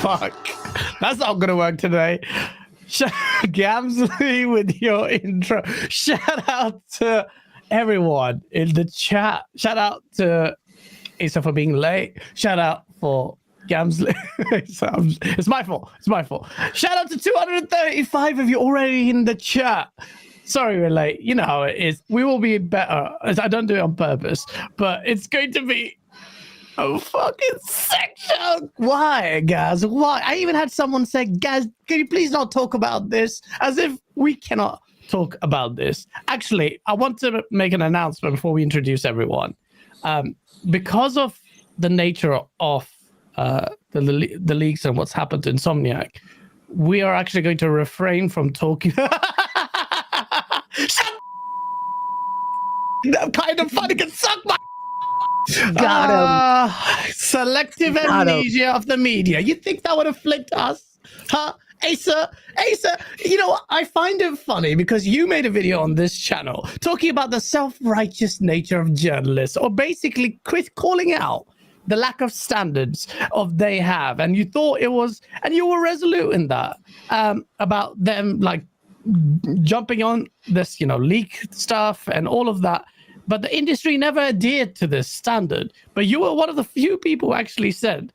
Fuck. That's not gonna work today. Gamsley with your intro. Shout out to everyone in the chat. Shout out to Asa for being late. Shout out for Gamsley. It's my fault. It's my fault. Shout out to 235 of you already in the chat. Sorry we're late. You know how it is. We will be better. I don't do it on purpose, but it's going to be a fucking section. Why, guys? Why? I even had someone say, guys, can you please not talk about this? As if we cannot talk about this. Actually, I want to make an announcement before we introduce everyone. Because of the nature of the leaks and what's happened to Insomniac, we are actually going to refrain from talking. That kind of funny can suck my. Got him. Selective amnesia of the media. You think that would afflict us? Huh? Asa, you know, I find it funny because you made a video on this channel talking about the self-righteous nature of journalists, or basically calling out the lack of standards of they have. And you thought it was, and you were resolute in that, about them like jumping on this, you know, leak stuff and all of that. But the industry never adhered to this standard. But you were one of the few people who actually said,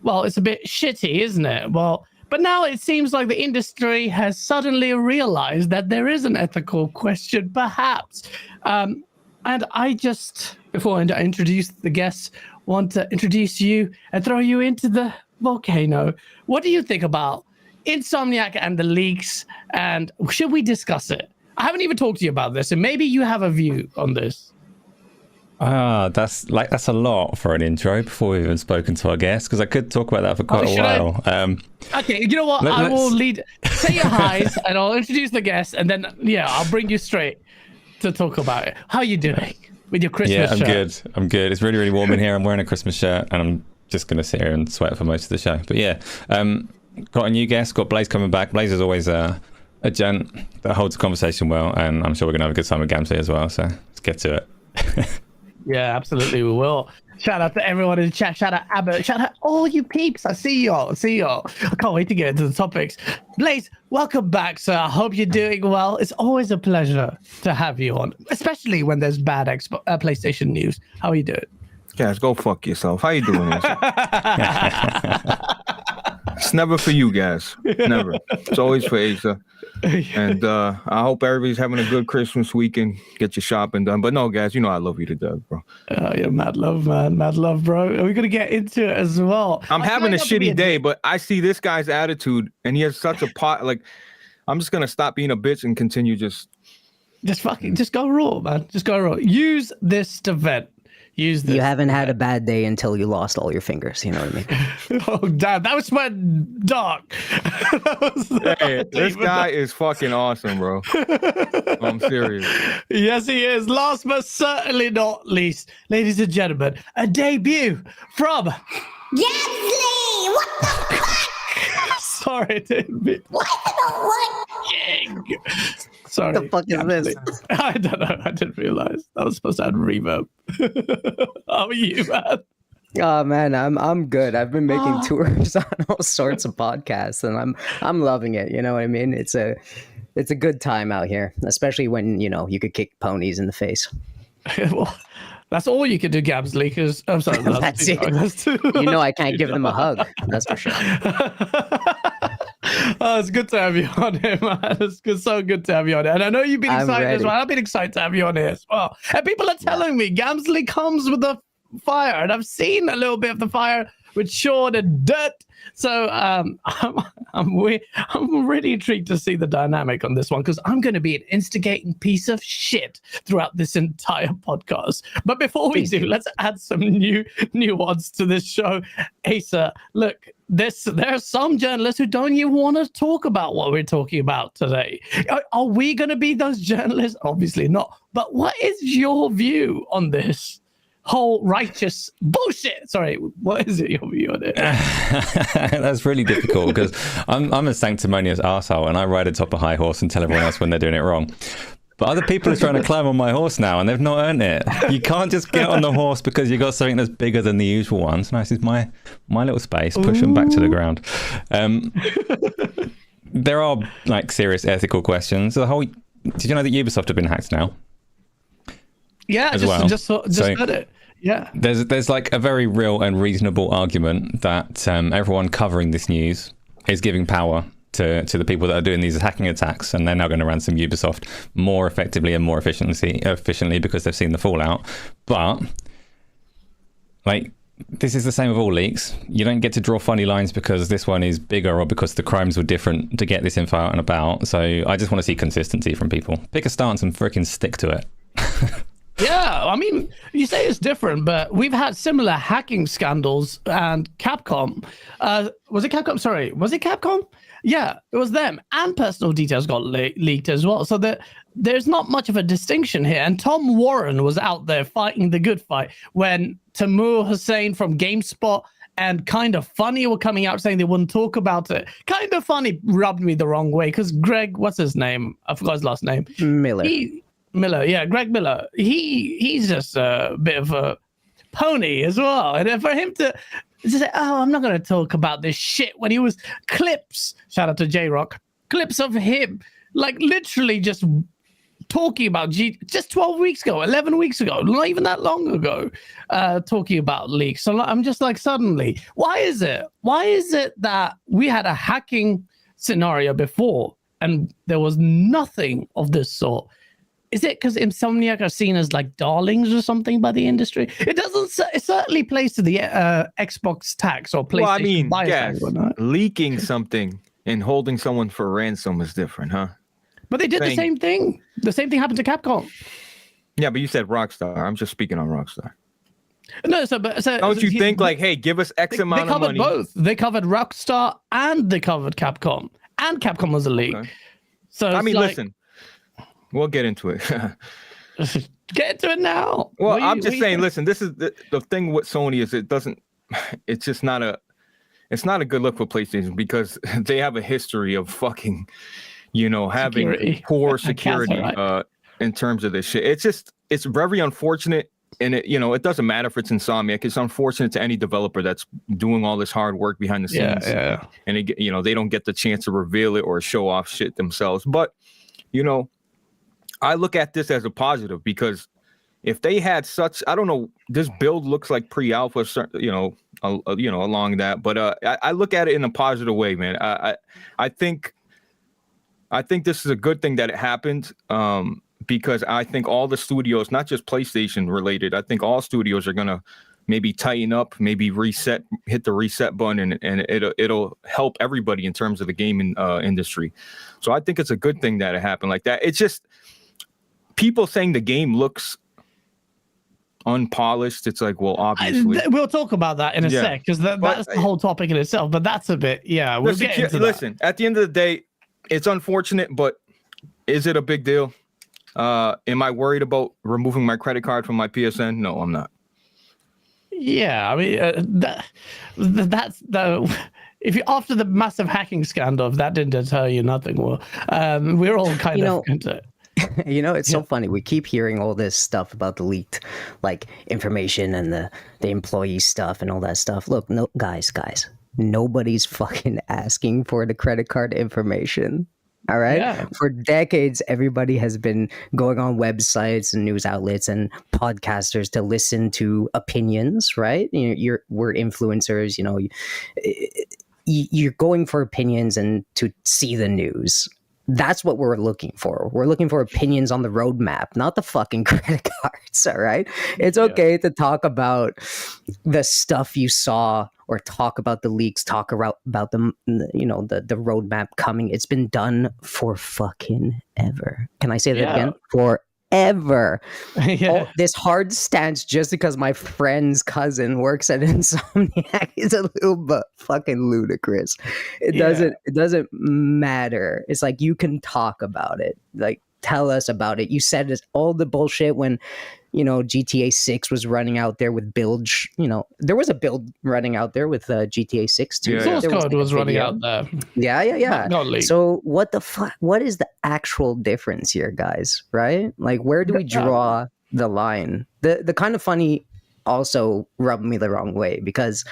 well, it's a bit shitty, isn't it? Well, but now it seems like the industry has suddenly realized that there is an ethical question, perhaps. And I just, before I introduce the guests, want to introduce you and throw you into the volcano. What do you think about Insomniac and the leaks? And should we discuss it? I haven't even talked to you about this, and maybe you have a view on this. That's a lot for an intro before we've even spoken to our guests, because I could talk about that for quite a while. Okay, you know what? I will lead. Say your highs, and I'll introduce the guests, and then I'll bring you straight to talk about it. How are you doing with your Christmas shirt? Yeah, I'm good. It's really, really warm in here. I'm wearing a Christmas shirt, and I'm just going to sit here and sweat for most of the show. But yeah, got a new guest. Got Blaze coming back. Blaze is always a gent that holds a conversation well, and I'm sure we're going to have a good time with Gamsley as well. So let's get to it. Yeah, absolutely, we will. Shout out to everyone in the chat. Shout out Abbott. Shout out all you peeps. I see y'all. I can't wait to get into the topics. Blaze, welcome back, sir. I hope you're doing well. It's always a pleasure to have you on, especially when there's bad PlayStation news. How are you doing? Guys, go fuck yourself. How you doing? It's never for you guys. Never. It's always for Asa. And I hope everybody's having a good Christmas weekend. Get your shopping done. But no, guys, you know I love you to death, bro. Oh, yeah, mad love, man. Mad love, bro. We're going to get into it as well. I'm having a shitty day, but I see this guy's attitude, and he has such a pot. Like, I'm just going to stop being a bitch and continue just go raw, man. Just go raw. Use this to vent. You haven't had a bad day until you lost all your fingers. You know what I mean? Oh, damn. That was my dark. Hey, this guy is fucking awesome, bro. I'm serious. Yes, he is. Last but certainly not least, ladies and gentlemen, a debut from Gamsley! What the fuck? Sorry, it didn't mean. What the fuck? Sorry. What the fuck is this? I don't know. I didn't realize that was supposed to add reverb. How are you, man? Oh man, I'm good. I've been making tours on all sorts of podcasts, and I'm loving it. You know what I mean? It's a good time out here, especially when you could kick ponies in the face. Well, that's all you can do, Gamsley. Because I'm sorry, that's it. I can't give them a hug. That's for sure. Oh, it's good to have you on here, man. It's so good to have you on here. And I know you've been excited as well. I've been excited to have you on here as well. And people are telling me Gamsley comes with the fire. And I've seen a little bit of the fire with Sean and Dirt. So I'm really intrigued to see the dynamic on this one, because I'm going to be an instigating piece of shit throughout this entire podcast. But before we do, let's add some nuance to this show. Asa, look, there are some journalists who don't even want to talk about what we're talking about today. Are we going to be those journalists? Obviously not. But what is your view on this whole righteous bullshit? Sorry, what is it your view on it? That's really difficult, because I'm a sanctimonious arsehole, and I ride atop a high horse and tell everyone else when they're doing it wrong. But other people are trying to climb on my horse now, and they've not earned it. You can't just get on the horse because you got something that's bigger than the usual ones. No, this is my little space. Push them back to the ground. There are like serious ethical questions. Did you know that Ubisoft have been hacked now? Yeah, just heard it. Yeah. There's like a very real and reasonable argument that everyone covering this news is giving power to the people that are doing these hacking attacks, and they're now going to ransom Ubisoft more effectively and more efficiently because they've seen the fallout. But like, this is the same with all leaks. You don't get to draw funny lines because this one is bigger or because the crimes were different to get this info out and about. So I just want to see consistency from people. Pick a stance and freaking stick to it. Yeah, I mean, you say it's different, but we've had similar hacking scandals, and Capcom, was it Capcom? Sorry, was it Capcom? Yeah, it was them, and personal details got leaked as well. So there's not much of a distinction here. And Tom Warren was out there fighting the good fight when Tamur Hussain from GameSpot and Kind of Funny were coming out saying they wouldn't talk about it. Kind of Funny rubbed me the wrong way because Greg, what's his name? I forgot his last name. Greg Miller. He's just a bit of a pony as well. And for him to say, "Oh, I'm not going to talk about this shit," when he was clips, shout out to J-Rock, clips of him, like literally just talking about just 12 weeks ago, 11 weeks ago, not even that long ago, talking about leaks. So I'm just like, suddenly, why is it that we had a hacking scenario before and there was nothing of this sort? Is it because Insomniac are seen as like darlings or something by the industry? It doesn't. It certainly plays to the Xbox tax or PlayStation bias. Leaking something and holding someone for ransom is different, huh? But they did the same thing. The same thing happened to Capcom. Yeah, but you said Rockstar. I'm just speaking on Rockstar. No, don't you think like, hey, give us X amount of money? They covered both. They covered Rockstar and they covered Capcom, and Capcom was a leak. Okay. So I mean, listen. We'll get into it. Get into it now. Well, I'm just saying, listen, this is the thing with Sony is it's just not a good look for PlayStation because they have a history of fucking, having poor security in terms of this shit. It's very unfortunate. And it doesn't matter if it's Insomniac. It's unfortunate to any developer that's doing all this hard work behind the scenes. Yeah. And they don't get the chance to reveal it or show off shit themselves. But, I look at this as a positive because if they had such, I don't know, this build looks like pre-alpha, along that. But I look at it in a positive way, man. I think this is a good thing that it happened because I think all the studios, not just PlayStation related, I think all studios are gonna maybe tighten up, maybe hit the reset button, and it'll help everybody in terms of the gaming industry. So I think it's a good thing that it happened like that. It's just people saying the game looks unpolished. It's like, well, obviously we'll talk about that in a sec because that's the whole topic in itself. But that's a bit, we'll get into that. Listen, at the end of the day, it's unfortunate, but is it a big deal? Am I worried about removing my credit card from my PSN? No, I'm not. Yeah, I mean that's the. If you after the massive hacking scandal, if that didn't deter you, nothing will. We're all kind of into it. It's so funny. We keep hearing all this stuff about the leaked like information and the employee stuff and all that stuff. Look, no, guys, nobody's fucking asking for the credit card information. All right. Yeah. For decades, everybody has been going on websites and news outlets and podcasters to listen to opinions, right? We're influencers, you're going for opinions and to see the news. That's what we're looking for. We're looking for opinions on the roadmap, not the fucking credit cards, all right? It's okay to talk about the stuff you saw or talk about the leaks, talk about the roadmap coming. It's been done for fucking ever. Can I say that again? Forever. This hard stance just because my friend's cousin works at Insomniac is a little bit fucking ludicrous. It doesn't matter. It's like you can talk about it. Like tell us about it. You said all the bullshit when GTA 6 was running out there with build. There was a build running out there with GTA 6 too. Yeah, Source There code was a running video. out there. Yeah. Got leaked. So what the fuck? What is the actual difference here, guys? Right? Like, where do we draw the line? The kind of funny also rubbed me the wrong way because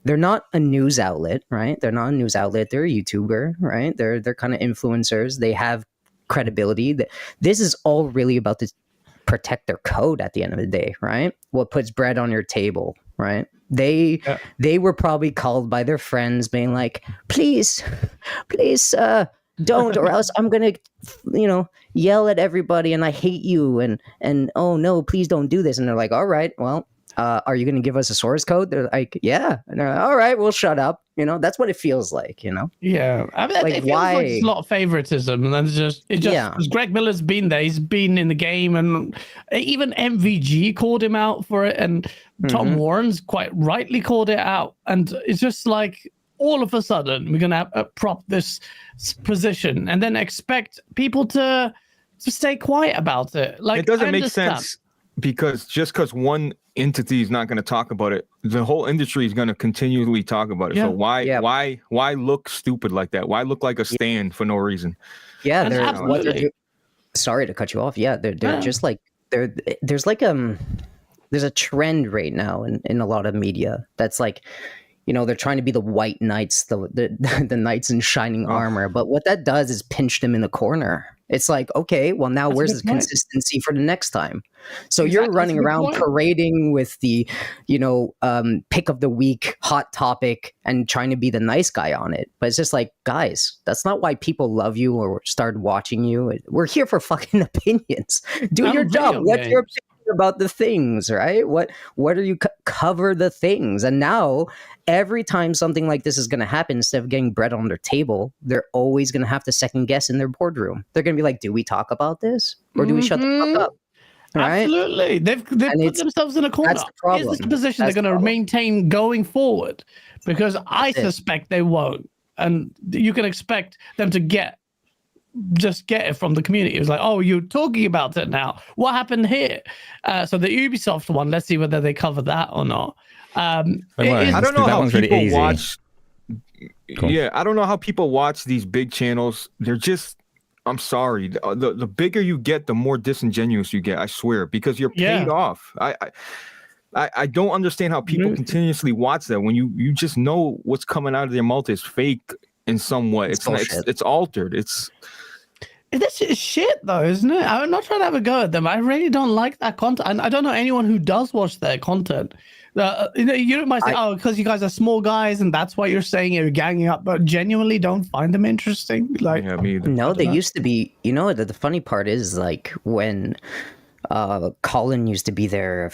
they're not a news outlet, right? They're not a news outlet. They're a YouTuber, right? They're kind of influencers. They have credibility. This is all really about to protect their code at the end of the day, right? What puts bread on your table, right? They were probably called by their friends being like, please don't, or else I'm gonna yell at everybody and I hate you and oh no, please don't do this. And they're like, all right, well, are you going to give us a source code? They're like, yeah. And they're like, all right, we'll shut up. That's what it feels like, Yeah, I mean, Like, it feels why? like it's a lot of favoritism, and then because Greg Miller's been there, he's been in the game, and even MVG called him out for it, and Tom Warren's quite rightly called it out, and it's just like all of a sudden we're gonna prop this position, and then expect people to stay quiet about it. Like, It doesn't I make understand. sense because one entity is not going to talk about it, the whole industry is going to continually talk about it. Yeah. So why look stupid like that? Why look like a stand for no reason? Yeah, And they're absolutely. sorry to cut you off. Yeah, they're Yeah. just like there's a trend right now in a lot of media that's like, they're trying to be the white knights, the knights in shining armor, but what that does is pinch them in the corner. It's like, okay, well now That's a where's good the point. consistency for the next time? So Exactly, you're that's running a good around point. parading with the, pick of the week, hot topic, and trying to be the nice guy on it. But it's just like, guys, that's not why people love you or start watching you. We're here for fucking opinions. Do And your job. video What's your games. opinion about the things, right? What are you cover the things? And now every time something like this is going to happen, instead of getting bread on their table, they're always going to have to second guess in their boardroom. They're going to be like, do we talk about this or do we shut the fuck up? Right? Absolutely, they've put themselves in a corner. that's the problem. Here's the position That's they're the going to problem. maintain going forward, because I That's it. suspect they won't, and you can expect them to get it from the community. It was like, oh, you're talking about it now. What happened here? So the Ubisoft one, let's see whether they cover that or not. Don't it worry. is- I don't know That how one's really people easy. watch. Cool. Yeah, I don't know how people watch these big channels. They're just. I'm sorry. The bigger you get, the more disingenuous you get. I swear, because you're paid Yeah. off. I don't understand how people continuously watch that when you just know what's coming out of their mouth is fake in some way. It's bullshit. It's altered. It's This is shit, though, isn't it? I'm not trying to have a go at them. I really don't like that content. And I don't know anyone who does watch their content. You might say, oh, because you guys are small guys, and that's why you're saying you're ganging up, but genuinely don't find them interesting. Like, yeah, me either. No, they used to be. The funny part is like when Colin used to be there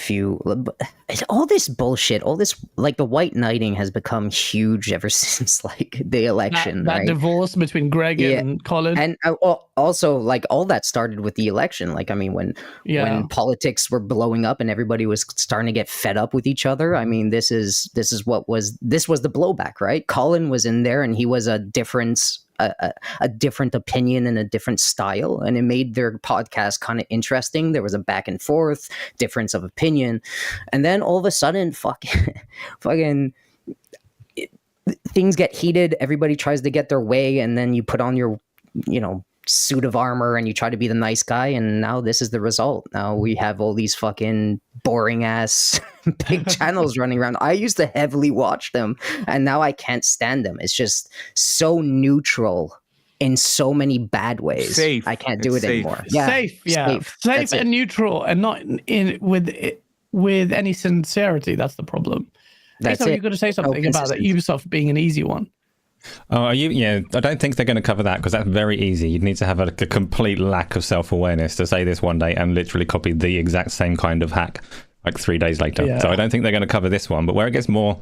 all this bullshit, all this like the white knighting has become huge ever since like the election, that right? divorce between Greg and Colin. And also like all that started with the election. Like, I mean, when politics were blowing up and everybody was starting to get fed up with each other. I mean, this was the blowback, right? Colin was in there and he was a different opinion and a different style, and it made their podcast kind of interesting. There was a back and forth difference of opinion, and then all of a sudden fucking things get heated, everybody tries to get their way, and then you put on your suit of armor and you try to be the nice guy, and now this is the result. Now we have all these fucking boring ass big channels running around. I used to heavily watch them and now I can't stand them. It's just so neutral in so many bad ways. Safe. I can't do It's it safe. anymore. Safe That's it. and neutral, and not with any sincerity. That's the problem. That's so it. you're going to say No something about that consistency. Ubisoft being an easy one. Oh, I don't think they're going to cover that because that's very easy. You'd need to have a complete lack of self-awareness to say this one day and literally copy the exact same kind of hack like 3 days later. Yeah. So I don't think they're going to cover this one. But where it gets more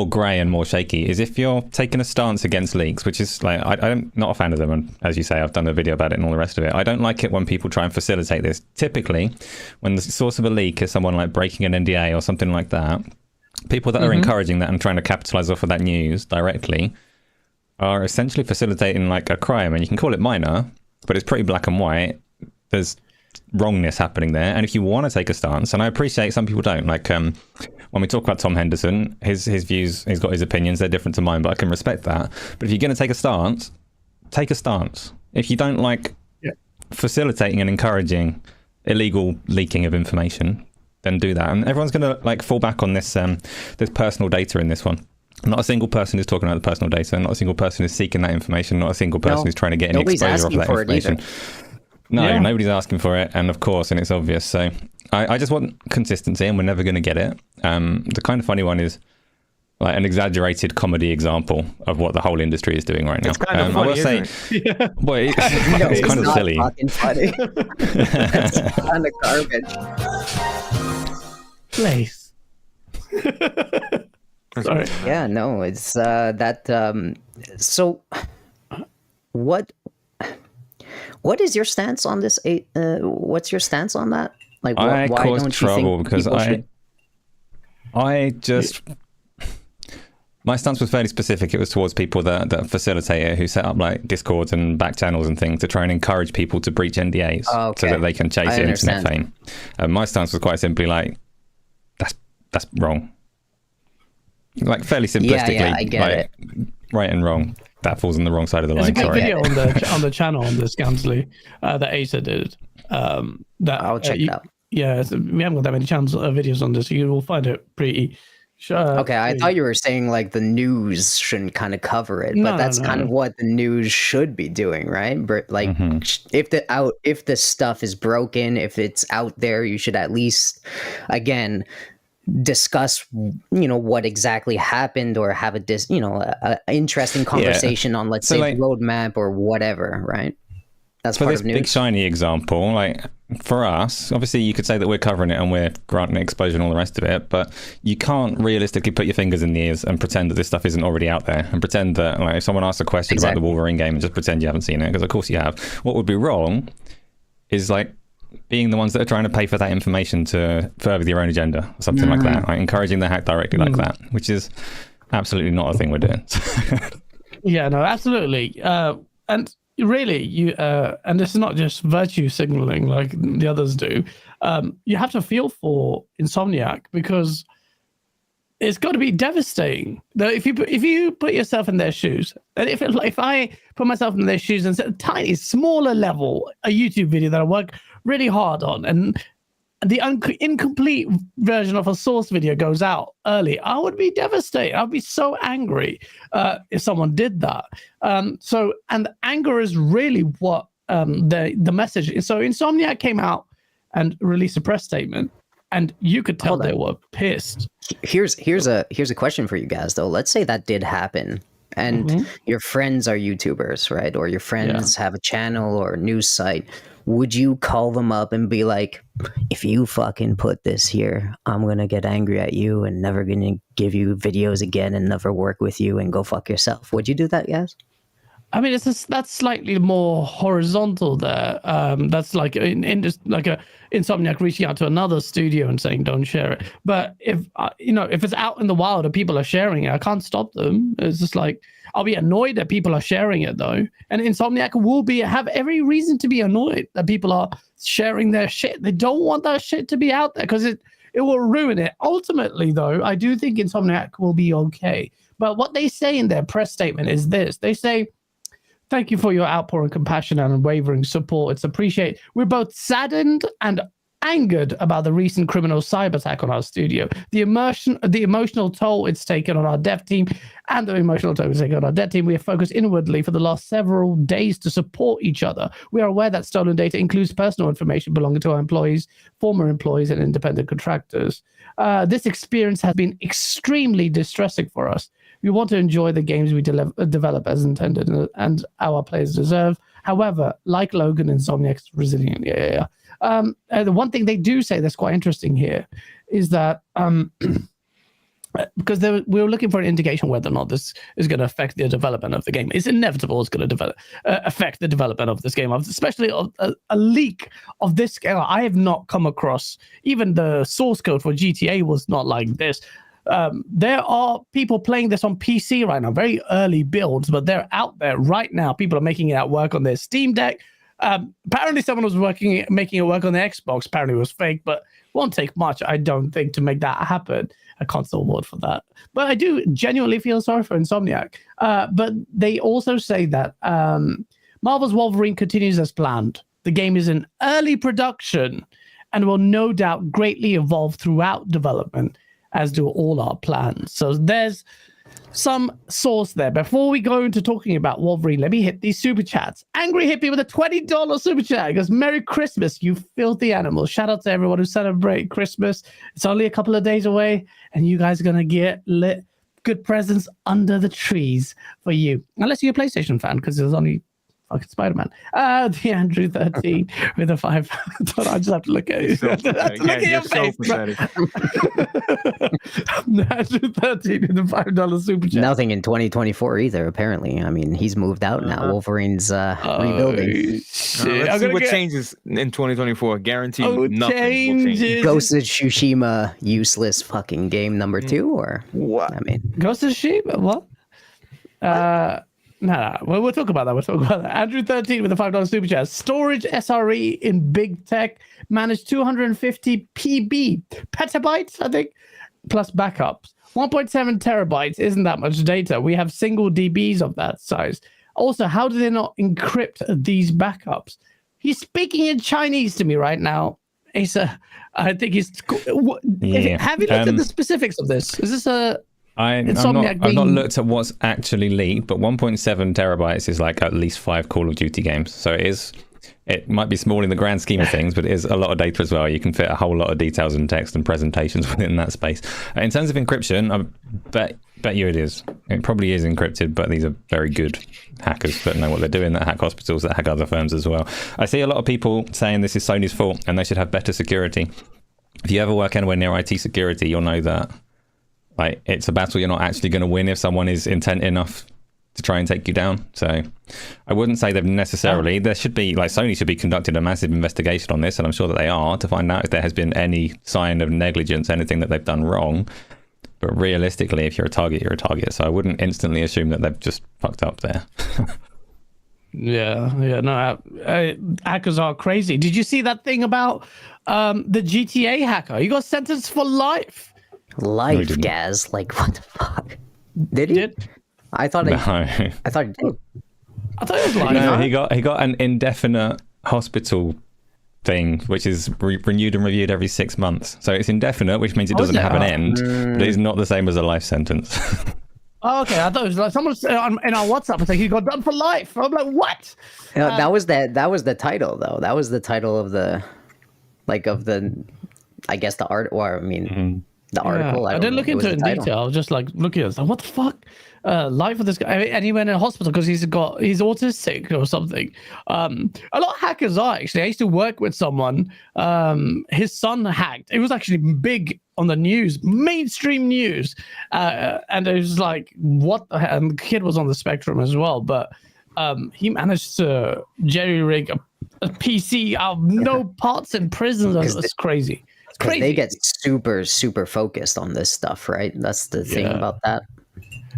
grey and more shaky is if you're taking a stance against leaks, which is like I'm not a fan of them. And as you say, I've done a video about it and all the rest of it. I don't like it when people try and facilitate this. Typically, when the source of a leak is someone like breaking an NDA or something like that, people that are encouraging that and trying to capitalize off of that news directly are essentially facilitating like a crime, and you can call it minor, but it's pretty black and white. There's wrongness happening there. And if you want to take a stance, and I appreciate some people don't, like when we talk about Tom Henderson, his views, he's got his opinions, they're different to mine, but I can respect that. But if you're going to take a stance, take a stance. If you don't like facilitating and encouraging illegal leaking of information, then do that. And everyone's going to like fall back on this this personal data in this one. Not a single person is talking about the personal data. Not a single person is seeking that information. Not a single person is trying to get any exposure of that information. No, nobody's asking for it. And of course, and it's obvious. So I just want consistency, and we're never going to get it. The kind of funny one is like an exaggerated comedy example of what the whole industry is doing right now. It's kind of funny, I will say, boy, it's kind of silly. Funny. It's kind of garbage. Place. Sorry. Yeah, no, it's that. So, what is your stance on this? What's your stance on that? Like, I why caused don't you trouble think because people I just. My stance was fairly specific. It was towards people that facilitate it, who set up like Discords and back channels and things to try and encourage people to breach NDAs so that they can chase internet fame. My stance was quite simply like, that's wrong. Like fairly simplistically, Yeah, I get it. Right and wrong. That falls on the wrong side of the line. There's a good Sorry. video on the channel on the Scamsley that Asa did. That I'll check it out. Yeah, we haven't got that many channels videos on this, so you will find it pretty. Okay, I thought you were saying like the news shouldn't kind of cover it, but that's kind of what the news should be doing, right? Like if the stuff is broken, if it's out there, you should at least again discuss what exactly happened, or have a interesting conversation on, let's say, like, roadmap or whatever, right? That's for part this of news. big shiny example, like for us, obviously you could say that we're covering it and we're granting exposure and all the rest of it, but you can't realistically put your fingers in the ears and pretend that this stuff isn't already out there, and pretend that like if someone asks a question about the Wolverine game and just pretend you haven't seen it, because of course you have. What would be wrong is like being the ones that are trying to pay for that information to further your own agenda or something like that, like encouraging the hack directly like that, which is absolutely not a thing we're doing. Yeah, no, absolutely. And really, you and this is not just virtue signaling like the others do. You have to feel for Insomniac, because it's got to be devastating. If you put yourself in their shoes, and if I put myself in their shoes and set a tiny, smaller level, a YouTube video that I work really hard on, and the incomplete version of a source video goes out early, I would be devastated. I'd be so angry if someone did that. And anger is really what the message is. So Insomniac came out and released a press statement, and you could tell they were pissed. Here's a question for you guys though. Let's say that did happen, and your friends are YouTubers, right? Or your friends have a channel or a news site. Would you call them up and be like, if you fucking put this here, I'm going to get angry at you and never going to give you videos again and never work with you and go fuck yourself? Would you do that, guys? I mean, that's slightly more horizontal there. That's like like a Insomniac reaching out to another studio and saying, don't share it. But if it's out in the wild and people are sharing it, I can't stop them. It's just like, I'll be annoyed that people are sharing it though. And Insomniac will have every reason to be annoyed that people are sharing their shit. They don't want that shit to be out there because it will ruin it. Ultimately though, I do think Insomniac will be okay. But what they say in their press statement is this. They say, thank you for your outpouring compassion and unwavering support. It's appreciated. We're both saddened and angered about the recent criminal cyber attack on our studio. The emotional toll it's taken on our dev team and the emotional toll it's taken on our dev team. We have focused inwardly for the last several days to support each other. We are aware that stolen data includes personal information belonging to our employees, former employees, and independent contractors. This experience has been extremely distressing for us. We want to enjoy the games we develop as intended and our players deserve. However, like Logan, Insomniac's resilient. The one thing they do say that's quite interesting here is that because we were looking for an indication whether or not this is going to affect the development of the game. It's inevitable it's going to affect the development of this game, especially a leak of this scale. I have not come across, even the source code for GTA was not like this. There are people playing this on PC right now, very early builds, but they're out there right now. People are making it at work on their Steam Deck. Apparently, someone was making it work on the Xbox. Apparently, it was fake, but won't take much, I don't think, to make that happen. A console award for that. But I do genuinely feel sorry for Insomniac. But they also say that Marvel's Wolverine continues as planned. The game is in early production and will no doubt greatly evolve throughout development, as do all our plans. So there's some source there. Before we go into talking about Wolverine, let me hit these super chats. Angry Hippie with a $20 super chat. He goes, Merry Christmas, you filthy animals. Shout out to everyone who celebrate Christmas. It's only a couple of days away, and you guys are going to get lit. Good presents under the trees for you. Unless you're a PlayStation fan, because there's only fucking Spider-Man. The Andrew 13 with a 5. I just have to look at you. Look at your face. Andrew 13 with a $5 super chat. Nothing in 2024 either, apparently. I mean, he's moved out now. Wolverine's rebuilding. Let's see what changes in 2024. Guaranteed nothing will change. Ghost of Tsushima, useless fucking game number 2, or what? I mean, Ghost of Tsushima? What? No. We'll talk about that. Andrew 13 with a $5 super chat. Storage SRE in big tech managed 250 petabytes, I think, plus backups. 1.7 terabytes isn't that much data. We have single DBs of that size. Also, how do they not encrypt these backups? He's speaking in Chinese to me right now. Asa, I think he's. Yeah. Have you looked at the specifics of this? Is this a? I've not looked at what's actually leaked, but 1.7 terabytes is like at least 5 Call of Duty games. So it might be small in the grand scheme of things, but it is a lot of data as well. You can fit a whole lot of details and text and presentations within that space. In terms of encryption, I bet you it is. It probably is encrypted, but these are very good hackers that know what they're doing, that hack hospitals, that hack other firms as well. I see a lot of people saying this is Sony's fault and they should have better security. If you ever work anywhere near IT security, you'll know that it's a battle you're not actually going to win if someone is intent enough to try and take you down. So I wouldn't say they've necessarily. There should be, Sony should be conducting a massive investigation on this, and I'm sure that they are, to find out if there has been any sign of negligence, anything that they've done wrong. But realistically, if you're a target, you're a target. So I wouldn't instantly assume that they've just fucked up there. No, hackers are crazy. Did you see that thing about the GTA hacker? He got sentenced for life. Life, Gaz. Like, what the fuck? Did he? I thought he did. I thought it was life. No, he got an indefinite hospital thing, which is renewed and reviewed every 6 months. So it's indefinite, which means it doesn't have an end, but it's not the same as a life sentence. Oh, okay, I thought it was like someone in our WhatsApp was like, he got done for life. I'm like, what? That was the title, though. That was the title of the, I guess the art, or I mean, the article. I didn't look into it in detail. I was just like looking at it. Like, what the fuck? Life of this guy, and he went in hospital because he's autistic or something. A lot of hackers are actually. I used to work with someone. His son hacked. It was actually big on the news, mainstream news, and it was like, what the hell? And the kid was on the spectrum as well, but he managed to jerry-rig a PC out of no parts in prison. It's crazy. It's crazy. They get super, super focused on this stuff, right? That's the thing about that.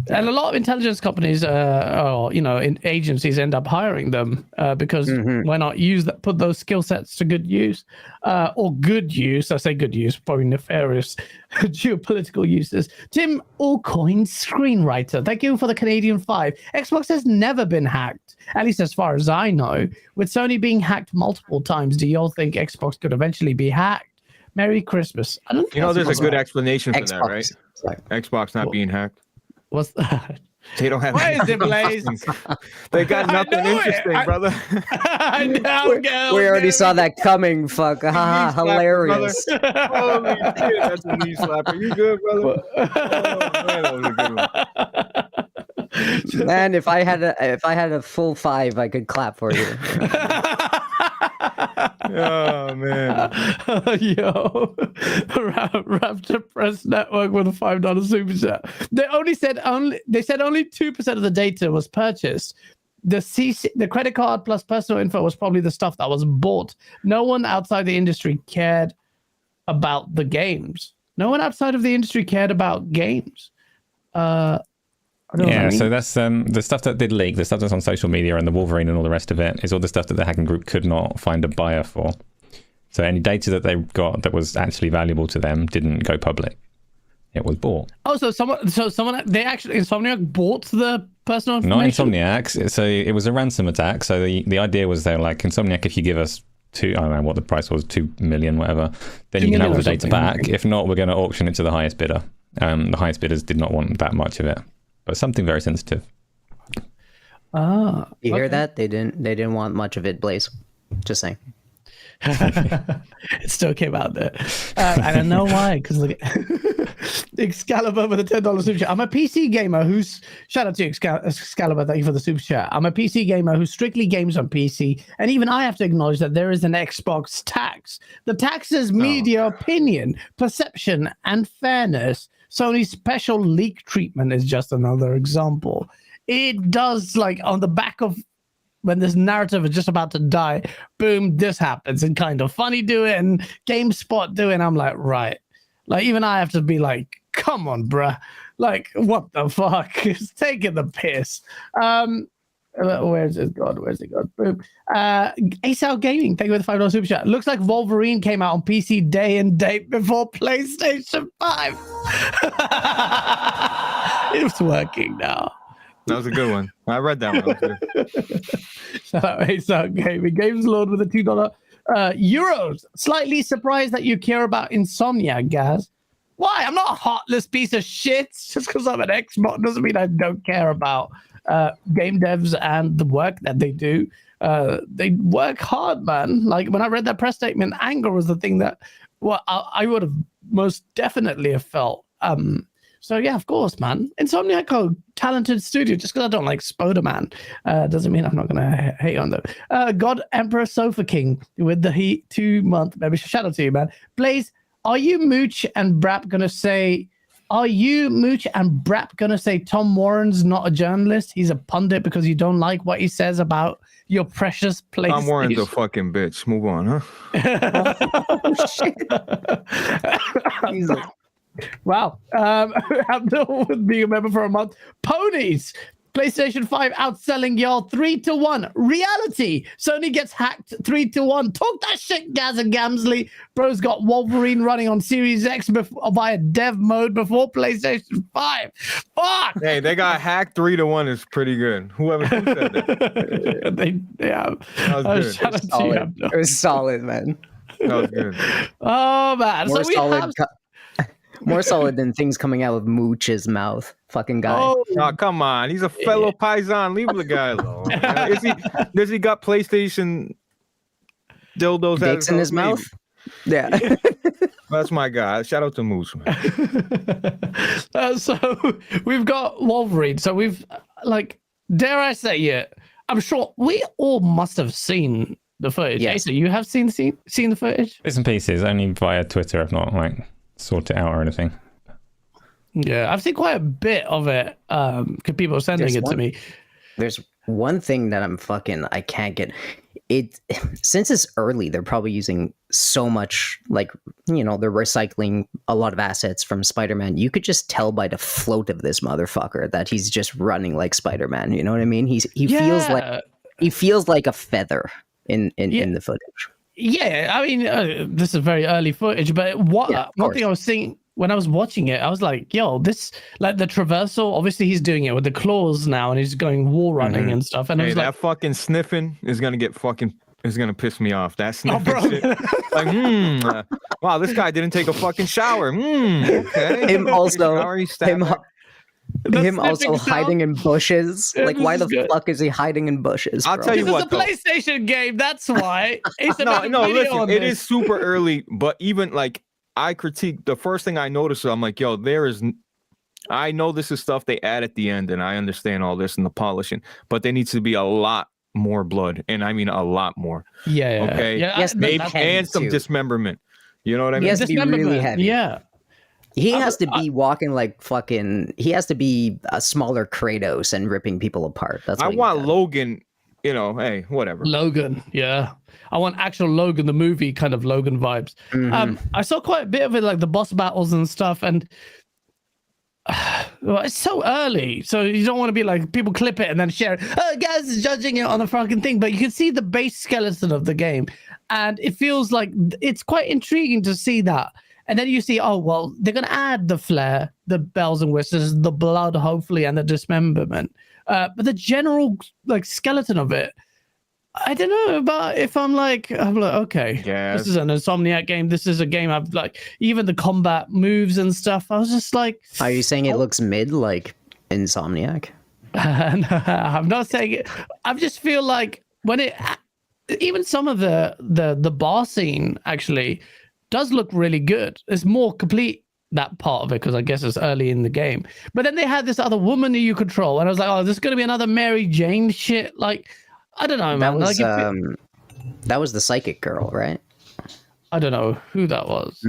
And a lot of intelligence companies, or in agencies, end up hiring them because why not put those skill sets to good use, or good use? I say good use, probably nefarious geopolitical uses. Tim Allcoin, screenwriter, thank you for the Canadian 5. Xbox has never been hacked, at least as far as I know. With Sony being hacked multiple times, do y'all think Xbox could eventually be hacked? Merry Christmas. I don't. There's a good explanation for Xbox. that, right? Xbox not being hacked. What's that? They don't have. Why is it, Blaze? They got nothing interesting, brother. I know. We already saw that coming. Fuck. Hilarious. Holy shit, that's a knee slapper. You good, brother? Oh, man, that was a good one. Man, if I had a full 5, I could clap for you. Oh man. Yo, Raptor Press Network with a $5 super chat. They said only 2% of the data was purchased. The credit card plus personal info was probably the stuff that was bought. No one outside the industry cared about the games. No one outside of the industry cared about games. Yeah, so that's the stuff that did leak, the stuff that's on social media and the Wolverine and all the rest of it is all the stuff that the hacking group could not find a buyer for. So any data that they got that was actually valuable to them didn't go public. It was bought. Oh, so someone, they actually, Insomniac bought the personal information? Not Insomniac. So it was a ransom attack. So the idea was they're like, Insomniac, if you give us I don't know what the price was, 2 million, whatever, then you can have all the data back. If not, we're going to auction it to the highest bidder. The highest bidders did not want that much of it, but something very sensitive. Ah, You hear that? They didn't want much of it, Blaze. Just saying. It still came out there. And I know why, because look at Excalibur with a $10 super chat. I'm a PC gamer who's, shout out to you, Excalibur, thank you for the super chat. I'm a PC gamer who strictly games on PC, and even I have to acknowledge that there is an Xbox tax. The tax is media opinion, perception, and fairness. Sony's special leak treatment is just another example. It does, like, on the back of when this narrative is just about to die, boom, this happens, and Kind of Funny do it, and GameSpot do it, and I'm like, right. Like, even I have to be like, come on, bruh. Like, what the fuck? It's taking the piss. Where's it gone? Boom. ASAL Gaming, thank you for the $5 super chat. Looks like Wolverine came out on PC day and date before PlayStation 5. It's working now. That was a good one. I read that one. Shout out ASAP Gaming. Games Lord with a $2 euros. Slightly surprised that you care about Insomniac, Gaz. Why? I'm not a heartless piece of shit. Just because I'm an Xbox doesn't mean I don't care about game devs and the work that they do. They work hard, man. Like, when I read that press statement, anger was the thing that I would have most definitely have felt. So yeah, of course, man. Insomniac are talented studio. Just because I don't like Spider-Man doesn't mean I'm not gonna hate on them. God Emperor Sofa King with the 2-month membership. Shout out to you, man. Blaze, are you Mooch and Brap gonna say Tom Warren's not a journalist? He's a pundit because you don't like what he says about your precious PlayStation. Tom Warren's a fucking bitch. Move on, huh? Wow. Abdul with being a member for a month. Ponies. PlayStation 5 outselling y'all 3-1. Reality. Sony gets hacked 3-1. Talk that shit, Gaz and Gamsley. Bro's got Wolverine running on Series X via dev mode before PlayStation 5. Fuck. Hey, they got hacked 3-1 is pretty good. Who said that? That was good. It was solid, man. That was good. Oh, man. More solid. More solid than things coming out of Mooch's mouth. Fucking guy. Oh, come on. He's a fellow Paisan. Leave the guy alone. Does he got PlayStation dildos dicks in his mouth? Yeah. That's my guy. Shout out to Moose, man. So we've got Wolverine. So we've, like, dare I say it, I'm sure we all must have seen the footage. Yes. Asa, you have seen the footage? Bits and pieces, only via Twitter. I've not sort it out or anything. Yeah, I've seen quite a bit of it. Because people are sending it to me. There's one thing that I can't get. It since it's early, they're probably using so much, they're recycling a lot of assets from Spider-Man. You could just tell by the float of this motherfucker that he's just running like Spider-Man. You know what I mean? He feels like a feather in the footage. Yeah, I mean, this is very early footage, but one thing I was seeing when I was watching it, I was like, yo, this, like, the traversal, obviously he's doing it with the claws now, and he's going wall running and stuff. And I was that fucking sniffing is going to piss me off. That sniffing shit. Like, wow, this guy didn't take a fucking shower. Okay. Him also hiding in bushes. Like, why the fuck is he hiding in bushes? I'll tell you what, it's a PlayStation game. That's why. No, listen, it is super early, but even like I critique the first thing I noticed, I'm like, yo, I know this is stuff they add at the end, and I understand all this and the polishing, but there needs to be a lot more blood, and I mean a lot more. Yeah. Okay. Yeah, yes, maybe and some dismemberment. You know what I mean? He has to be really heavy. Yeah. He has to be walking like fucking. He has to be a smaller Kratos and ripping people apart. That's what I want Logan. Hey, whatever. Logan, yeah. I want actual Logan, the movie kind of Logan vibes. I saw quite a bit of it, like the boss battles and stuff, and Well, it's so early, so you don't want to be like people clip it and then share it. Oh, guys is judging it on the fucking thing, but you can see the base skeleton of the game, and it feels like it's quite intriguing to see that. And then you see, oh well, they're gonna add the flare, the bells and whistles, the blood, hopefully, and the dismemberment. But the general like skeleton of it, I don't know about if I'm like okay, Yeah. this is an Insomniac game. This is a game I've like, even the combat moves and stuff. I was just like, Are you saying it looks mid like Insomniac? no, I'm not saying it. I just feel like when it, even some of the bar scene actually does look really good. It's more complete, that part of it, because I guess it's early in the game. But then they had this other woman who you control, and I was like, oh, this is gonna be another Mary Jane shit. Like, I don't know, man. That was the psychic girl, right? I don't know who that was.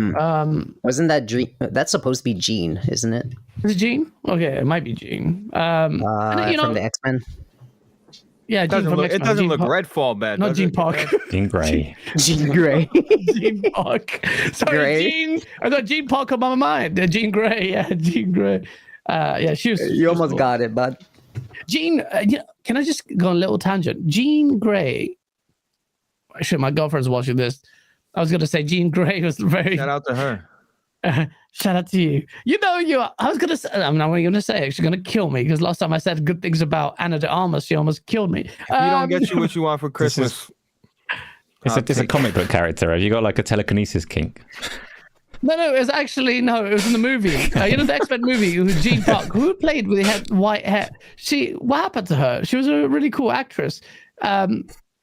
Wasn't that Jean? That's supposed to be Jean, isn't it? Is it Jean? Okay, it might be Jean. From the X-Men. Yeah, It doesn't look, Redfall bad. Not does Jean it? Park. Jean Grey. Jean Grey. Jean Park. Sorry, Grey? Jean. I got Jean Park on my mind. Jean Grey. Yeah, Jean Grey. Yeah, she was. You almost got it, bud. Jean. Can I just go on a little tangent? Jean Grey. Shit, my girlfriend's watching this. I was gonna say Jean Grey was very. Shout out to her. Shout out to you. I was gonna say. I'm not gonna say. She's gonna kill me because last time I said good things about Anna de Armas, she almost killed me. If you don't get you what you want for Christmas. It's a comic book character. Have you got like a telekinesis kink? No, it was actually it was in the movie. The X-Men movie with Jean Park, who played with had white hair. What happened to her? She was a really cool actress.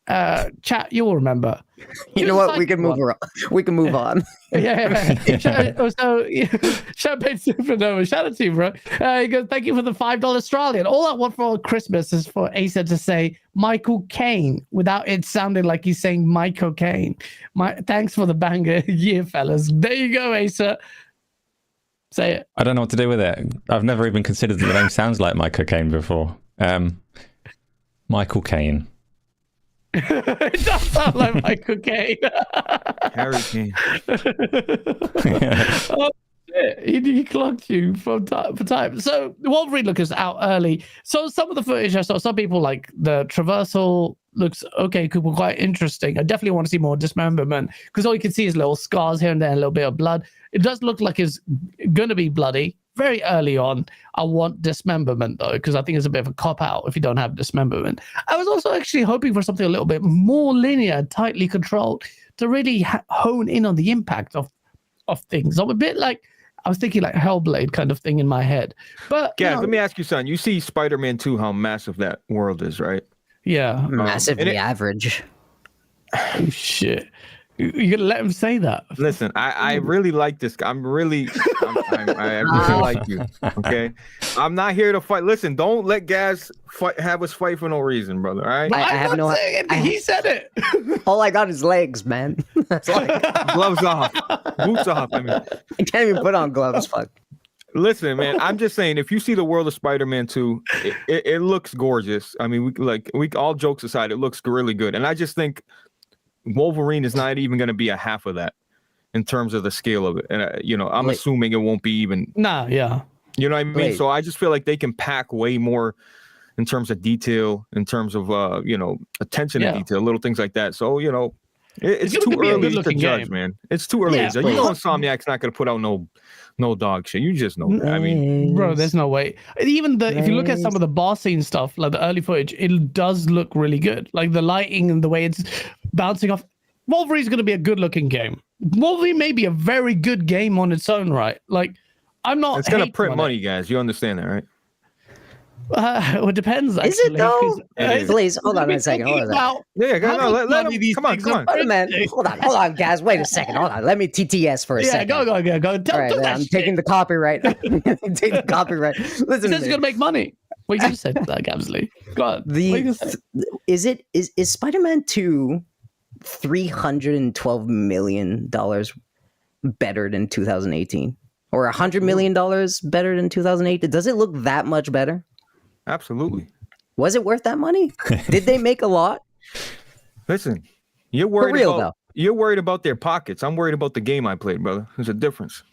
Chat, you'll remember. You know what? We can move on. We can move on. Yeah. So, Champagne Supernova, shout out to you, bro. He goes, thank you for the $5 Australian. All I want for Christmas is for Asa to say Michael Caine without it sounding like he's saying Michael Caine. Thanks for the banger year, fellas. There you go, Asa. Say it. I don't know what to do with it. I've never even considered that the name sounds like Michael Caine before. Michael Caine. It does sound like Michael Caine. Harry Kane. Oh, shit. He clocked you for time. So Wolverine looks out early. So some of the footage I saw, some people like the traversal looks okay, quite interesting. I definitely want to see more dismemberment because all you can see is little scars here and there, a little bit of blood. It does look like it's gonna be bloody. Very early on, I want dismemberment though, because I think it's a bit of a cop out if you don't have dismemberment. I was also actually hoping for something a little bit more linear, tightly controlled, to really hone in on the impact of things. I'm a bit like, I was thinking like Hellblade kind of thing in my head. But Gaz, let me ask you something. You see Spider-Man 2, how massive that world is, right? Yeah. Massively average. Oh shit. You're gonna let him say that? Listen, I really like this guy. I really like you. Okay, I'm not here to fight. Listen, don't let Gaz have us fight for no reason, brother. All right. I have no. He said it. All I got is legs, man. That's all I got. Gloves off, boots off. I mean, I can't even put on gloves. Fuck. Listen, man. I'm just saying, if you see the world of Spider-Man 2, it looks gorgeous. I mean, we all jokes aside, it looks really good, and I just think Wolverine is not even going to be a half of that in terms of the scale of it. And, I'm assuming it won't be even. Nah, yeah. You know what I mean? So I just feel like they can pack way more in terms of detail, in terms of, attention to detail, little things like that. So, it's too early to judge, man. It's too early. Yeah, Insomniac's not going to put out no dog shit. You just know that. I mean, bro, there's no way. Even if you look at some of the boss scene stuff, like the early footage, it does look really good. Like the lighting and the way it's bouncing off. Wolverine's going to be a good looking game. Wolverine may be a very good game on its own right. Like, I'm not. It's going to print money, guys. You understand that, right? Well, it depends. Actually, is it though? Please hold on a second. Hold on. Yeah, let him. Come on. Wait a minute. Hold on, guys. Wait a second. Hold on. Let me TTS for a second. Go. All right, I'm taking the copyright. Listen, This is gonna make money. What you said, Gamsley. Go on. Is Spider-Man 2 $312 million better than 2018, or $100 million better than 2008? Does it look that much better? Absolutely. Was it worth that money? Did they make a lot? Listen, you're worried about their pockets. I'm worried about the game I played, brother. There's a difference.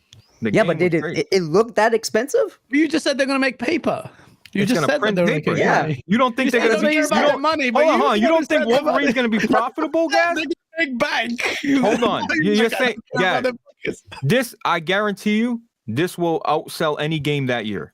The Yeah, game but did was great. it look that expensive? You just said they're going to make paper. You It's just gonna said that print they're paper. making Yeah. money. You don't think they're said gonna don't be? care You about don't, the money, but hold on, you you don't said think the Wolverine's money. gonna be profitable, guys? They're gonna make bank. Hold on, you're saying, yeah. yeah. This, I guarantee you, this will outsell any game that year.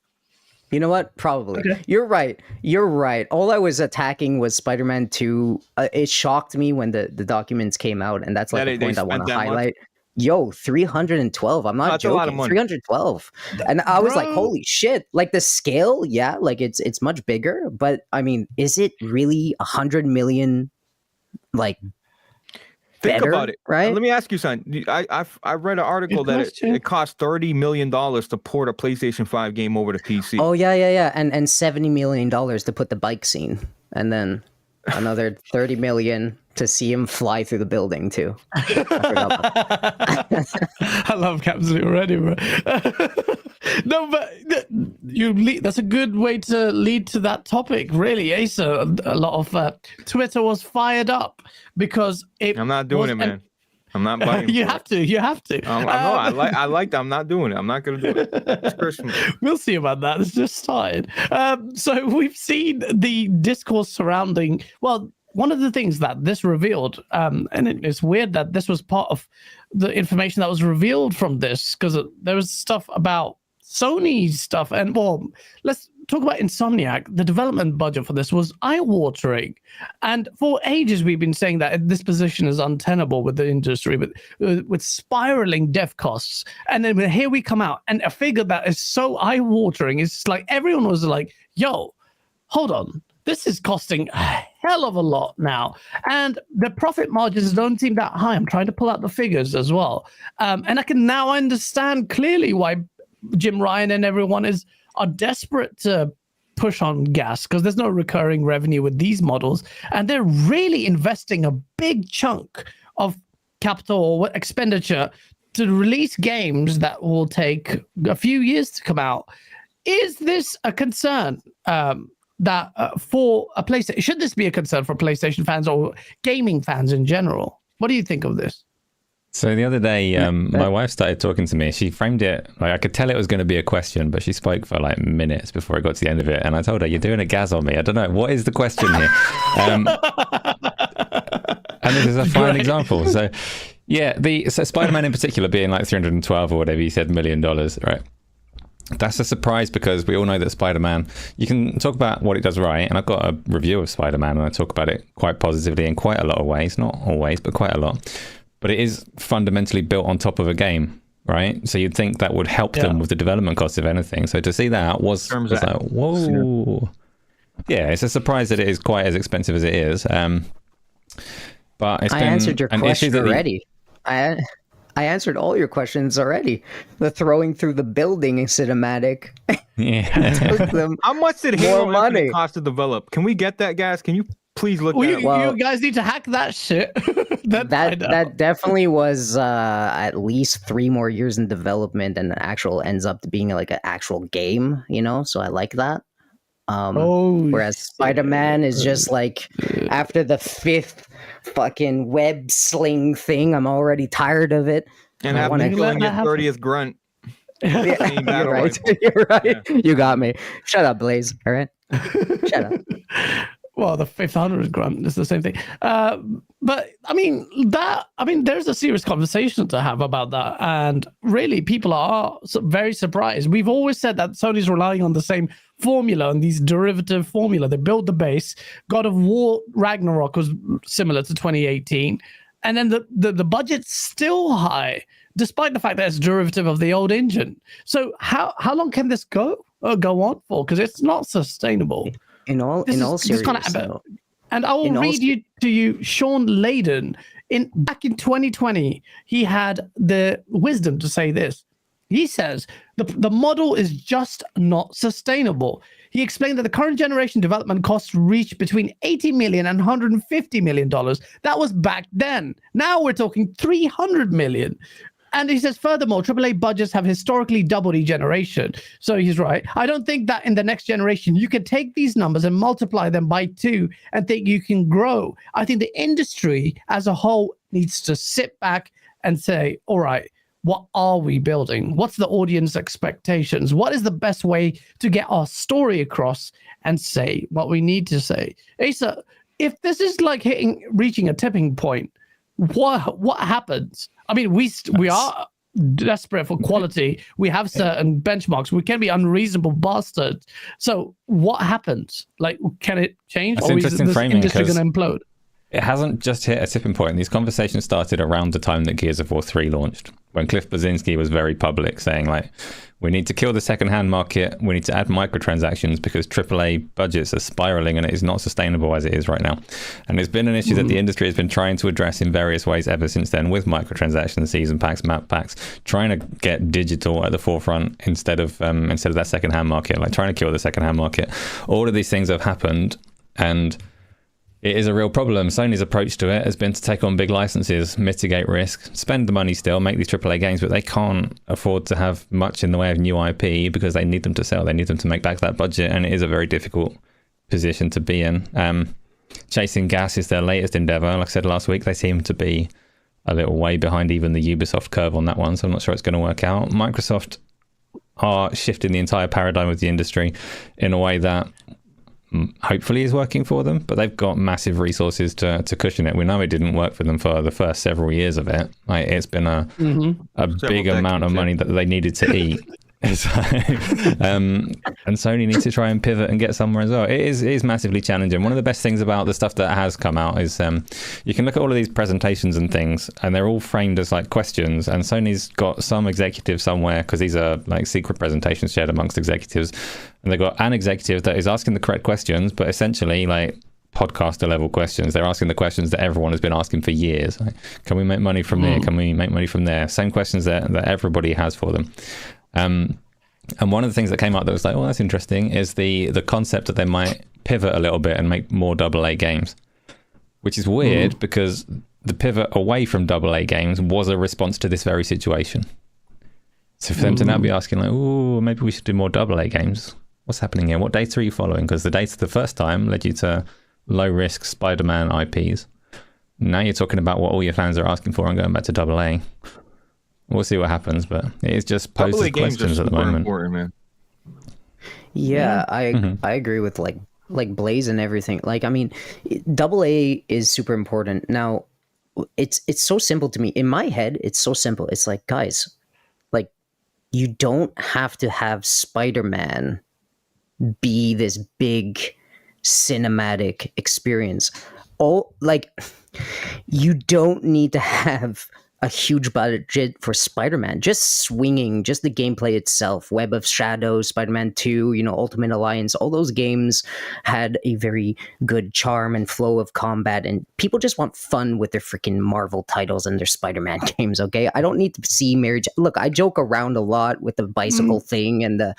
You know what? Probably. Okay. You're right. You're right. All I was attacking was Spider-Man 2. It shocked me when the documents came out, and that's like That the they point I spent want to that much? highlight. Yo, 312. I'm not That's a lot of joking. money. 312. And I was like, Bro. holy shit. Like the scale, yeah, like it's much bigger, but I mean, is it really 100 million like Think better, about it. right? Let me ask you something. I read an article Good that question. it cost $30 million to port a PlayStation 5 game over to PC. Oh yeah. And $70 million to put the bike scene. And then another 30 million to see him fly through the building too. I forgot about that. I love Capsule already, bro. No, but that's a good way to lead to that topic, really. Asa, a lot of Twitter was fired up because it. I'm not doing it, man. I'm not buying. You have to. You have to. I like that. I'm not doing it. I'm not gonna do it. It's Christmas. We'll see about that. It's just started. So we've seen the discourse surrounding. Well, one of the things that this revealed, and it's weird that this was part of the information that was revealed from this, because there was stuff about Sony's stuff, and well, let's talk about Insomniac. The development budget for this was eye-watering, and for ages we've been saying that this position is untenable with the industry, with spiraling dev costs. And then here we come out, and a figure that is so eye-watering is like everyone was like, "Yo, hold on, this is costing a hell of a lot now," and the profit margins don't seem that high. I'm trying to pull out the figures as well, and I can now understand clearly why Jim Ryan and everyone are desperate to push on gas, because there's no recurring revenue with these models, and they're really investing a big chunk of capital or expenditure to release games that will take a few years to come out. Is this a concern that for a PlayStation? Should this be a concern for PlayStation fans or gaming fans in general? What do you think of this? So the other day, my wife started talking to me. She framed it like I could tell it was going to be a question, but she spoke for like minutes before it got to the end of it. And I told her, "You're doing a gaz on me. I don't know. What is the question here?" And this is a fine example. So, yeah, so Spider-Man in particular being like 312 or whatever you said $1 million, right? That's a surprise, because we all know that Spider-Man, you can talk about what it does right, and I've got a review of Spider-Man and I talk about it quite positively in quite a lot of ways, not always, but quite a lot. But it is fundamentally built on top of a game, right? So you'd think that would help them with the development cost, if anything. So to see that was like, whoa. Yeah, it's a surprise that it is quite as expensive as it is. But it's been answered your an issue question that already. I answered all your questions already. The throwing through the building cinematic. Yeah. Took them How much did more Halo money. Infinite cost to develop? Can we get that, guys? Can you please look Well, that up? you guys need to hack that shit. That definitely was at least 3 more years in development, and ends up being like an actual game, you know? So I like that. Whereas Spider-Man is just like, after the 5th fucking web sling thing, I'm already tired of it. And I after wanna- killing your happen. 30th grunt. Yeah, Same battle you're right. rifle. You're right. You got me. Shut up, Blaze. All right. Shut up. Well, the 500 grunt is the same thing. But I mean, there's a serious conversation to have about that. And really, people are very surprised. We've always said that Sony's relying on the same formula and these derivative formula. They build the base. God of War Ragnarok was similar to 2018. And then the budget's still high, despite the fact that it's derivative of the old engine. So how long can this go on for? Because it's not sustainable. In all seriousness, though. And I will read to you Sean Layden. Back in 2020, he had the wisdom to say this. He says the model is just not sustainable. He explained that the current generation development costs reach between $80 million and $150 million. That was back then. Now we're talking $300 million. And he says, furthermore, AAA budgets have historically doubled each generation. So he's right. I don't think that in the next generation, you can take these numbers and multiply them by 2 and think you can grow. I think the industry as a whole needs to sit back and say, all right, what are we building? What's the audience expectations? What is the best way to get our story across and say what we need to say? Asa, if this is like reaching a tipping point, what happens? I mean, we are desperate for quality. We have certain benchmarks. We can be unreasonable bastards. So what happens? Like, can it change, That's or is interesting this framing, industry going to implode? It hasn't just hit a tipping point. These conversations started around the time that Gears of War 3 launched, when Cliff Bleszinski was very public, saying like, we need to kill the second-hand market. We need to add microtransactions because AAA budgets are spiraling and it is not sustainable as it is right now. And it's been an issue that the industry has been trying to address in various ways ever since then, with microtransactions, season packs, map packs, trying to get digital at the forefront instead of that second-hand market, like trying to kill the second-hand market. All of these things have happened, and it is a real problem. Sony's approach to it has been to take on big licenses, mitigate risk, spend the money still, make these AAA games, but they can't afford to have much in the way of new IP because they need them to sell. They need them to make back that budget, and it is a very difficult position to be in. Chasing Gas is their latest endeavor. Like I said last week, they seem to be a little way behind even the Ubisoft curve on that one, so I'm not sure it's going to work out. Microsoft are shifting the entire paradigm of the industry in a way that hopefully is working for them, but they've got massive resources to cushion it. We know it didn't work for them for the first several years of it. Like, it's been a big amount of money that they needed to eat. So, and Sony needs to try and pivot and get somewhere as well. It is massively challenging. One of the best things about the stuff that has come out is you can look at all of these presentations and things, and they're all framed as like questions, and Sony's got some executive somewhere, because these are like secret presentations shared amongst executives, and they've got an executive that is asking the correct questions, but essentially like podcaster level questions. They're asking the questions that everyone has been asking for years. Like, can we make money from there? Can we make money from there? Same questions that everybody has for them. And one of the things that came up that was like, oh, that's interesting, is the concept that they might pivot a little bit and make more AA games, which is weird because the pivot away from AA games was a response to this very situation. So for them to now be asking like, oh, maybe we should do more AA games, what's happening here? What data are you following? Because the data the first time led you to low risk Spider-Man IPs. Now you're talking about what all your fans are asking for and going back to AA. We'll see what happens, but it is just poses questions at the moment. Man. Yeah, I agree with like Blaze and everything. Like, I mean, AA is super important. Now, it's so simple to me. In my head, it's so simple. It's like, guys, like, you don't have to have Spider-Man be this big cinematic experience. You don't need to have a huge budget for Spider-Man. Just swinging, just the gameplay itself, Web of Shadows, Spider-Man 2, Ultimate Alliance, all those games had a very good charm and flow of combat, and people just want fun with their freaking Marvel titles and their Spider-Man games, okay? I don't need to see marriage. Look, I joke around a lot with the bicycle thing and the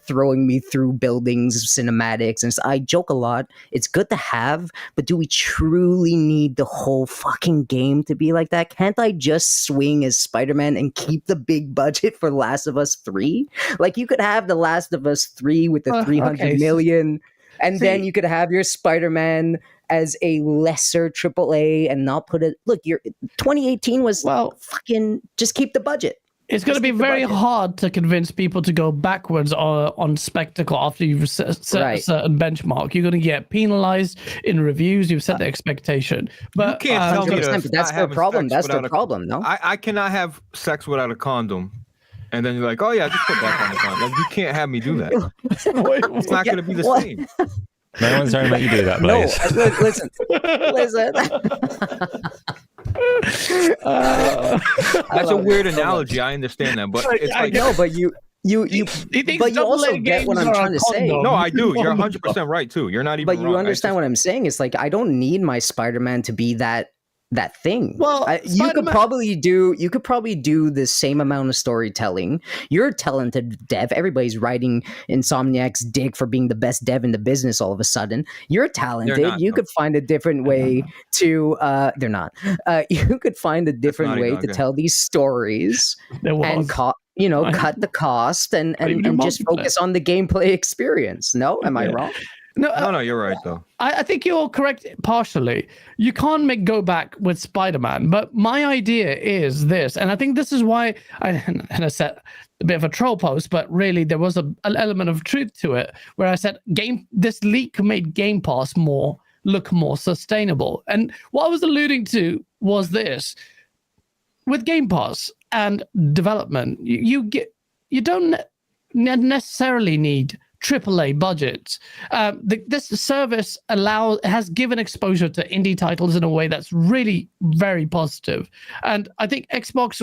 throwing me through buildings cinematics, and I joke a lot. It's good to have, but do we truly need the whole fucking game to be like that? Can't I just swing as Spider-Man and keep the big budget for Last of Us 3? Like, you could have the Last of Us 3 with the 300 million, and then you could have your Spider-Man as a lesser AAA and not put it. Look, your 2018 was fucking just keep the budget. It's going to be very hard to convince people to go backwards on spectacle after you've set a certain benchmark. You're going to get penalized in reviews. You've set the expectation. But you can't tell me that's their problem. That's their problem, no? I cannot have sex without a condom. And then you're like, oh yeah, just put that on the condom. Like, you can't have me do that. It's not going to be the same. No one's trying to make you do that, Blaze. No, listen. That's a weird analogy. I understand that, but it's like no, but you also get what I'm trying to say. No, I do. You're 100% right too. You're not even. But you understand what I'm saying? It's like, I don't need my Spider-Man to be that thing. Well, you could probably do the same amount of storytelling. You're a talented dev. Everybody's writing Insomniac's dick for being the best dev in the business all of a sudden. You're talented. You could find a different way to they're not. You could find a different way to tell these stories and cut the cost and just focus on the gameplay experience. No, am I wrong? No, you're right though. I think you're correct partially. You can't go back with Spider-Man, but my idea is this, and I think this is why and I said a bit of a troll post, but really there was an element of truth to it, where I said this leak made Game Pass look more sustainable. And what I was alluding to was this: with Game Pass and development, you don't necessarily need AAA budgets. This service has given exposure to indie titles in a way that's really very positive. And I think Xbox,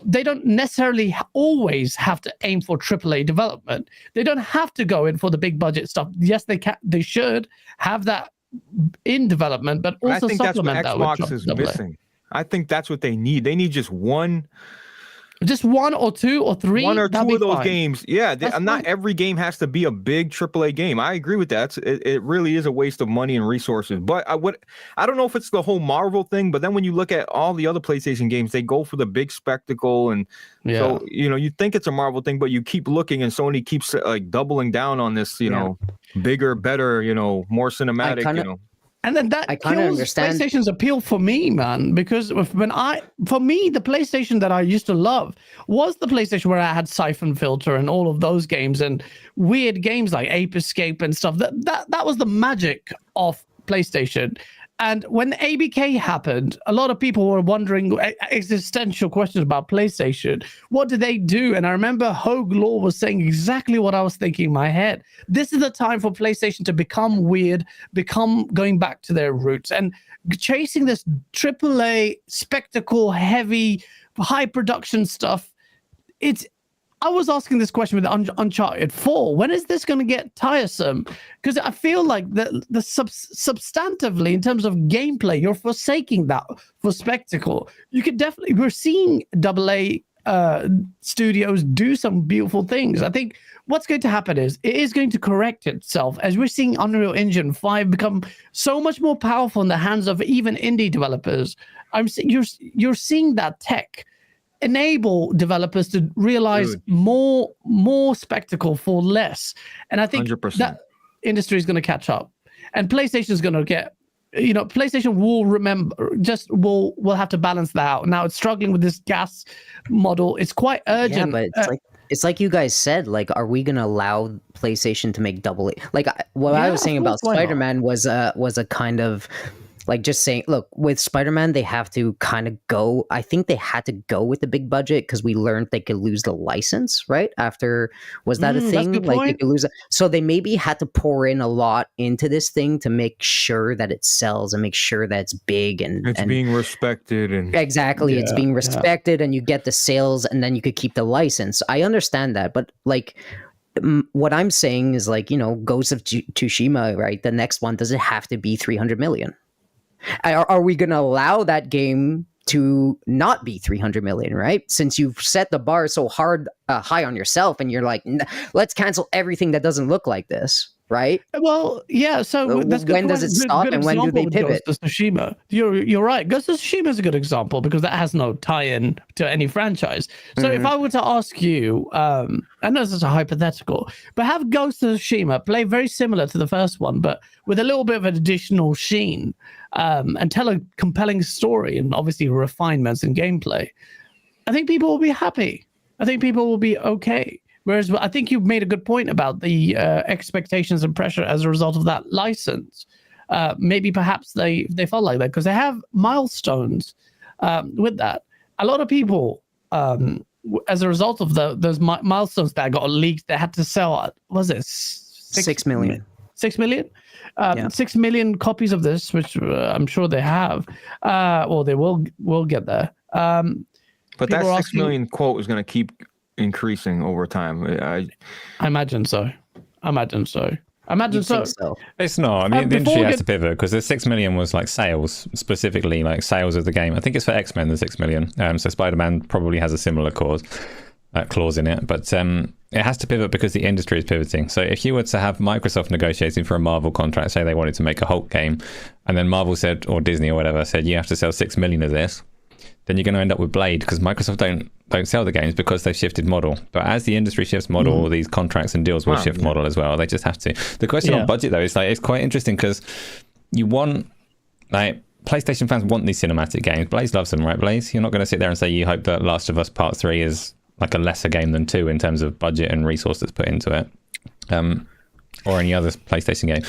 they don't necessarily always have to aim for AAA development. They don't have to go in for the big budget stuff. Yes, they should have that in development, but also supplement that with Xbox is missing. I think that's what they need. They need just one or two or three. One or two of those fine. games. Yeah, not every game has to be a big AAA game. I agree with that. It really is a waste of money and resources. But I don't know if it's the whole Marvel thing, but then when you look at all the other PlayStation games, they go for the big spectacle. And so, you think it's a Marvel thing, but you keep looking and Sony keeps like doubling down on this, bigger, better, more cinematic, And then that kills PlayStation's appeal for me, man. Because for me, the PlayStation that I used to love was the PlayStation where I had Siphon Filter and all of those games and weird games like Ape Escape and stuff. That was the magic of PlayStation. And when ABK happened, a lot of people were wondering existential questions about PlayStation. What did they do? And I remember Hogue Law was saying exactly what I was thinking in my head. This is the time for PlayStation to become weird, going back to their roots, and chasing this AAA spectacle, heavy, high production stuff. I was asking this question with Uncharted 4. When is this going to get tiresome? Because I feel like substantively, in terms of gameplay, you're forsaking that for spectacle. We're seeing AA studios do some beautiful things. I think what's going to happen is it is going to correct itself as we're seeing Unreal Engine 5 become so much more powerful in the hands of even indie developers. You're seeing that tech enable developers to realize more spectacle for less, and I think 100%. that industry is going to catch up, and PlayStation is going to get, PlayStation will have to balance that out. Now it's struggling with this gas model. It's quite urgent. Yeah, but it's like you guys said, like, are we going to allow PlayStation to make double A? Like what I was saying about Spider-Man was a kind of like just saying, look, with Spider-Man, they have to kind of go. I think they had to go with the big budget because we learned they could lose the license, right? Was that a thing? Like they could lose it. So they maybe had to pour in a lot into this thing to make sure that it sells and make sure that it's big and being respected. And exactly, it's being respected and you get the sales and then you could keep the license. I understand that, but like, what I'm saying is like, Ghost of Tsushima, right? The next one, does it have to be 300 million? Are we going to allow that game to not be 300 million, right? Since you've set the bar so high on yourself and you're like, let's cancel everything that doesn't look like this, right? Well, yeah. So that's when does it stop and when do they pivot? Ghost of Tsushima. You're right. Ghost of Tsushima is a good example because that has no tie-in to any franchise. So if I were to ask you, I know this is a hypothetical, but have Ghost of Tsushima play very similar to the first one, but with a little bit of an additional sheen, and tell a compelling story and obviously refinements in gameplay, I think people will be happy. I think people will be okay. Whereas I think you've made a good point about the expectations and pressure as a result of that license. Maybe perhaps they felt like that because they have milestones with that. A lot of people, as a result of those milestones that got leaked, they had to sell, was it 6 million? 6 million? 6 million copies of this, which I'm sure they have. Well, they will get there. But that 6 million quote is going to keep increasing over time. I imagine so. It's not. I mean, the industry has to pivot because the 6 million was like sales, specifically like sales of the game. I think it's for X-Men, the 6 million. So Spider-Man probably has a similar clause in it, but it has to pivot because the industry is pivoting. So if you were to have Microsoft negotiating for a Marvel contract, say they wanted to make a Hulk game, and then Marvel said, or Disney or whatever said, you have to sell 6 million of this, then you're going to end up with Blade, because Microsoft don't sell the games because they've shifted model. But as the industry shifts model, all these contracts and deals will shift model as well. They just have to. The question on budget though is like, it's quite interesting because you want, like, PlayStation fans want these cinematic games. Blaze loves them, right, Blaze? You're not going to sit there and say you hope that Last of Us Part 3 is like a lesser game than 2 in terms of budget and resource that's put into it, or any other PlayStation game.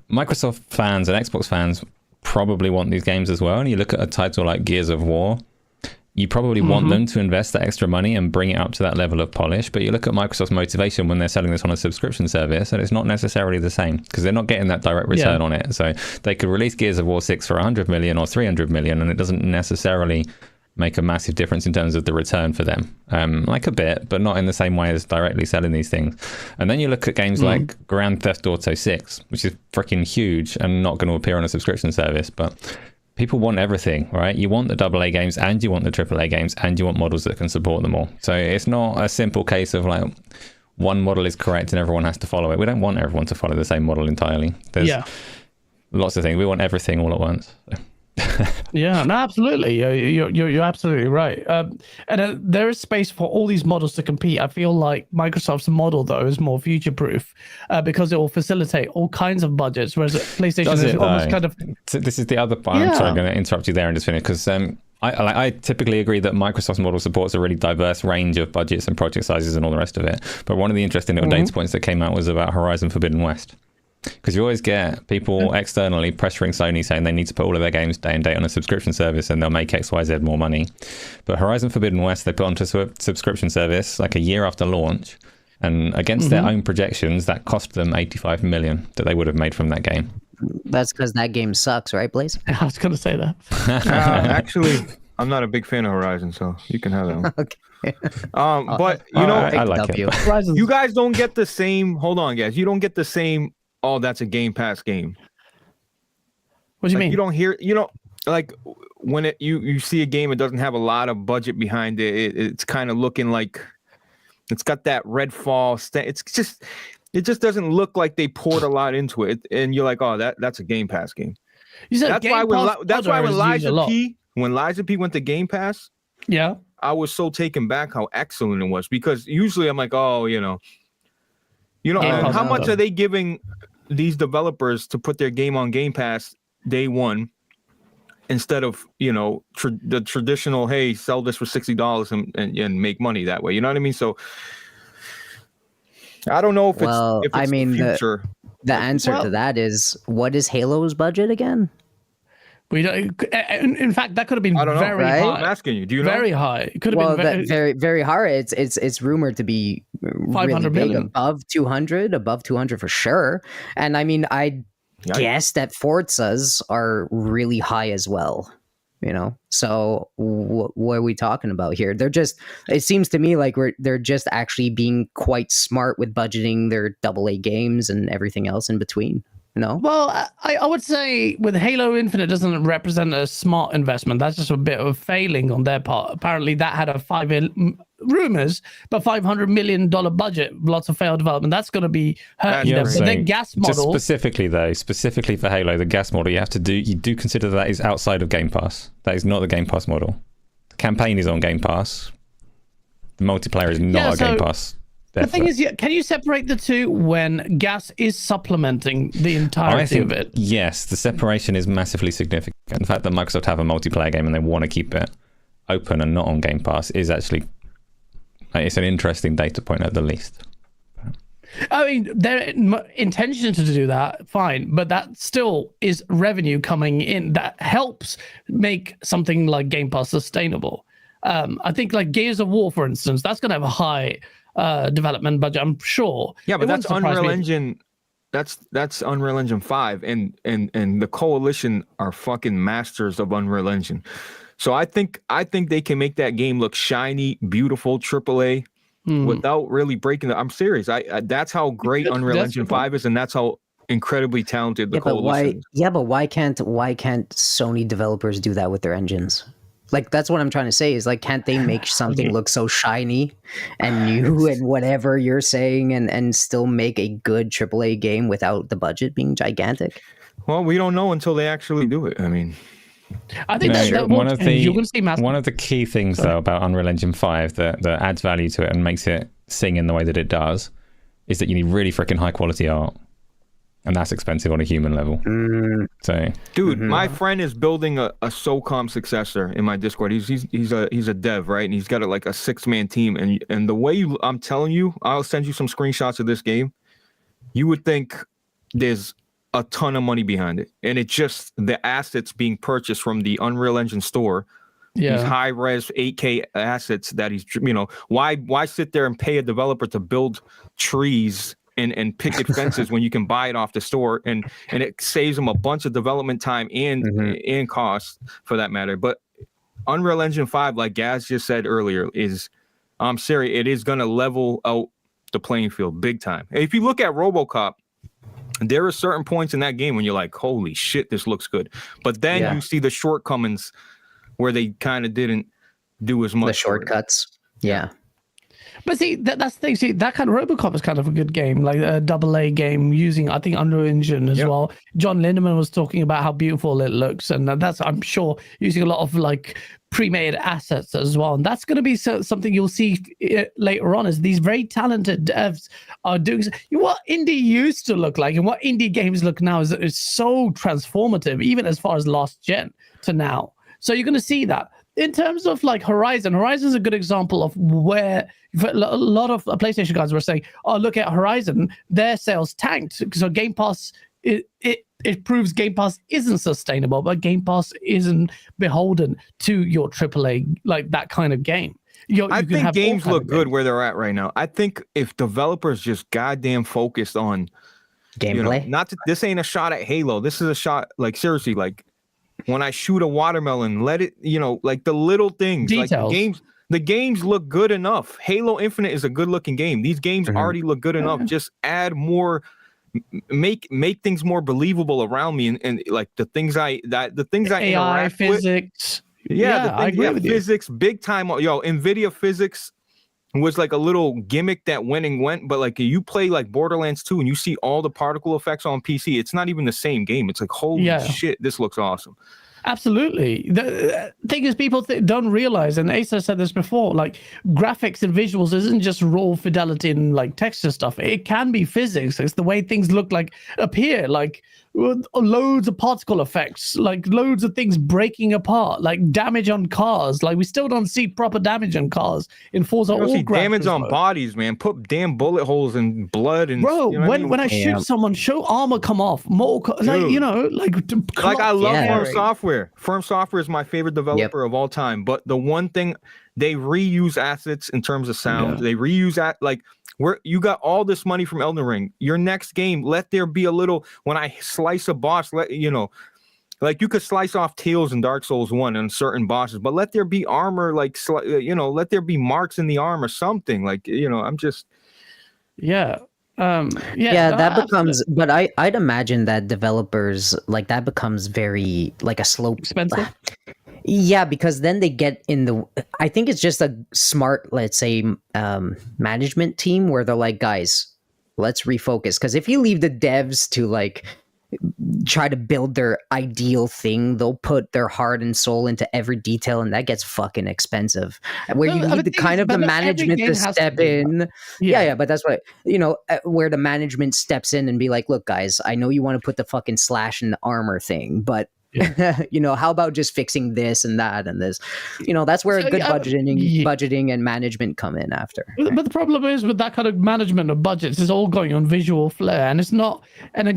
Microsoft fans and Xbox fans probably want these games as well. And you look at a title like Gears of War, you probably want them to invest that extra money and bring it up to that level of polish. But you look at Microsoft's motivation when they're selling this on a subscription service, and it's not necessarily the same because they're not getting that direct return on it. So they could release Gears of War 6 for 100 million or 300 million, and it doesn't necessarily make a massive difference in terms of the return for them. Like a bit, but not in the same way as directly selling these things. And then you look at games like Grand Theft Auto 6, which is freaking huge and not going to appear on a subscription service, but people want everything, right? You want the AA games and you want the AAA games and you want models that can support them all. So it's not a simple case of like one model is correct and everyone has to follow it. We don't want everyone to follow the same model entirely. There's lots of things. We want everything all at once. Yeah, no, absolutely. You're absolutely right. And there is space for all these models to compete. I feel like Microsoft's model, though, is more future-proof because it will facilitate all kinds of budgets, whereas PlayStation is almost kind of... So this is the other part. I'm sorry, I'm going to interrupt you there and just finish, because I typically agree that Microsoft's model supports a really diverse range of budgets and project sizes and all the rest of it. But one of the interesting little data points that came out was about Horizon Forbidden West. Because you always get people externally pressuring Sony saying they need to put all of their games day and date on a subscription service and they'll make XYZ more money. But Horizon Forbidden West, they put onto a subscription service like a year after launch, and against their own projections, that cost them 85 million that they would have made from that game. That's because that game sucks, right, Blaze? I was going to say that. Actually, I'm not a big fan of Horizon, so you can have that one. Okay. But you know, I like it. You guys don't get the same. Hold on, guys. You don't get the same. Oh, that's a Game Pass game. What do you mean? You don't hear. You know, like when you see a game, it doesn't have a lot of budget behind it. It's kind of looking like it's got that Redfall. It just doesn't look like they poured a lot into it. And you're like, oh, that's a Game Pass game. That's why when Liza P went to Game Pass, I was so taken back how excellent it was, because usually I'm like, oh, you know, how much are they giving these developers to put their game on Game Pass day one instead of, you know, the traditional, hey, sell this for $60 and make money that way. You know what I mean? So I don't know if it's I mean, the future. The answer to that is, what is Halo's budget again? We don't. In fact, that could have been very high. I'm asking you. Do you know? Very high. It could have been very, very high. It's rumored to be 500 really million, above 200 for sure. And I mean, I guess that Forzas are really high as well. You know, so what are we talking about here? They're just. It seems to me like they're just actually being quite smart with budgeting their AA games and everything else in between. No. Well, I would say with Halo Infinite doesn't represent a smart investment. That's just a bit of failing on their part. Apparently, that had a rumors, but $500 million budget, lots of failed development. That's going to be hurting them. But their gas model, just specifically for Halo, the gas model you do consider that is outside of Game Pass. That is not the Game Pass model. The campaign is on Game Pass. The multiplayer is not a Game Pass. The thing is, can you separate the two when gas is supplementing the entirety of it? Yes, the separation is massively significant. The fact that Microsoft have a multiplayer game and they want to keep it open and not on Game Pass is actually, it's an interesting data point at the least. I mean, their intention to do that, fine, but that still is revenue coming in that helps make something like Game Pass sustainable. I think like Gears of War, for instance, that's going to have a high development budget, I'm sure. Yeah, but that's Unreal Engine. That's Unreal Engine 5, and the Coalition are fucking masters of Unreal Engine. So I think they can make that game look shiny, beautiful, AAA, without really breaking I'm serious. I that's how great Unreal Engine 5 is, and that's how incredibly talented the Coalition is. But why can't Sony developers do that with their engines? Like, that's what I'm trying to say is, like, can't they make something look so shiny and new and whatever you're saying and still make a good AAA game without the budget being gigantic? Well, we don't know until they actually do it. I mean, I think one of you're going to see massive. one of the key things though about Unreal Engine 5 that adds value to it and makes it sing in the way that it does is that you need really freaking high quality art, and that's expensive on a human level. So, dude, my friend is building a SOCOM successor in my Discord. He's a dev, right? And he's got like a 6-man team. And the way I'm telling you, I'll send you some screenshots of this game. You would think there's a ton of money behind it, and it's just the assets being purchased from the Unreal Engine store. These high res 8K assets that he's, why sit there and pay a developer to build trees and picket fences when you can buy it off the store, and it saves them a bunch of development time and cost for that matter. But Unreal Engine 5, like Gaz just said earlier, I'm serious, it is going to level out the playing field big time. If you look at RoboCop, there are certain points in that game when you're like, holy shit, this looks good. But then you see the shortcomings where they kind of didn't do as much. The shortcuts. Yeah. But see, that's the thing. See, that kind of RoboCop is kind of a good game, like a AA game using, I think, Unreal Engine as well. John Lindemann was talking about how beautiful it looks, and that's, I'm sure, using a lot of like pre-made assets as well. And that's going to be something you'll see later on, as these very talented devs are doing. What indie used to look like and what indie games look now is so transformative, even as far as last gen to now. So you're going to see that. In terms of like Horizon is a good example of where a lot of PlayStation guys were saying, oh, look at Horizon, their sales tanked. So Game Pass, it proves Game Pass isn't sustainable, but Game Pass isn't beholden to your AAA, like that kind of game. I think games look good where they're at right now. I think if developers just goddamn focused on gameplay, this ain't a shot at Halo. This is a shot, like seriously, like when I shoot a watermelon, let it, like the little things, details. Like the games look good enough. Halo Infinite is a good looking game. These games already look good enough. Just add more, make things more believable around me, and like the things I AI, physics. With. I agree with physics, big time. NVIDIA physics was like a little gimmick that went, but like you play like Borderlands 2 and you see all the particle effects on PC, it's not even the same game. It's like, holy shit, this looks awesome. Absolutely. The thing is, people don't realize, and Asa said this before, like graphics and visuals isn't just raw fidelity and like texture stuff. It can be physics. It's the way things look like appear, like loads of particle effects, like loads of things breaking apart, like damage on cars. Like we still don't see proper damage on cars in Forza. You don't see damage on bodies, man. Put damn bullet holes in blood and when I shoot someone, show armor come off. Like I love Firm Software. Firm Software is my favorite developer of all time. But the one thing, they reuse assets in terms of sound. They reuse where you got all this money from Elden Ring. Your next game, let there be a little. When I slice a boss, like you could slice off tails in Dark Souls 1 on certain bosses, but let there be armor, let there be marks in the arm or something. I'm just. That becomes, but I'd imagine that developers, like, that becomes very like a slow, expensive. Yeah, because then they get I think it's just a smart, let's say, management team where they're like, guys, let's refocus. Because if you leave the devs to like try to build their ideal thing, they'll put their heart and soul into every detail, and that gets fucking expensive. Where you need the management to step in. Yeah, but that's what, where the management steps in and be like, look, guys, I know you want to put the fucking slash in the armor thing, but how about just fixing this and that and this? That's where good budgeting and management come in after. But the problem is with that kind of management of budgets, it's all going on visual flair, and it's not. And a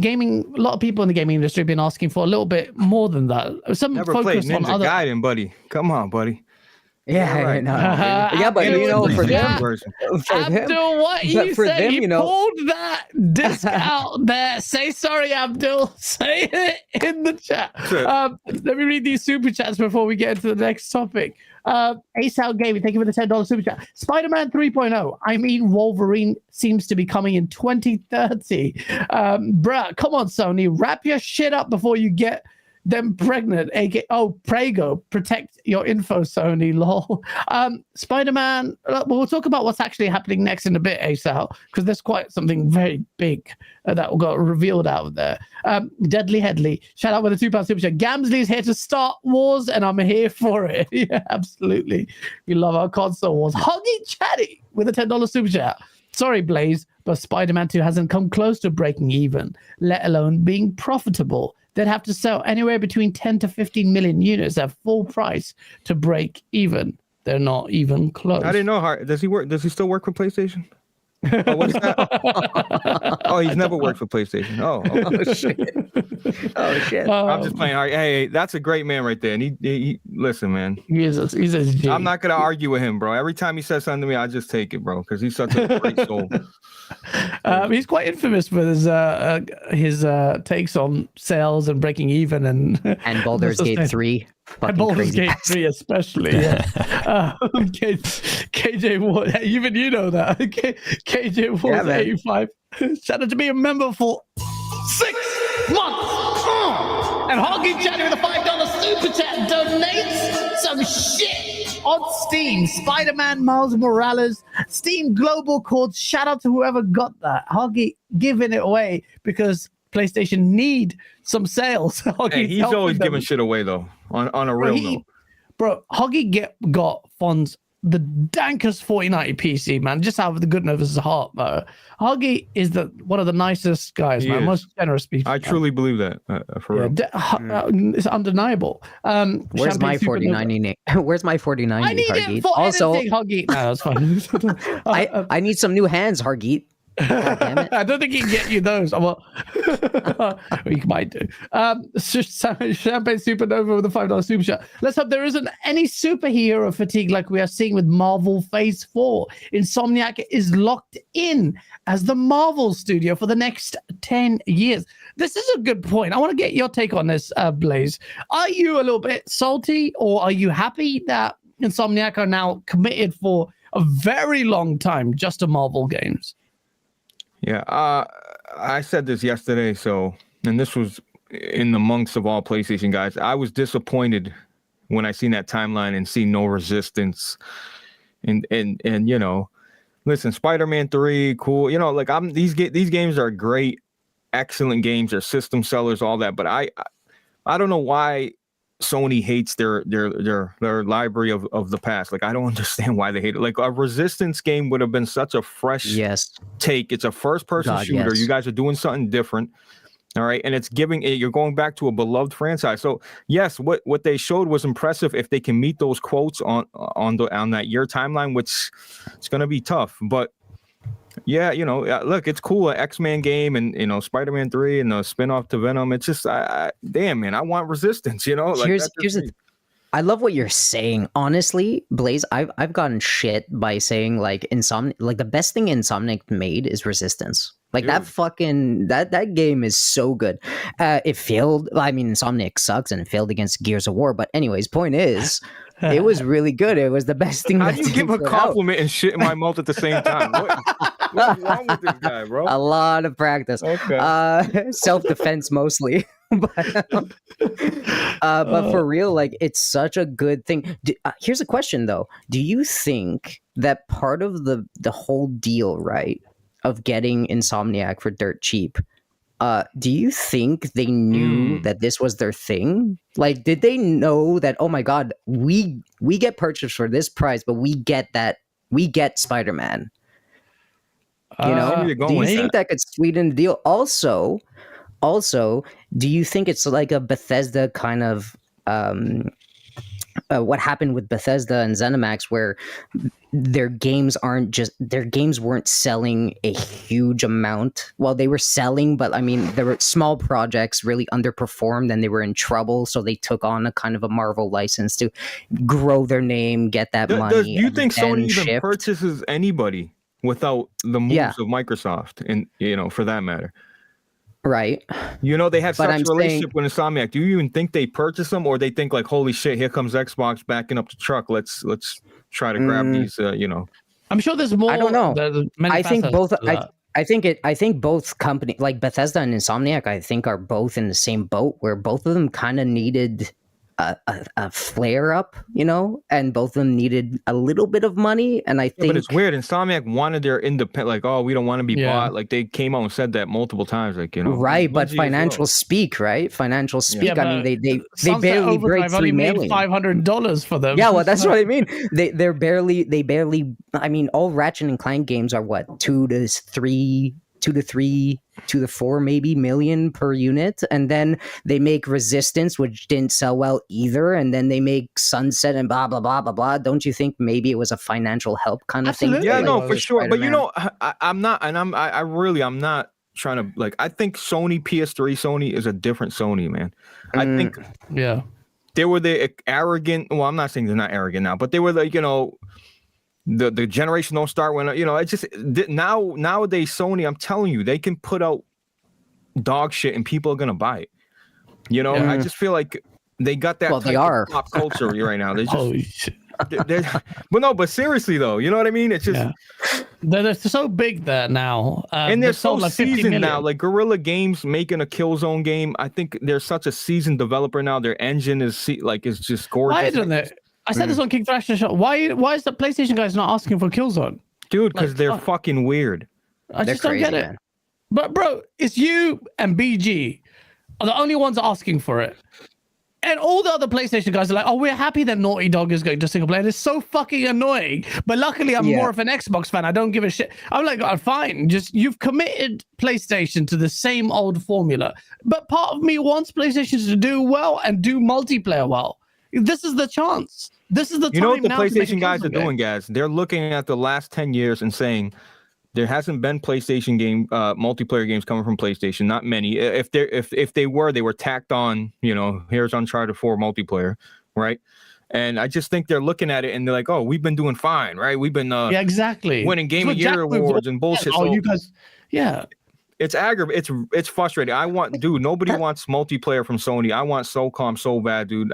lot of people in the gaming industry have been asking for a little bit more than that. Some never played Ninja Gaiden, buddy. Come on, buddy. Yeah, right. But for them, Abdul, what he said, he pulled that disc out there. Say sorry, Abdul. Say it in the chat. Let me read these super chats before we get into the next topic. ASAL Gaming, thank you for the $10 super chat. Spider-Man 3.0. I mean, Wolverine seems to be coming in 2030. Bruh, come on, Sony, wrap your shit up before you get them pregnant, aka Prego, protect your info, Sony, lol. Spider-Man, we'll talk about what's actually happening next in a bit, Asal, because there's quite something very big that got revealed out there. Deadly Headley, shout out with a £2 super chat. Gamsley's here to start wars, and I'm here for it. Yeah, absolutely. We love our console wars. Hoggy Chatty with a $10 super chat. Sorry, Blaze, but Spider-Man 2 hasn't come close to breaking even, let alone being profitable. They'd have to sell anywhere between 10 to 15 million units at full price to break even. They're not even close. I didn't know. Does he work? Does he still work for PlayStation? Oh, what is that? Oh, he's never worked for PlayStation. Oh, okay. Oh shit. I'm just playing. Hey, that's a great man right there. And he listen, man. He's a G. I'm not gonna argue with him, bro. Every time he says something to me, I just take it, bro, because he's such a great soul. He's quite infamous for his takes on sales and breaking even and Baldur's Gate 3. And Baldur's Gate 3 especially. Yeah. KJ Ward, even you know that. KJ Ward 85. Shout out to be a member for 6 months. And Hoggy Chatty with a $5 super chat donates some shit on Steam. Spider-Man Miles Morales, Steam Global Codes. Shout out to whoever got that. Hoggy giving it away because PlayStation need some sales. Hey, he's always giving shit away though. On a real note. Bro, Hoggy got funds the dankest 4090 PC, man. Just out of the goodness of his heart, bro. Hoggy is one of the nicest guys, man. Most generous people. I truly believe that. For real. It's undeniable. Where's my 4090? Where's my 4090? I need Hargeet? it for Also, anything, Hoggy. No, that's fine. I need some new hands, Hargeet. God damn it. I don't think he can get you those. Well, we might do. Champagne Supernova with a $5 super chat. Let's hope there isn't any superhero fatigue like we are seeing with Marvel Phase 4. Insomniac is locked in as the Marvel studio for the next 10 years. This is a good point. I want to get your take on this, Blaze. Are you a little bit salty, or are you happy that Insomniac are now committed for a very long time just to Marvel games? Yeah, I said this yesterday, and this was in the monks of all PlayStation guys. I was disappointed when I seen that timeline and see no Resistance, and you know, listen, Spider-Man 3, cool. You know, like these games are great, excellent games. They're system sellers, all that. But I don't know why Sony hates their library of the past. Like, I don't understand why they hate it. Like, a Resistance game would have been such a fresh take. It's a first-person shooter. Yes. You guys are doing something different. All right, and you're going back to a beloved franchise. So yes, what they showed was impressive. If they can meet those quotes on that year timeline, which it's going to be tough. But yeah, you know, look, it's cool. An X-Men game, and you know, Spider-Man 3 and the spin-off to Venom. It's just, damn, man, I want Resistance. You know, like, I love what you're saying. Honestly, Blaze, I've gotten shit by saying like the best thing Insomniac made is Resistance. Like, dude, that game is so good. It failed. I mean, Insomniac sucks and it failed against Gears of War. But anyways, point is, it was really good. It was the best thing. How do you give a compliment and shit in my mouth at the same time? What's wrong with this guy, bro? A lot of practice. Okay. Self-defense mostly. But for real, like, it's such a good thing. Here's a question though. Do you think that part of the whole deal, right, of getting Insomniac for dirt cheap, do you think they knew that this was their thing? Like, did they know that, oh my god, we get purchased for this price, but we get Spider-Man? You know, do you think that could sweeten the deal? Also, do you think it's like a Bethesda kind of what happened with Bethesda and ZeniMax, where their games weren't selling a huge amount? Well, they were selling, but I mean, there were small projects really underperformed and they were in trouble, so they took on a kind of a Marvel license to grow their name, get that money. Do you think Sony even purchases anybody without the moves of Microsoft, and you know, for that matter? Right. You know, they have such a relationship with Insomniac. Do you even think they purchase them, or they think like, holy shit, here comes Xbox backing up the truck. Let's try to grab these, you know. I'm sure there's more. I don't know. I think both. I think both companies, like Bethesda and Insomniac, I think are both in the same boat where both of them kind of needed a flare up, and both of them needed a little bit of money. And I think, but it's weird. Insomniac wanted their independent, like, oh, we don't want to be bought. Like they came out and said that multiple times, like, right. But financial speak, right? Financial speak. Yeah, I mean, they barely break $3 million. $500 for them. Yeah, well, that's what I mean. They barely. I mean, all Ratchet and Clank games are what, 2 to 4 maybe million per unit, and then they make Resistance, which didn't sell well either, and then they make Sunset and blah blah blah blah blah. Don't you think maybe it was a financial help kind of thing? Yeah, no, for sure. But I'm not trying to, like, I think Sony is a different Sony, man. I think they were the arrogant. Well, I'm not saying they're not arrogant now, but they were like, the generation don't start when it just nowadays Sony, I'm telling you, they can put out dog shit and people are gonna buy it. I just feel like they got that type of pop culture right now. They just but seriously though, you know what I mean? It's just they're so big there now, and they're so like seasoned now. Like Guerrilla Games making a Killzone game, I think they're such a seasoned developer now. Their engine is just gorgeous. Why isn't it? I said this on King Thrasher Show. Why is the PlayStation guys not asking for Killzone? Dude, because they're fucking weird. I just don't get it. Man. But bro, it's you and BG are the only ones asking for it. And all the other PlayStation guys are like, oh, we're happy that Naughty Dog is going to single player. It's so fucking annoying. But luckily, I'm more of an Xbox fan. I don't give a shit. I'm like, oh, fine. Just you've committed PlayStation to the same old formula. But part of me wants PlayStation to do well and do multiplayer well. This is the chance. This is the time. You know what the now PlayStation guys are doing, guys? They're looking at the last 10 years and saying there hasn't been PlayStation game multiplayer games coming from PlayStation. Not many. If they were, they were tacked on. Here's Uncharted 4 multiplayer, right? And I just think they're looking at it and they're like, oh, we've been doing fine, right? We've been exactly winning Game of Year awards and bullshit. Oh, you guys, It's aggravating. It's frustrating. Nobody wants multiplayer from Sony. I want SOCOM so bad, dude.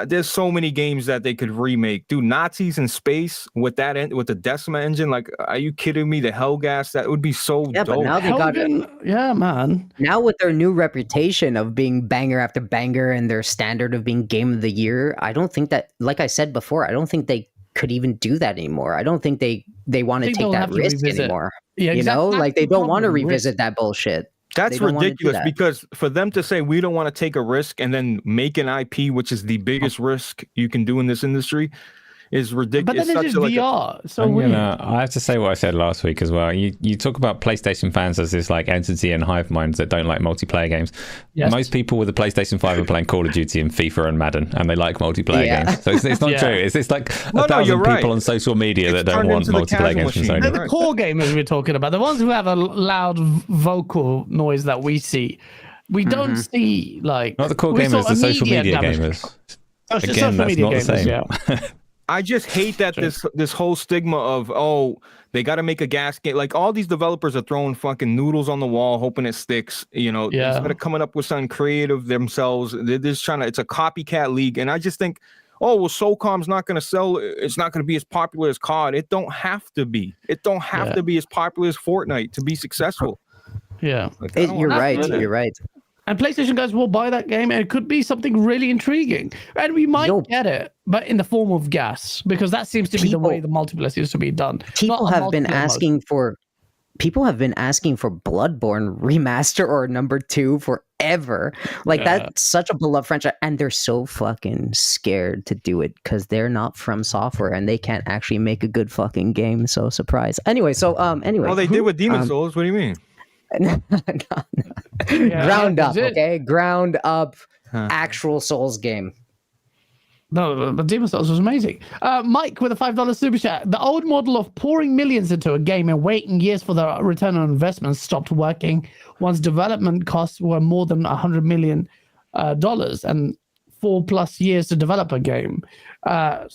There's so many games that they could remake. Dude, Nazis in space with the Decima engine. Like, are you kidding me? The Hellgas, that would be so dope. But now they got it. Yeah, man. Now with their new reputation of being banger after banger and their standard of being game of the year, I don't think that, like I said before, I don't think they could even do that anymore. I don't think they want to take that risk anymore. Yeah, exactly. Like they don't want to revisit that bullshit. That's ridiculous because for them to say we don't want to take a risk and then make an IP, which is the biggest risk you can do in this industry, is ridiculous. But then it's VR. I have to say what I said last week as well. You talk about PlayStation fans as this like entity and hive minds that don't like multiplayer games. Yes. Most people with a PlayStation 5 are playing Call of Duty and FIFA and Madden, and they like multiplayer games. So it's not true. It's like 1,000 people on social media that don't want multiplayer games from Sony. They're the core gamers we're talking about. The ones who have a loud vocal noise that we see. We don't see like... Not the core gamers, the social media gamers. Again, that's not the same. Yeah. I just hate that this whole stigma of, oh, they got to make a gas game. Like all these developers are throwing fucking noodles on the wall, hoping it sticks. Instead of coming up with something creative themselves, they're just it's a copycat league. And I just think, oh, well, SOCOM's not going to sell. It's not going to be as popular as COD. It don't have to be. It don't have to be as popular as Fortnite to be successful. Yeah. You're right. And PlayStation guys will buy that game, and it could be something really intriguing. And we might get it, but in the form of gas, because that seems to be the way the multiplayer seems to be done. People have been asking for Bloodborne remaster or number 2 forever. Like that's such a beloved franchise, and they're so fucking scared to do it because they're not From Software and they can't actually make a good fucking game. So surprise. Anyway. Well, they did with Demon Souls. What do you mean? Ground up, okay? Ground up, actual Souls game. No, but Demon Souls was amazing. Mike with a $5 super chat. The old model of pouring millions into a game and waiting years for the return on investment stopped working once development costs were more than $100 million and 4+ years to develop a game. That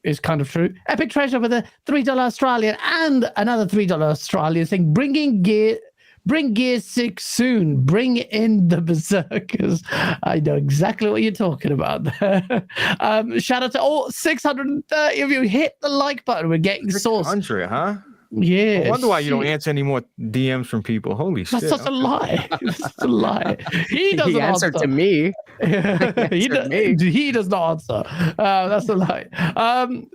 is kind of true. Epic Treasure with a $3 Australian and another $3 Australian thing, bringing Bring Gear 6 soon. Bring in the Berserkers. I know exactly what you're talking about there. Shout out to all 630 of you. Hit the like button. We're getting source. 600, huh? Yeah. I wonder why you don't answer any more DMs from people. Holy shit. That's such a lie. That's such a lie. He doesn't He answered answer to me. he does not answer. That's a lie.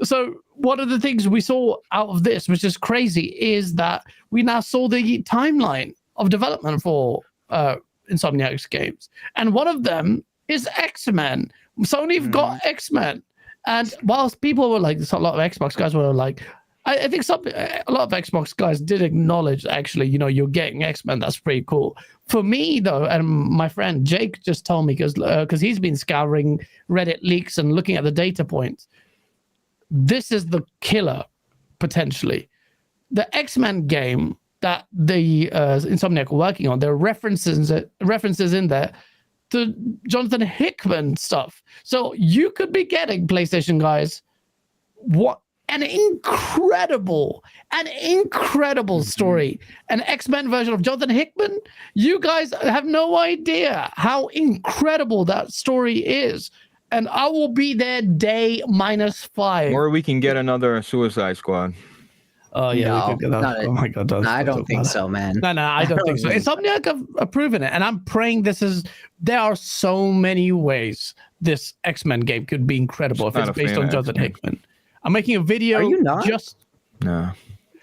So one of the things we saw out of this, which is crazy, is that we now saw the timeline of development for Insomniac's games, and one of them is X-Men. Sony have got X-Men, and whilst people were like, a lot of Xbox guys were like, I think a lot of Xbox guys did acknowledge, actually, you're getting X-Men. That's pretty cool. For me, though, and my friend Jake just told me, because he's been scouring Reddit leaks and looking at the data points, this is the killer, potentially. The X-Men game that the Insomniac are working on, there are references in there to Jonathan Hickman stuff. So you could be getting, PlayStation guys, an incredible story, an X-Men version of Jonathan Hickman. You guys have no idea how incredible that story is, and I will be there day -5. Or we can get another Suicide Squad. Oh yeah, No, we could get that. Oh my god, I don't think so, man. No, I don't think so. Insomniac have proven it, and I'm praying there are so many ways this X-Men game could be incredible if it's based on Jonathan Hickman. I'm making a video. Are you not? No,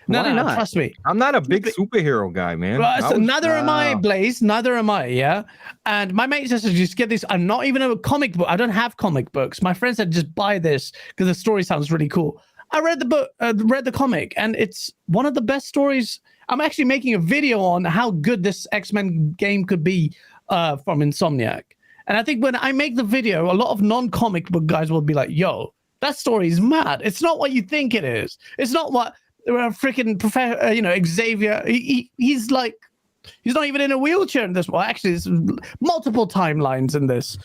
Why not? trust me. I'm not a big superhero guy, man. Neither am I, Blaze. Neither am I, yeah? And my mate says, just get this. I'm not even a comic book. I don't have comic books. My friend said, just buy this because the story sounds really cool. I read the book, read the comic, and it's one of the best stories. I'm actually making a video on how good this X-Men game could be from Insomniac. And I think when I make the video, a lot of non-comic book guys will be like, yo, that story is mad. It's not what you think it is. It's not what freaking Xavier. He's like, he's not even in a wheelchair in this. Well, actually, there's multiple timelines in this,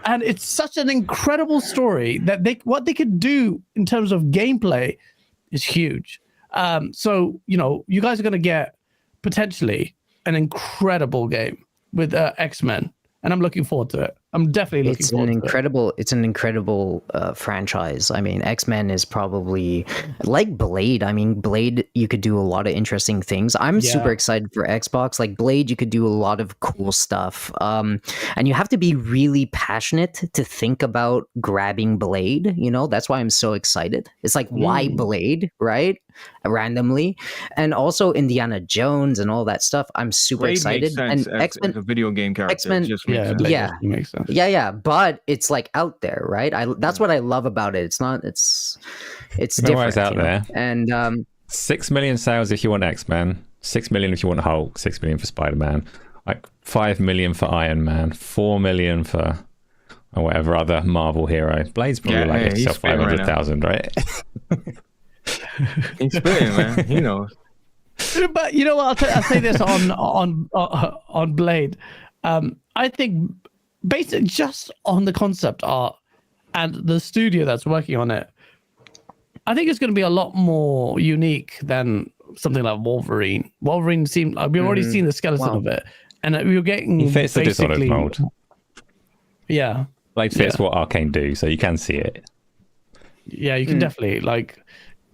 and it's such an incredible story that what they could do in terms of gameplay is huge. So you guys are gonna get potentially an incredible game with X-Men. And I'm looking forward to it. I'm definitely looking forward to it. It's an incredible franchise. I mean, X-Men is probably like Blade. I mean, Blade, you could do a lot of interesting things. I'm super excited for Xbox. Like Blade, you could do a lot of cool stuff. And you have to be really passionate to think about grabbing Blade. That's why I'm so excited. It's like, why Blade, right? Randomly. And also Indiana Jones and all that stuff. I'm super Blade excited. Makes sense And X-Men, as a video game character. X-Men, Makes sense. Yeah, but it's like out there, right? That's what I love about it. It's not. It's different. It's out there. And 6 million sales if you want X-Men, 6 million if you want Hulk, 6 million for Spider-Man, like 5 million for Iron Man, 4 million for whatever other Marvel hero. Blade's probably he's 500,000, right? He's spitting, man. He knows. But you know what? I'll say this on Blade. I think based just on the concept art and the studio that's working on it, I think it's going to be a lot more unique than something like Wolverine. Wolverine seemed like we've already seen the skeleton of it, and we were getting. He fits the Dishonored mold. Yeah, Blade fits what Arcane do, so you can see it. Yeah, you can definitely like.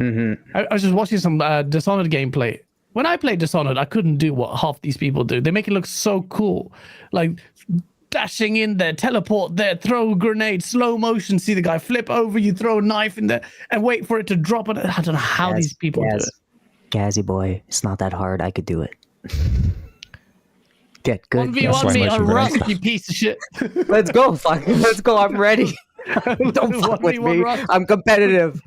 I was just watching some Dishonored gameplay. When I played Dishonored, I couldn't do what half these people do. They make it look so cool, like dashing in there, teleport there, throw a grenade, slow motion, see the guy flip over, you throw a knife in there, and wait for it to drop. I don't know how these people do it. Gazzy boy, it's not that hard. I could do it. Get good. 1v1 me on Rust, you piece of shit. Let's go. Let's go. I'm ready. Don't fuck with me. I'm competitive.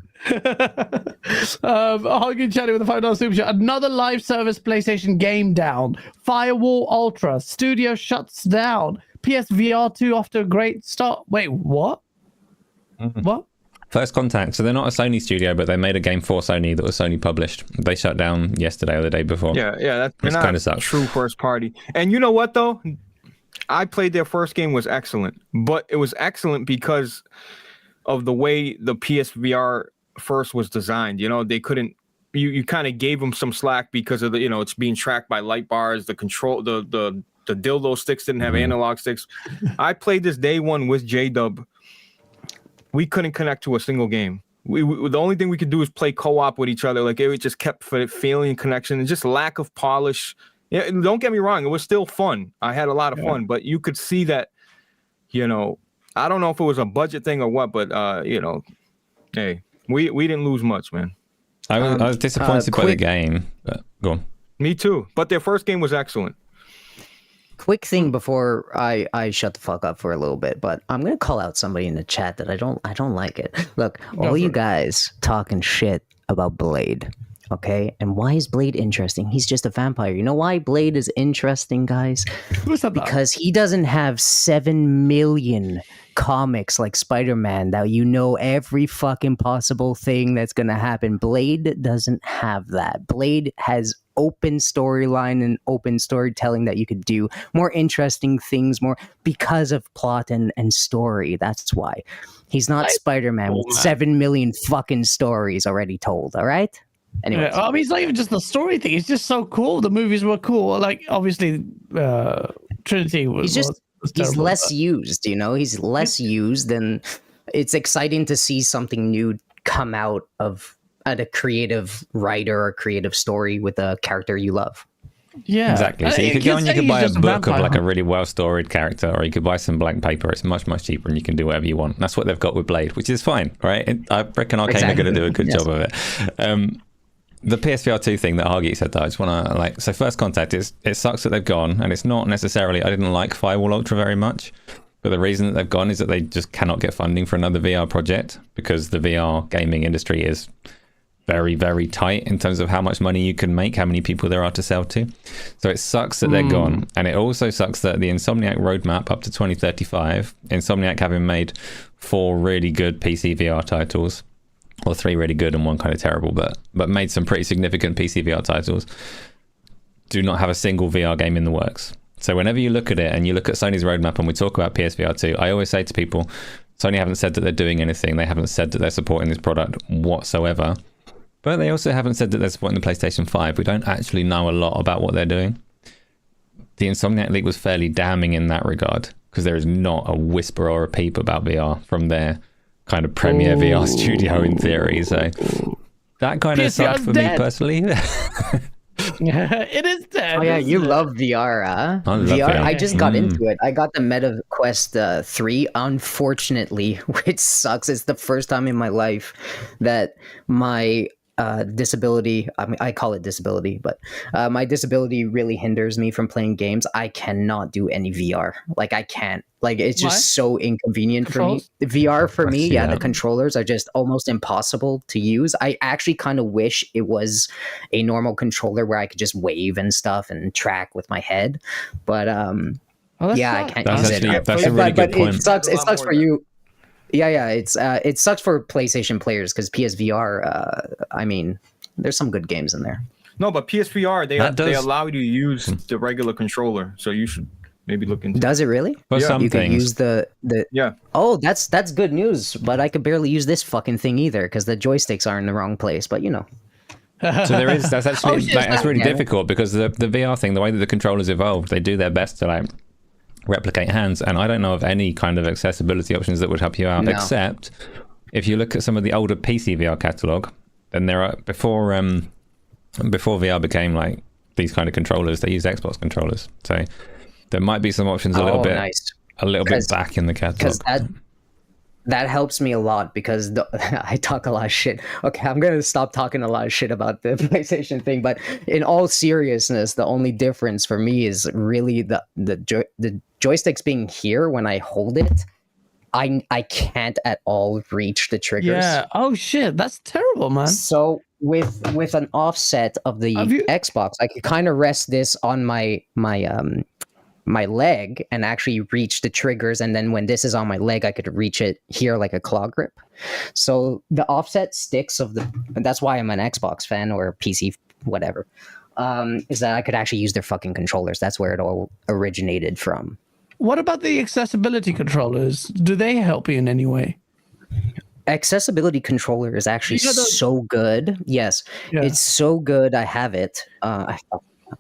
Hogan chatting with the $5 super chat. Another live service PlayStation game down. Firewall Ultra studio shuts down. PSVR 2 off to a great start. Wait, what? What? First Contact. So they're not a Sony studio, but they made a game for Sony that was Sony published. They shut down yesterday or the day before. Yeah, that's kind of true first party. And you know what though? I played their first game, was excellent, but it was excellent because of the way the PSVR first was designed. They couldn't you kind of gave them some slack because of the, it's being tracked by light bars, the control, the dildo sticks didn't have analog sticks. I played this day one with J-Dub. We couldn't connect to a single game. We the only thing we could do is play co-op with each other. Like it just kept failing connection and just lack of polish. Yeah, don't get me wrong, it was still fun. I had a lot of fun, but you could see that, I don't know if it was a budget thing or what, but hey, we didn't lose much, man. I was disappointed by the game, but go on. Me too. But their first game was excellent. Quick thing before I shut the fuck up for a little bit, but I'm gonna call out somebody in the chat that I don't like it. Look, all you guys talking shit about Blade, okay? And why is Blade interesting? He's just a vampire. You know why Blade is interesting, guys? What's up, because he doesn't have 7 million comics like Spider-Man that every fucking possible thing that's gonna happen. Blade doesn't have that. Blade has open storyline and open storytelling that you could do more interesting things, more because of plot and story. That's why he's not Spider-Man with 7 million fucking stories already told. All right. Anyway, I mean, it's not even just the story thing. It's just so cool. The movies were cool. Like obviously, Trinity was. He's less used. He's less used, and it's exciting to see something new come out of a creative writer or creative story with a character you love. Yeah, exactly. So you could go and you could buy a book of like a really well storied character, or you could buy some blank paper. It's much cheaper, and you can do whatever you want. That's what they've got with Blade, which is fine, right? I reckon Arcane are going to do a good job of it. The PSVR 2 thing that Hargeet said, though, I just want to so First Contact is, it sucks that they've gone, and it's not necessarily, I didn't like Firewall Ultra very much, but the reason that they've gone is that they just cannot get funding for another VR project because the VR gaming industry is very, very tight in terms of how much money you can make, how many people there are to sell to. So it sucks that they're gone. And it also sucks that the Insomniac roadmap up to 2035, Insomniac having made 4 really good PC VR titles, or 3 really good and 1 kind of terrible, but made some pretty significant PC VR titles, do not have a single VR game in the works. So whenever you look at it and you look at Sony's roadmap and we talk about PSVR 2, I always say to people, Sony haven't said that they're doing anything. They haven't said that they're supporting this product whatsoever. But they also haven't said that they're supporting the PlayStation 5. We don't actually know a lot about what they're doing. The Insomniac leak was fairly damning in that regard, because there is not a whisper or a peep about VR from their kind of premier VR studio in theory. So that kind of sucked for me personally. It is dead. Oh yeah, you love VR, huh? I love VR. VR. I just got into it. I got the Meta Quest 3, unfortunately, which sucks. It's the first time in my life that my disability, I mean, I call it disability, but my disability really hinders me from playing games. I cannot do any VR. Like I can't. Like it's just so inconvenient for me. The VR for me, the controllers are just almost impossible to use. I actually kind of wish it was a normal controller where I could just wave and stuff and track with my head. But I can't use it. That's a really good point. It sucks for you. Yeah, it sucks for PlayStation players because PSVR. I mean, there's some good games in there. No, but PSVR they allow you to use the regular controller, so you should maybe look into. Does it really? For some you things. can use the. Yeah. Oh, that's good news. But I could barely use this fucking thing either because the joysticks are in the wrong place. But So there is. That's actually that's really difficult because the VR thing, the way that the controllers evolved, they do their best to replicate hands, and I don't know of any kind of accessibility options that would help you out, except if you look at some of the older PC VR catalog, then there are before VR became like these kind of controllers, they use Xbox controllers, so there might be some options a little bit back in the catalog. That helps me a lot because I talk a lot of shit. Okay, I'm going to stop talking a lot of shit about the PlayStation thing, but in all seriousness, the only difference for me is really the joysticks being here when I hold it. I can't at all reach the triggers. Yeah. Oh shit, that's terrible, man. So with an offset of the Xbox, I could kind of rest this on my leg and actually reach the triggers, and then when this is on my leg I could reach it here like a claw grip. So the offset sticks that's why I'm an Xbox fan or PC whatever, is that I could actually use their fucking controllers. That's where it all originated from. What about the accessibility controllers? Do they help you in any way? accessibility controller is actually You know the- so good. Yes, Yeah. it's so good. I have it. I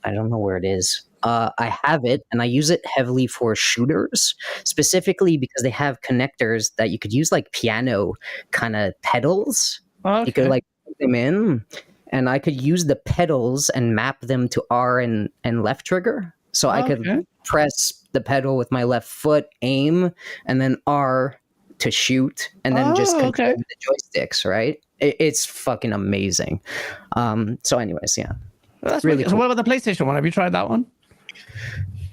don't know where it is. I have it, and I use it heavily for shooters, specifically because they have connectors that you could use like piano kind of pedals. Okay. You could like put them in, and I could use the pedals and map them to R and left trigger. So I Okay. could press the pedal with my left foot, aim, and then R to shoot, and then just Oh, control okay. the joysticks. Right? It's fucking amazing. So, anyways, yeah. That's really really cool. So what about the PlayStation one? Have you tried that one?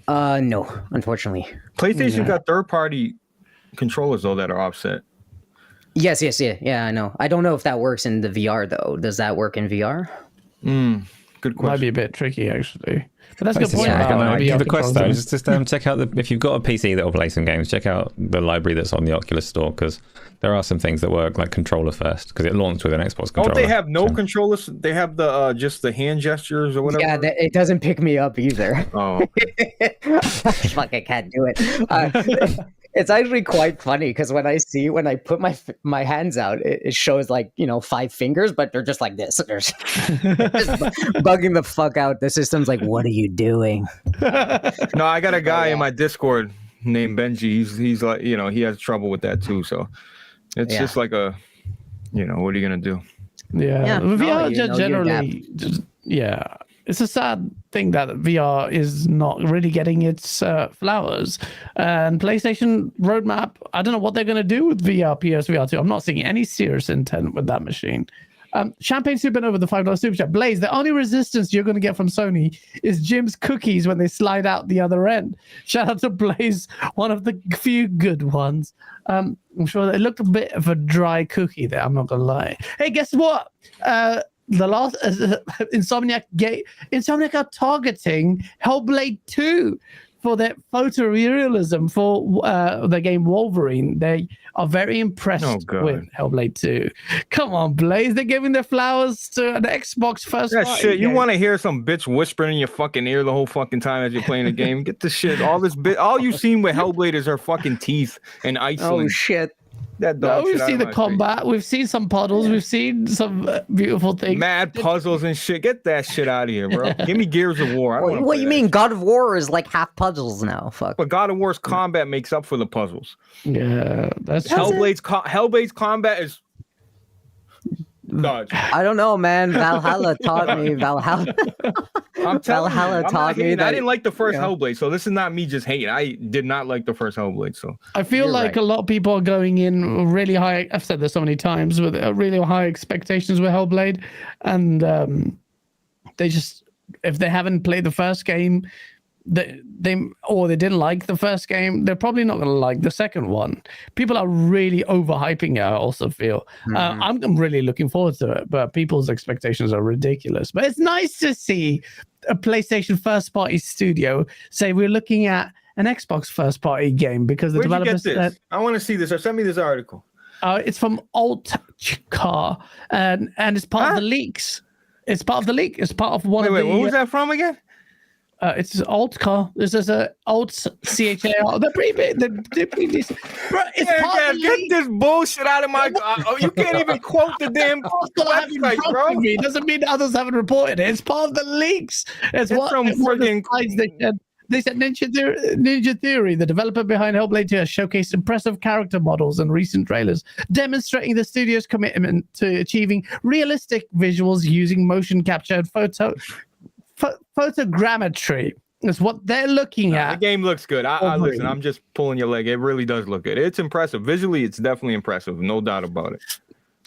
No, unfortunately. PlayStation Yeah. got third-party controllers though that are offset. Yes, yeah, I know. I don't know if that works in the VR though. Does that work in VR? Good question. Might be a bit tricky actually. But that's a good PlayStation point. Yeah, Network, about and VR the Quest though, controls. just check out if you've got a PC that will play some games, check out the library that's on the Oculus store, because there are some things that work like controller first, because it launched with an Xbox controller. Don't they have no So- controllers? They have the just the hand gestures or whatever. Yeah, it doesn't pick me up either. Oh, Fuck, I can't do it. It's actually quite funny because when I put my hands out, it shows like 5 fingers, but they're just like this. They're just bugging the fuck out. The system's like, what are you doing? no, I got a guy in my Discord named Benji. He's like, he has trouble with that too. So it's Yeah. just like a, what are you gonna do? Yeah, Yeah. VR No, you just know, you generally, yeah, it's a sad thing that VR is not really getting its flowers. And PlayStation roadmap, I don't know what they're going to do with VR, PSVR 2. I'm not seeing any serious intent with that machine. Champagne Supernova, the $5 super chat. Blaze, the only resistance you're going to get from Sony is Jim's cookies when they slide out the other end. Shout out to Blaze, one of the few good ones. I'm sure it looked a bit of a dry cookie there. I'm not going to lie. Hey, guess what? The last Insomniac are targeting Hellblade 2 for their photorealism for the game Wolverine. They are very impressed God. with Hellblade 2. Come on, Blaze. They're giving their flowers to an Xbox first That party shit. You game. want to hear some bitch whispering in your fucking ear the whole fucking time as you're playing the game? Get the shit. All you've seen with Hellblade is her fucking teeth and Iceland. Oh shit! That No, dog we've shit out seen of the my face. combat. We've seen some puddles. We've seen some beautiful things. Mad puzzles and shit. Get that shit out of here, bro. Give me Gears of War. I don't wanna What play you that mean? shit. God of War is like half puzzles now. Fuck. But God of War's combat makes up for the puzzles. Yeah, that's Hellblade's combat is dodge. I don't know, man. Valhalla taught me. Valhalla. I'm telling Valhalla you, I'm taught not me hating. I that, didn't like the first you know. Hellblade, so this is not me just hating. I did not like the first Hellblade, so I feel You're like right. a lot of people are going in really high. I've said this so many times with really high expectations with Hellblade, and they just, if they haven't played the first game, they didn't like the first game, they're probably not going to like the second one. People are really overhyping it. I also feel I'm really looking forward to it, but people's expectations are ridiculous. But it's nice to see a PlayStation first party studio say we're looking at an Xbox first party game, because the where'd you get developers this? said, I want to see this. Or send me this article. it's from Altcar, and it's part of Huh? the leaks. It's part of the leak. It's part of one Wait, of the. what was that from again? It's Altcar. This is a Alt CHAR. They're pretty big. They're pretty decent. Bro, it's part Yeah, of the get leak. this bullshit out of my. You can't even quote the damn Still haven't website, bro. reported me. Doesn't mean others haven't reported it. It's part of the leaks. It's what from one of the friggin- slides they said. They said Ninja Theory, the developer behind Hellblade 2, has showcased impressive character models in recent trailers, demonstrating the studio's commitment to achieving realistic visuals using motion capture and photogrammetry. That's what they're looking The at. game looks good. I listen. Wolverine. I'm just pulling your leg. It really does look good. It's impressive visually. It's definitely impressive. No doubt about it.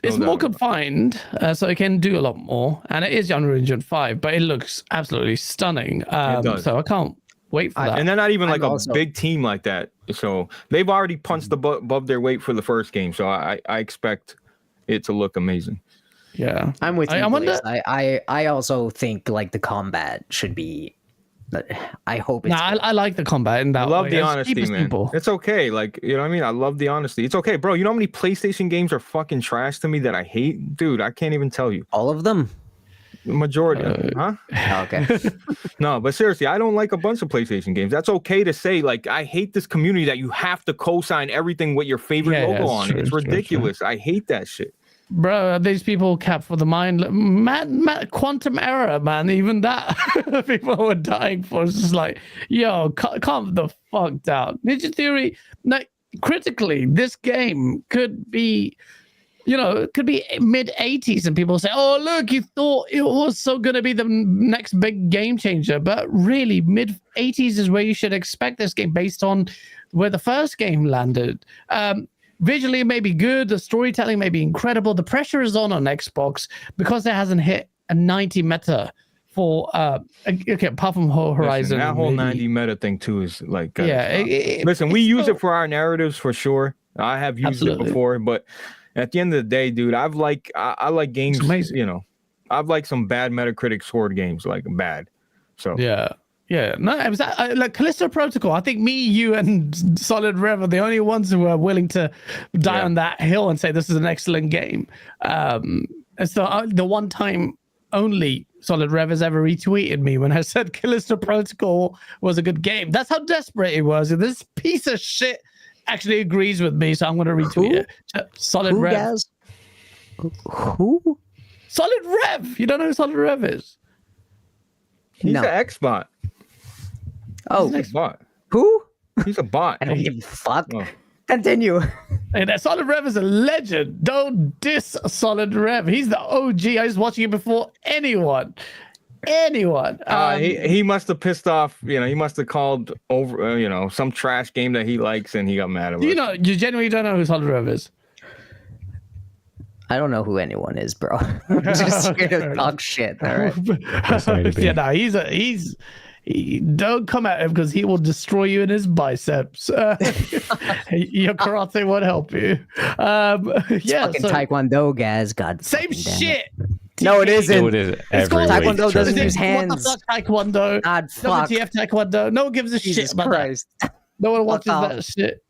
It's No more doubt about confined, so it can do a lot more. And it is Unreal Engine 5, but it looks absolutely stunning. does. So I can't wait for that. And they're not even like I'm a also- big team like that. So they've already punched above their weight for the first game. So I expect it to look amazing. Yeah. I'm with you. I wonder- Blaze. I also think like the combat should be. I hope it's. No, I like the combat in that I love way. the It's honesty, cheap as man. simple. It's okay. Like, you know what I mean? I love the honesty. It's okay, bro. You know how many PlayStation games are fucking trash to me that I hate? Dude, I can't even tell you. all of them. Majority, huh? Oh, okay. No, but seriously, I don't like a bunch of PlayStation games. That's okay to say. Like, I hate this community that you have to co-sign everything with your favorite logo on it. It's ridiculous. I hate that shit. Bro, these people cap for the mind. Man, quantum error, man. Even that people were dying for. It's just like, yo, calm the fuck down. Ninja Theory, like, critically, this game could be, it could be mid 80s, and people say, oh, look, you thought it was so going to be the next big game changer. But really, mid 80s is where you should expect this game based on where the first game landed. Visually, it may be good. The storytelling may be incredible. The pressure is on Xbox because it hasn't hit a 90 meta for apart from Horizon. Listen, that whole 90 meta thing too is like listen, we use it for our narratives for sure. I have used it before, but at the end of the day, dude, I like games. I've liked some bad Metacritic scored games, like bad. So yeah, no, it was like Callisto Protocol. I think me, you, and Solid Rev are the only ones who are willing to die on that hill and say this is an excellent game. And so the one time only Solid Rev has ever retweeted me when I said Callisto Protocol was a good game. That's how desperate it was. And this piece of shit actually agrees with me, so I'm going to retweet it. Solid Rev. Guys? Who? Solid Rev. You don't know who Solid Rev is? He's an X-bot. Oh, He's a bot. Who? He's a bot. I don't give a fuck. Oh. Continue. And that Solid Rev is a legend. Don't diss Solid Rev. He's the OG. I was watching it before anyone. He must have pissed off. He must have called over. Some trash game that he likes, and he got mad at us. You genuinely don't know who Solid Rev is. I don't know who anyone is, bro. I'm just here to talk shit. All right. Yeah, no, he don't come at him because he will destroy you in his biceps. Your karate won't help you. Fucking Taekwondo, guys. God. Same shit. No, it isn't. It is every Taekwondo week, doesn't use hands. What the fuck, Taekwondo? God, fuck. WTF Taekwondo? No one gives a Jesus shit about Christ. that. No one watches that shit.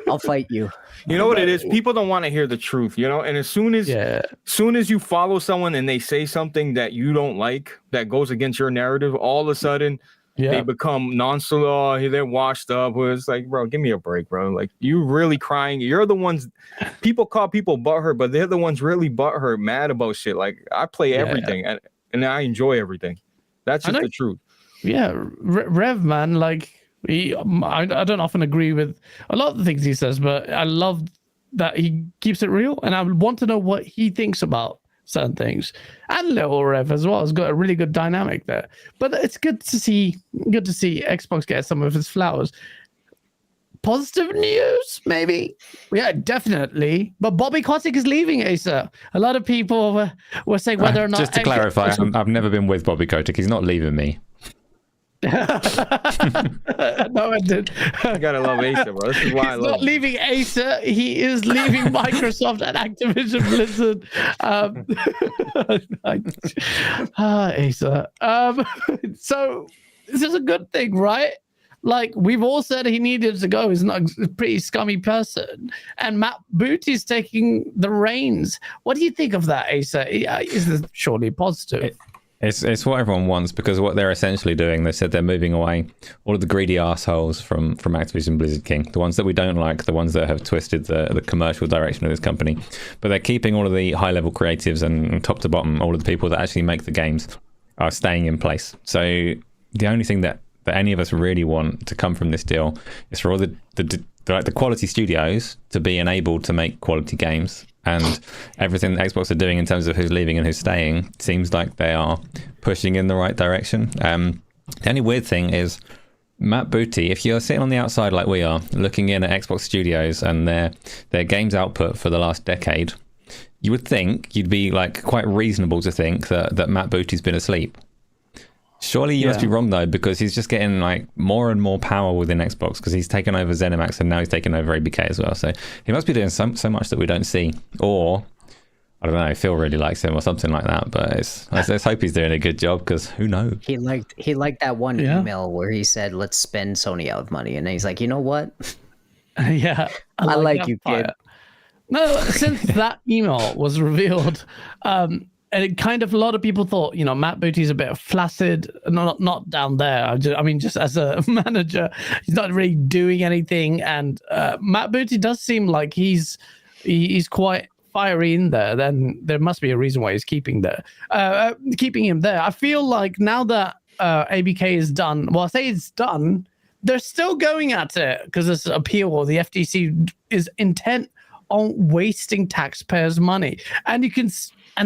I'll fight you. You know what it is? People don't want to hear the truth, and as soon as you follow someone and they say something that you don't like that goes against your narrative, all of a sudden they become nonchalant. They're washed up. It's like, bro, give me a break, bro. Like, you really crying. You're the ones. People call people butthurt, but they're the ones really butthurt, mad about shit. Like, I play everything and I enjoy everything. That's just the truth. Yeah, Rev, man, like. I don't often agree with a lot of the things he says, but I love that he keeps it real, and I want to know what he thinks about certain things. And Little Rev as well has got a really good dynamic there. But it's good to see Xbox get some of his flowers. Positive news, maybe. Yeah, definitely. But Bobby Kotick is leaving Acer. A lot of people were saying whether or not. Just to clarify, I've never been with Bobby Kotick. He's not leaving me. No, I did. I gotta love Acer, bro. This is why I love him. He's not leaving Acer. He is leaving Microsoft and Activision Blizzard. Acer. So this is a good thing, right? Like, we've all said he needed to go. He's not a pretty scummy person. And Matt Booty's taking the reins. What do you think of that, Acer? Is this surely positive? It's what everyone wants, because what they're essentially doing, they said they're moving away all of the greedy assholes from Activision Blizzard King, the ones that we don't like, the ones that have twisted the commercial direction of this company. But they're keeping all of the high-level creatives and top to bottom, all of the people that actually make the games are staying in place. So the only thing that any of us really want to come from this deal is for all the quality studios to be enabled to make quality games. And everything that Xbox are doing in terms of who's leaving and who's staying seems like they are pushing in the right direction. The only weird thing is Matt Booty, if you're sitting on the outside like we are, looking in at Xbox Studios and their games output for the last decade, you would think you'd be like quite reasonable to think that Matt Booty's been asleep. Surely you must be wrong, though, because he's just getting like more and more power within Xbox, because he's taken over ZeniMax and now he's taken over ABK as well. So he must be doing so much that we don't see. Or, I don't know, Phil really likes him or something like that. But let's hope he's doing a good job, because who knows? He liked that one email where he said, let's spend Sony out of money. And then he's like, you know what? Yeah. I like you, kid. No, since that email was revealed, and it kind of a lot of people thought, Matt Booty's a bit flaccid, not down there. I mean, just as a manager, he's not really doing anything. And Matt Booty does seem like he's quite fiery in there. Then there must be a reason why he's keeping him there. I feel like now that ABK is done, well, I say it's done, they're still going at it because this appeal or the FTC is intent on wasting taxpayers' money, and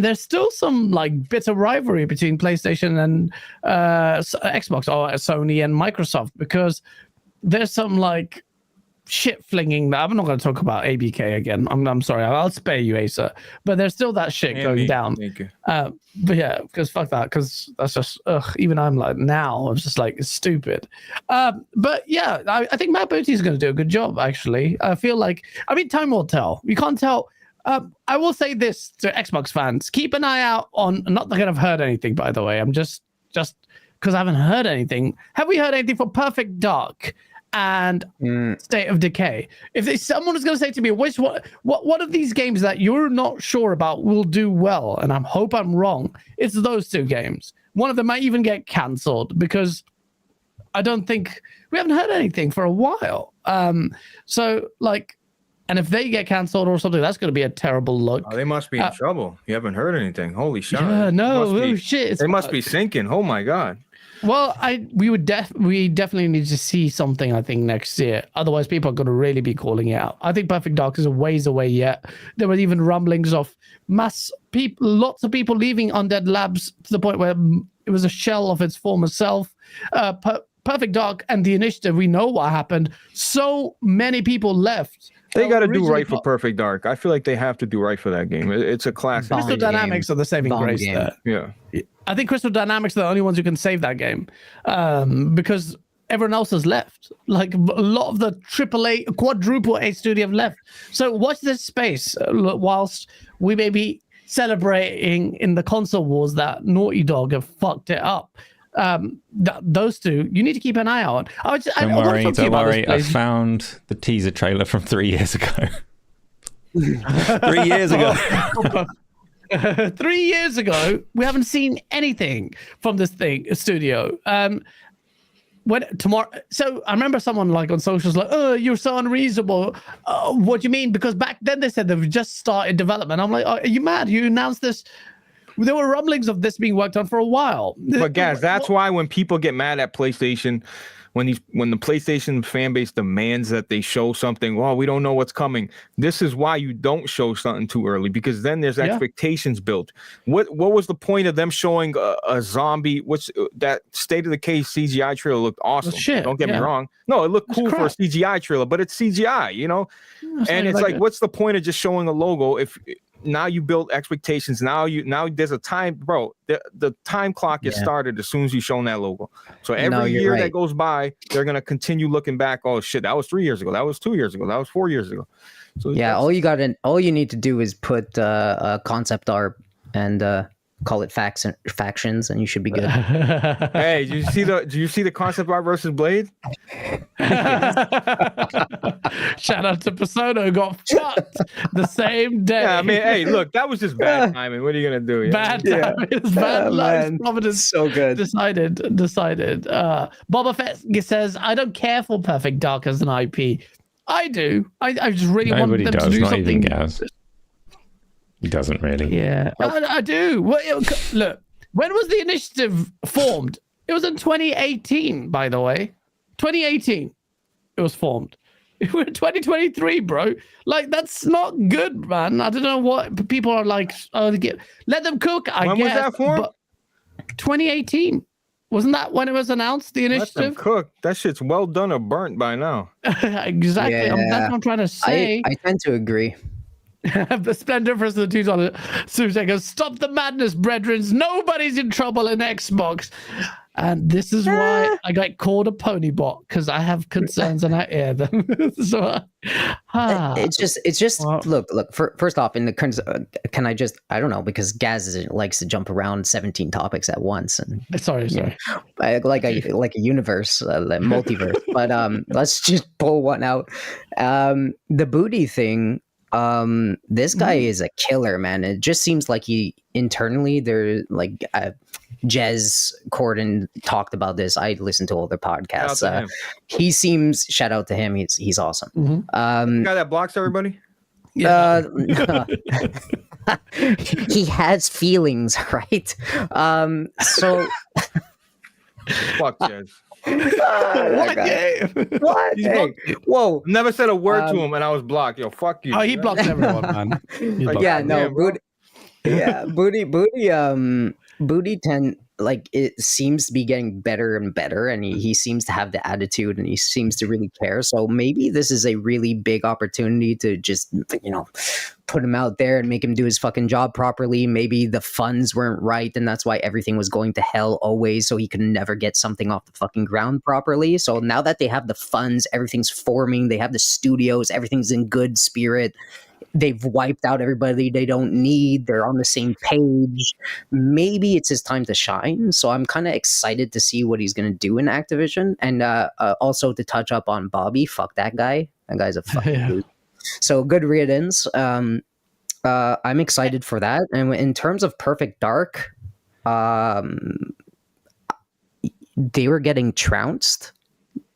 there's still some like bitter rivalry between PlayStation and Xbox or Sony and Microsoft, because there's some like shit flinging. I'm not going to talk about ABK again. I'm sorry. I'll spare you, Asa. But there's still that shit going down. Thank you. But yeah, because fuck that. Because that's just even I'm like now. I'm just like it's stupid. But yeah, I think Matt Booty is going to do a good job. Actually, I feel like time will tell. You can't tell. I will say this to Xbox fans: keep an eye out on. Not that I've heard anything, by the way. I'm just because I haven't heard anything. Have we heard anything for Perfect Dark and State of Decay? If someone is going to say to me, what one of these games that you're not sure about will do well, and I hope I'm wrong, it's those two games. One of them might even get cancelled because I don't think we haven't heard anything for a while. So like, and if they get cancelled or something, that's going to be a terrible look. Oh, they must be in trouble. You haven't heard anything. Holy shit. Yeah, no, shit. They must be sinking. Oh my god. Well, we definitely need to see something, I think, next year. Otherwise, people are going to really be calling it out. I think Perfect Dark is a ways away yet. There were even rumblings of lots of people leaving Undead Labs to the point where it was a shell of its former self. Perfect Dark and the Initiative, we know what happened. So many people left. They got to do right for Perfect Dark. I feel like they have to do right for that game. It's a classic. Crystal Dynamics are the saving grace there. Yeah. I think Crystal Dynamics are the only ones who can save that game, because everyone else has left. Like a lot of the AAA, quadruple A studio have left. So watch this space whilst we may be celebrating in the console wars that Naughty Dog have fucked it up. Those two, you need to keep an eye out. Don't worry. I found the teaser trailer from 3 years ago. 3 years ago. 3 years ago, we haven't seen anything from this studio. So I remember someone like on socials like, "Oh, you're so unreasonable." What do you mean? Because back then they said they've just started development. I'm like, are you mad? You announced this. There were rumblings of this being worked on for a while. But guys, that's why when people get mad at PlayStation, when the PlayStation fan base demands that they show something, well, we don't know what's coming. This is why you don't show something too early, because then there's expectations built. What was the point of them showing a zombie? Which that State of Decay CGI trailer looked awesome. Well, shit, don't get me wrong. No, it looked cool for a CGI trailer, but it's CGI, And it's like, what's the point of just showing a logo if now you build expectations? Now there's a time, bro. The time clock is started as soon as you shown that logo. So every year that goes by, they're gonna continue looking back. Oh shit, that was 3 years ago. That was 2 years ago. That was 4 years ago. So yeah, all you need to do is put a concept art and call it factions, and you should be good. Hey, do you see the concept art versus Blade? Shout out to Persona, who got fucked the same day. Yeah, I mean, hey, look, that was just bad timing. What are you gonna do? Bad timing. It's bad luck. Providence so good. Decided. Boba Fett says, "I don't care for Perfect Dark as an IP. I do. I just really want them to do not something." Even Gaz. He doesn't really. Yeah, I do. Look, when was the Initiative formed? It was in 2018, by the way. 2018, it was formed. We're in 2023, bro. Like, that's not good, man. I don't know what people are like. Let them cook. When was that formed? 2018. Wasn't that when it was announced? The Initiative. Let them cook. That shit's well done or burnt by now. Exactly. Yeah. That's what I'm trying to say. I tend to agree. The Splendor versus the $2 Super goes, "Stop the madness, brethren. Nobody's in trouble in Xbox." And this is why I got called a pony bot, because I have concerns and I air them. So, it's just look. First off, in the can I don't know, because Gaz likes to jump around 17 topics at once, and sorry, like a universe, like multiverse. But let's just pull one out. The booty thing. This guy is a killer, man. It just seems like he internally, they're like Jez Corden talked about this. I listened to all their podcasts. He seems, shout out to him. He's awesome. The guy that blocks everybody. Yeah. He has feelings, right? So Fuck Jez. What game? What? Hey, whoa! Never said a word to him, and I was blocked. Yo, fuck you. Oh, he blocks everyone, man. He blocks Yeah, God no, damn, bro. Booty like it seems to be getting better and better, and he seems to have the attitude, and he seems to really care. So maybe this is a really big opportunity to just, you know, put him out there and make him do his fucking job properly. Maybe the funds weren't right, and that's why everything was going to hell always, so he could never get something off the fucking ground properly. So now that they have the funds, everything's forming, they have the studios, everything's in good spirit. They've wiped out everybody they don't need. They're on the same page. Maybe it's his time to shine. So I'm kind of excited to see what he's going to do in Activision. And also to touch up on Bobby, fuck that guy. That guy's a fucking dude. So good riddance. I'm excited for that. And in terms of Perfect Dark, they were getting trounced.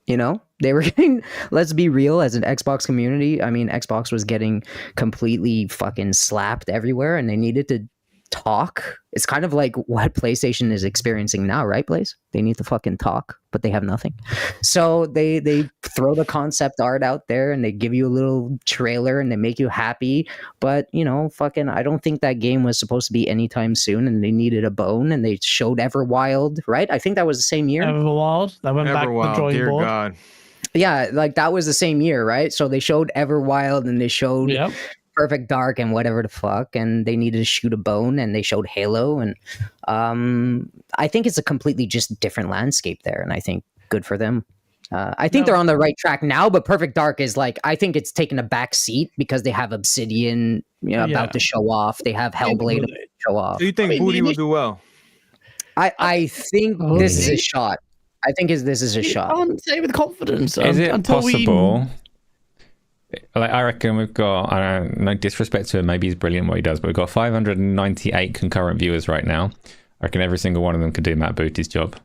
You know, they were getting, let's be real, as an Xbox community. I mean, Xbox was getting completely fucking slapped everywhere, and they needed to talk. It's kind of like what PlayStation is experiencing now, right, Blaze? They need to fucking talk, but they have nothing. So they throw the concept art out there, and they give you a little trailer, and they make you happy. But, you know, fucking, I don't think that game was supposed to be anytime soon, and they needed a bone, and they showed Everwild, right? I think that was the same year. Everwild. That went back to the drawing dear board. God. Yeah, like that was the same year, right? So they showed Everwild, and they showed Perfect Dark and whatever the fuck, and they needed to shoot a bone, and they showed Halo, and I think it's a completely just different landscape there, and I think good for them. I think they're on the right track now, but Perfect Dark is like, I think it's taken a back seat because they have Obsidian, you know, about to show off. They have Hellblade to show off. Do you think Booty will do well? I think this is a shot. I think this is a shot. I can't say with confidence. Is it until possible? Like, I reckon we've got, I don't know, no disrespect to him, maybe he's brilliant what he does, but we've got 598 concurrent viewers right now. I reckon every single one of them could do Matt Booty's job.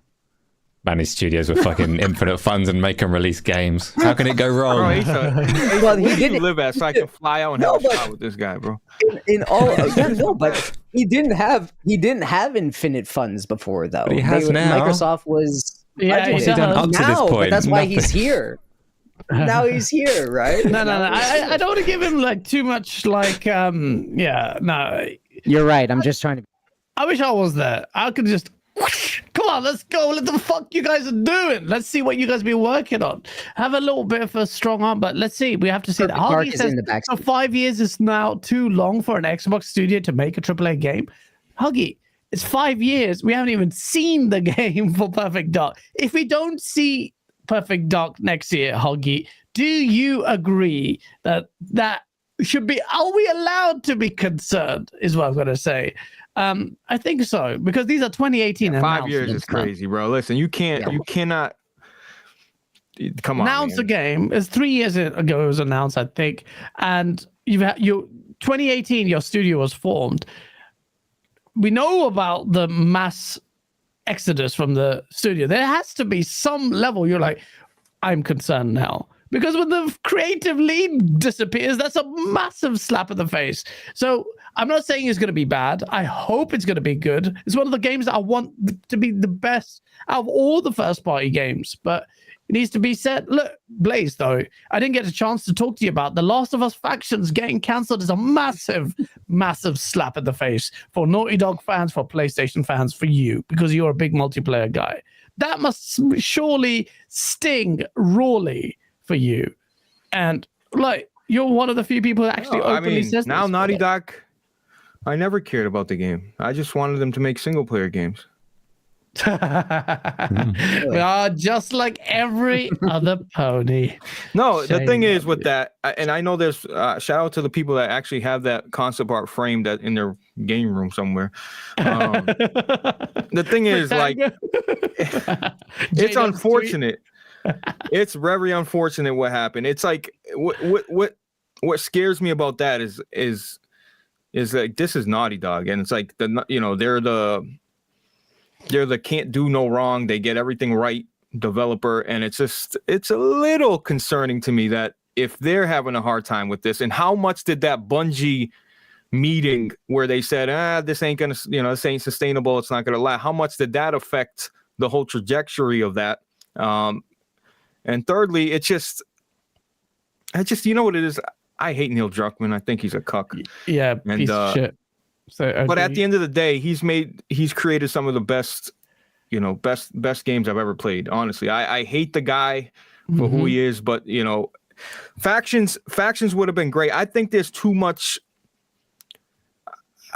Manage studios with fucking infinite funds and make them release games. How can it go wrong? Bro, Asa, Well, where he do you didn't live at so I can fly out and have a shot with this guy, bro? in all. Yeah, no, but he didn't have infinite funds before, though. But he has now. Microsoft was he's done up to this now, point. but that's why Nothing. he's here. Now he's here, right? No. I don't want to give him like too much. Like, no. You're right. I'm just trying to. I wish I was there. I could just. Come on, let's go. What the fuck you guys are doing? Let's see what you guys been working on. Have a little bit of a strong arm, but let's see. We have to see that. Perfect Dark Huggy is says, in the back so seat. 5 years is now too long for an Xbox studio to make a AAA game. Huggy, it's 5 years. We haven't even seen the game for Perfect Dark. If we don't see Perfect Dark next year, Huggy, do you agree that should be? Are we allowed to be concerned? Is what I'm going to say. I think so, because these are 2018 5 years is announcements, man. crazy, bro. Listen, you cannot. Come on, Announce man. a game. It's 3 years ago it was announced, I think, and you 2018 your studio was formed. We know about the mass exodus from the studio. There has to be some level you're like, I'm concerned now. Because when the creative lead disappears, that's a massive slap in the face. So I'm not saying it's going to be bad. I hope it's going to be good. It's one of the games that I want to be the best out of all the first-party games. But it needs to be said. Look, Blaze, though, I didn't get a chance to talk to you about The Last of Us Factions getting cancelled is a massive, massive slap in the face for Naughty Dog fans, for PlayStation fans, for you, because you're a big multiplayer guy. That must surely sting rawly for you. And, like, you're one of the few people that actually openly says now this. Naughty Dog, I never cared about the game. I just wanted them to make single-player games. We are just like every other pony. No, the thing Shame is with that, and I know there's shout out to the people that actually have that concept art framed in their game room somewhere. The thing is, like, it's unfortunate. It's very unfortunate what happened. It's like what what scares me about that is like, this is Naughty Dog, and it's like they're the can't do no wrong, they get everything right developer, and it's a little concerning to me that if they're having a hard time with this, and how much did that Bungie meeting where they said, this ain't gonna, this ain't sustainable, it's not gonna last, how much did that affect the whole trajectory of that? And thirdly, I just you know what it is, I hate Neil Druckmann. I think he's a cuck. Yeah, piece of shit. So, but at the end of the day, he's created some of the best games I've ever played. Honestly, I hate the guy for who he is, but factions would have been great. I think there's too much.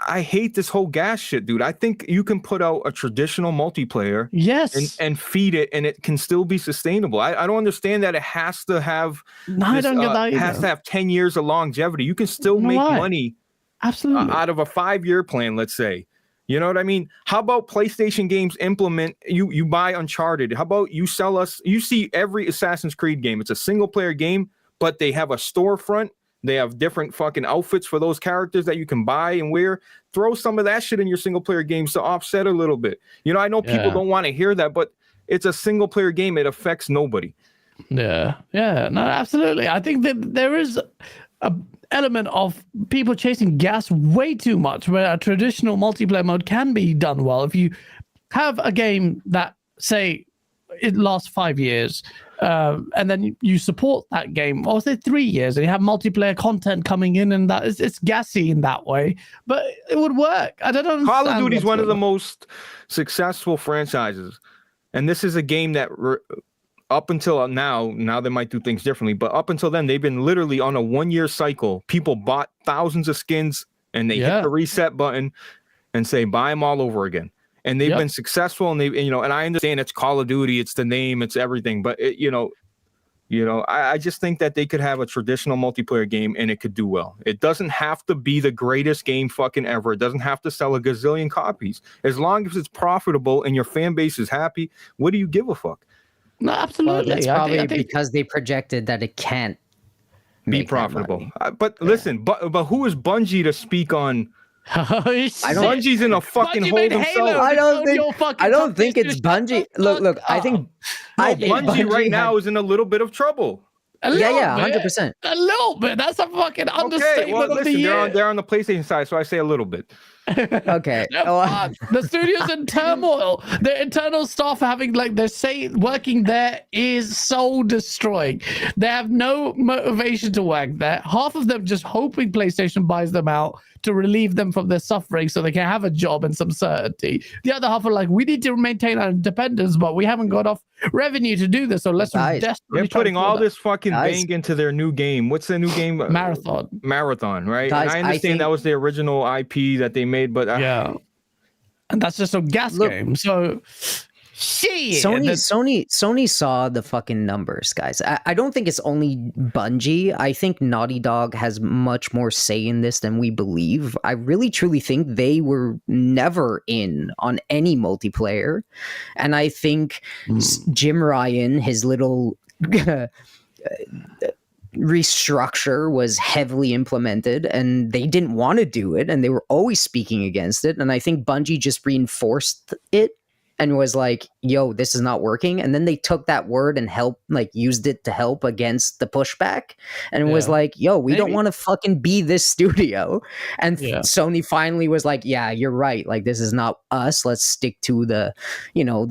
I hate this whole gas shit, dude. I think you can put out a traditional multiplayer, yes, and feed it, and it can still be sustainable. I don't understand that it has to have. No, I don't get that either. It has to have 10 years of longevity. You can still make money, absolutely, out of a 5-year plan. Let's say, you know what I mean? How about PlayStation games implement? You buy Uncharted. How about you sell us? You see every Assassin's Creed game. It's a single player game, but they have a storefront. They have different fucking outfits for those characters that you can buy and wear. Throw some of that shit in your single player games to offset a little bit. I know people don't want to hear that, but it's a single player game. It affects nobody. Yeah. No, absolutely. I think that there is a element of people chasing gas way too much, where a traditional multiplayer mode can be done well. If you have a game that, say, it lasts 5 years, and then you support that game, or say 3 years, and you have multiplayer content coming in, and that it's gassy in that way, but it would work. I don't understand. Call of Duty is one of the most successful franchises, and this is a game that up until now they might do things differently, but up until then they've been literally on a 1-year cycle. People bought thousands of skins, and they hit the reset button and say buy them all over again. And they've been successful, and and I understand it's Call of Duty, it's the name, it's everything, but I just think that they could have a traditional multiplayer game and it could do well. It doesn't have to be the greatest game fucking ever. It doesn't have to sell a gazillion copies. As long as it's profitable and your fan base is happy, what do you give a fuck? No, absolutely. Well, that's probably because they projected that it can't be profitable. But listen, but who is Bungie to speak on? Bungie's in a fucking hole themselves. I don't think it's Bungie. Look. I think Bungie right now is in a little bit of trouble. 100%. A little bit. That's a fucking understatement of the year. They're on the PlayStation side, so I say a little bit. Okay. The studio's in turmoil. Their internal staff working there is soul destroying. They have no motivation to work there. Half of them just hoping PlayStation buys them out to relieve them from their suffering so they can have a job and some certainty. The other half are like, we need to maintain our independence, but we haven't got enough revenue to do this, so let's desperately. They're putting all this fucking bang into their new game. What's the new game? Marathon, right? Guys, and I understand that was the original IP that they made, but and that's just a gas game. So Sony saw the fucking numbers, guys. I don't think it's only Bungie. I think Naughty Dog has much more say in this than we believe. I really truly think they were never in on any multiplayer, and I think Jim Ryan, his little restructure was heavily implemented, and they didn't want to do it, and they were always speaking against it, and I think Bungie just reinforced it and was like, yo, this is not working. And then they took that word and used it to help against the pushback, and was like, yo, we don't want to fucking be this studio. And Sony finally was like, yeah, you're right. Like, this is not us. Let's stick to the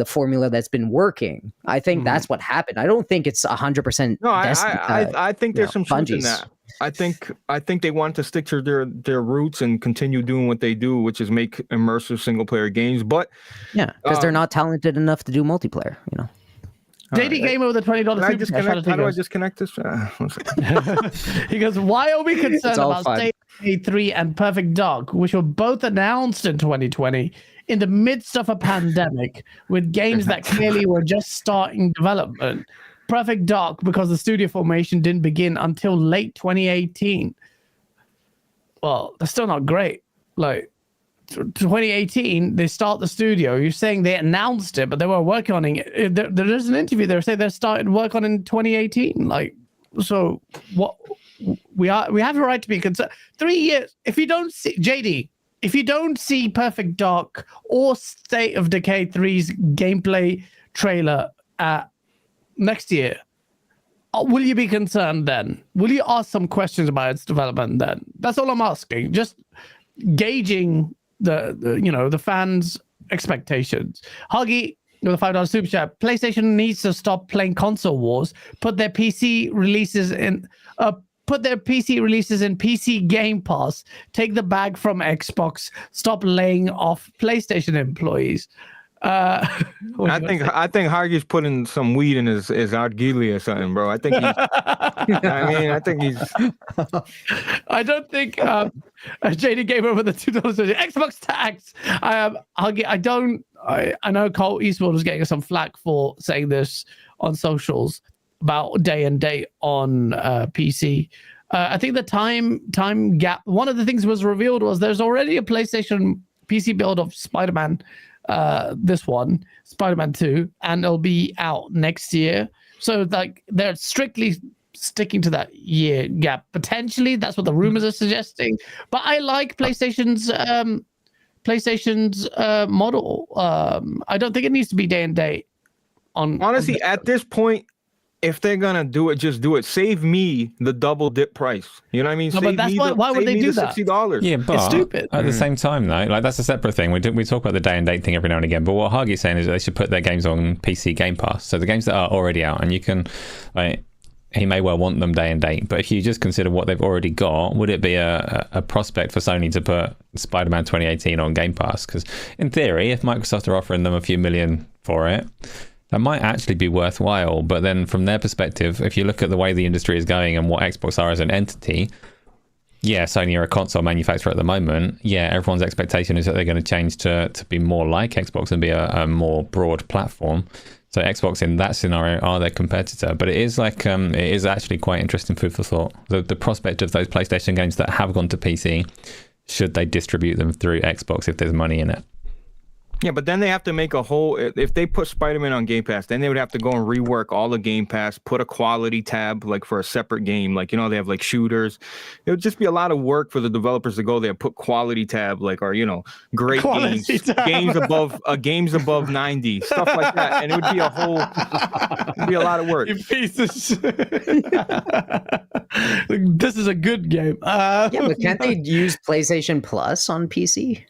formula that's been working. I think that's what happened. I don't think it's 100%. No, I think there's some truth in that. I think they want to stick to their roots and continue doing what they do, which is make immersive single player games. But because they're not talented enough to do multiplayer, JD Gamer with a $20 super chat. How do I disconnect this? He goes, why are we concerned about State of Decay 3 and Perfect Dark, which were both announced in 2020 in the midst of a pandemic, with games that clearly were just starting development? Perfect Dark because the studio formation didn't begin until late 2018. Well, that's still not great. Like, 2018, they start the studio. You're saying they announced it, but they were working on it. There is an interview there saying they started work on it in 2018. Like, so what we have a right to be concerned. 3 years. If you don't see JD, if you don't see Perfect Dark or State of Decay 3's gameplay trailer next year, will you be concerned then? Will you ask some questions about its development then? That's all I'm asking. Just gauging the fans' expectations. Huggy with a $5 super chat. PlayStation needs to stop playing console wars. Put their PC releases in PC Game Pass. Take the bag from Xbox. Stop laying off PlayStation employees. I think Hargy's putting some weed in his Ardgili or something, bro. I think he's. I don't think JD gave over the $2 Xbox tax. Huggy, I know Cole Eastwood was getting some flack for saying this on socials about day and date on PC. I think the time gap. One of the things was revealed was there's already a PlayStation PC build of Spider-Man. This one, Spider-Man 2, and it'll be out next year. So like they're strictly sticking to that year gap. Potentially, that's what the rumors are suggesting. But I like PlayStation's model. I don't think it needs to be day and date. Honestly, at this point, if they're gonna do it, just do it. Save me the double dip price. You know what I mean? No, but that's why would they do that? $60. Yeah, but it's stupid. At the same time, though, like that's a separate thing. We talk about the day and date thing every now and again. But what Hargy's saying is that they should put their games on PC Game Pass. So the games that are already out, and you can, like, he may well want them day and date. But if you just consider what they've already got, would it be a prospect for Sony to put Spider-Man 2018 on Game Pass? Because in theory, if Microsoft are offering them a few million for it, that might actually be worthwhile. But then from their perspective, if you look at the way the industry is going and what Xbox are as an entity, yeah, Sony are a console manufacturer at the moment. Yeah, everyone's expectation is that they're going to change to be more like Xbox and be a more broad platform. So Xbox in that scenario are their competitor. But it is like it is actually quite interesting food for thought. The prospect of those PlayStation games that have gone to PC, should they distribute them through Xbox if there's money in it? Yeah, but then they have to make a whole. If they put Spider-Man on Game Pass, then they would have to go and rework all the Game Pass, put a quality tab like for a separate game. Like, you know, they have like shooters. It would just be a lot of work for the developers to go there, put quality tab, like, or, you know, great Quality games, tab. games above 90, stuff like that. And it would be a lot of work. You piece of shit. This is a good game. Yeah, but can't they use PlayStation Plus on PC?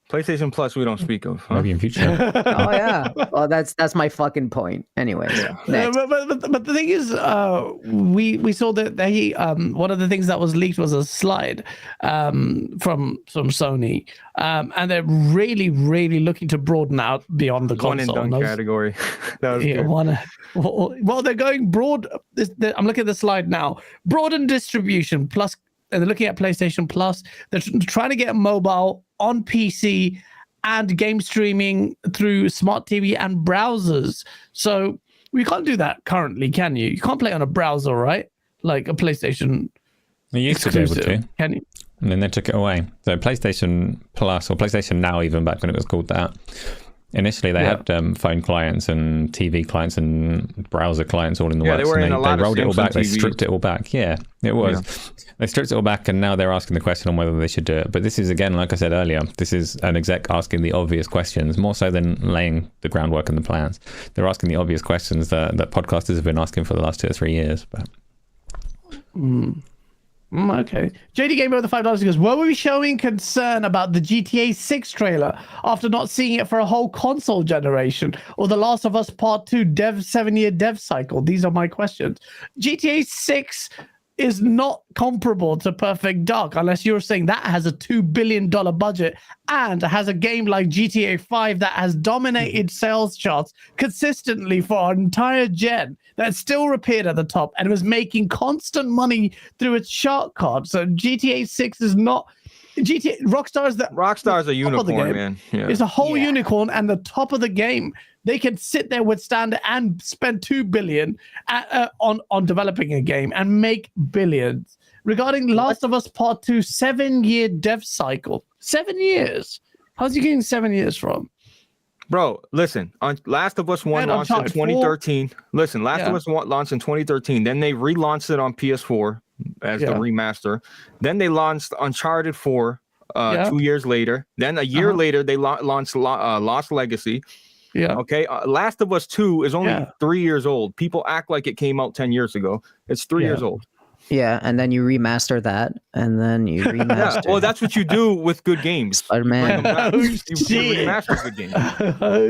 PlayStation Plus, we don't speak of. Huh? Maybe in future. Oh yeah. Well, that's my fucking point. Anyways, next. But the thing is, we saw that they one of the things that was leaked was a slide from Sony, and they're really looking to broaden out beyond the console. One and done category. That was good. Well, they're going broad. I'm looking at the slide now. Broaden distribution plus. And they're looking at PlayStation Plus. They're trying to get mobile on PC and game streaming through smart TV and browsers. So we can't do that currently, can you? You can't play on a browser, right? Like a PlayStation. You used to be able to. Can you? And then they took it away. So PlayStation Plus, or PlayStation Now even, back when it was called that, initially they had phone clients and TV clients and browser clients all in the works. They were in a lot they rolled of it all back. TVs. They stripped it all back. Yeah, it was. Yeah. They stripped it all back, and now they're asking the question on whether they should do it. But this is, again, like I said earlier, this is an exec asking the obvious questions, more so than laying the groundwork and the plans. They're asking the obvious questions that podcasters have been asking for the last 2 or 3 years. But Okay. JD Gamer with the $5 goes, were we showing concern about the GTA 6 trailer after not seeing it for a whole console generation, or The Last of Us Part 2 7-year dev cycle? These are my questions. GTA 6 is not comparable to Perfect Dark, unless you're saying that has a $2 billion budget and has a game like GTA 5 that has dominated sales charts consistently for an entire gen, that still appeared at the top and was making constant money through its shark card. So GTA 6 is not... Rockstar's a unicorn, man. Yeah. It's a whole unicorn and the top of the game. They can sit there, withstand it, and spend $2 billion on developing a game and make billions. Regarding Last of Us Part 2, 7-year dev cycle. 7 years. How's he getting 7 years from? Bro, listen. Last of Us 1 Man, launched in Uncharted 2013. Listen, Last of Yeah. Us 1 launched in 2013. Then they relaunched it on PS4 as the remaster. Then they launched Uncharted 4 2 years later. Then a year later, they launched Lost Legacy. Yeah. Okay. Last of Us 2 is only 3 years old. People act like it came out 10 years ago. It's 3 years old. Yeah, and then you remaster that, and then you remaster. Well, that's what you do with good games. Spider-Man. You remaster good games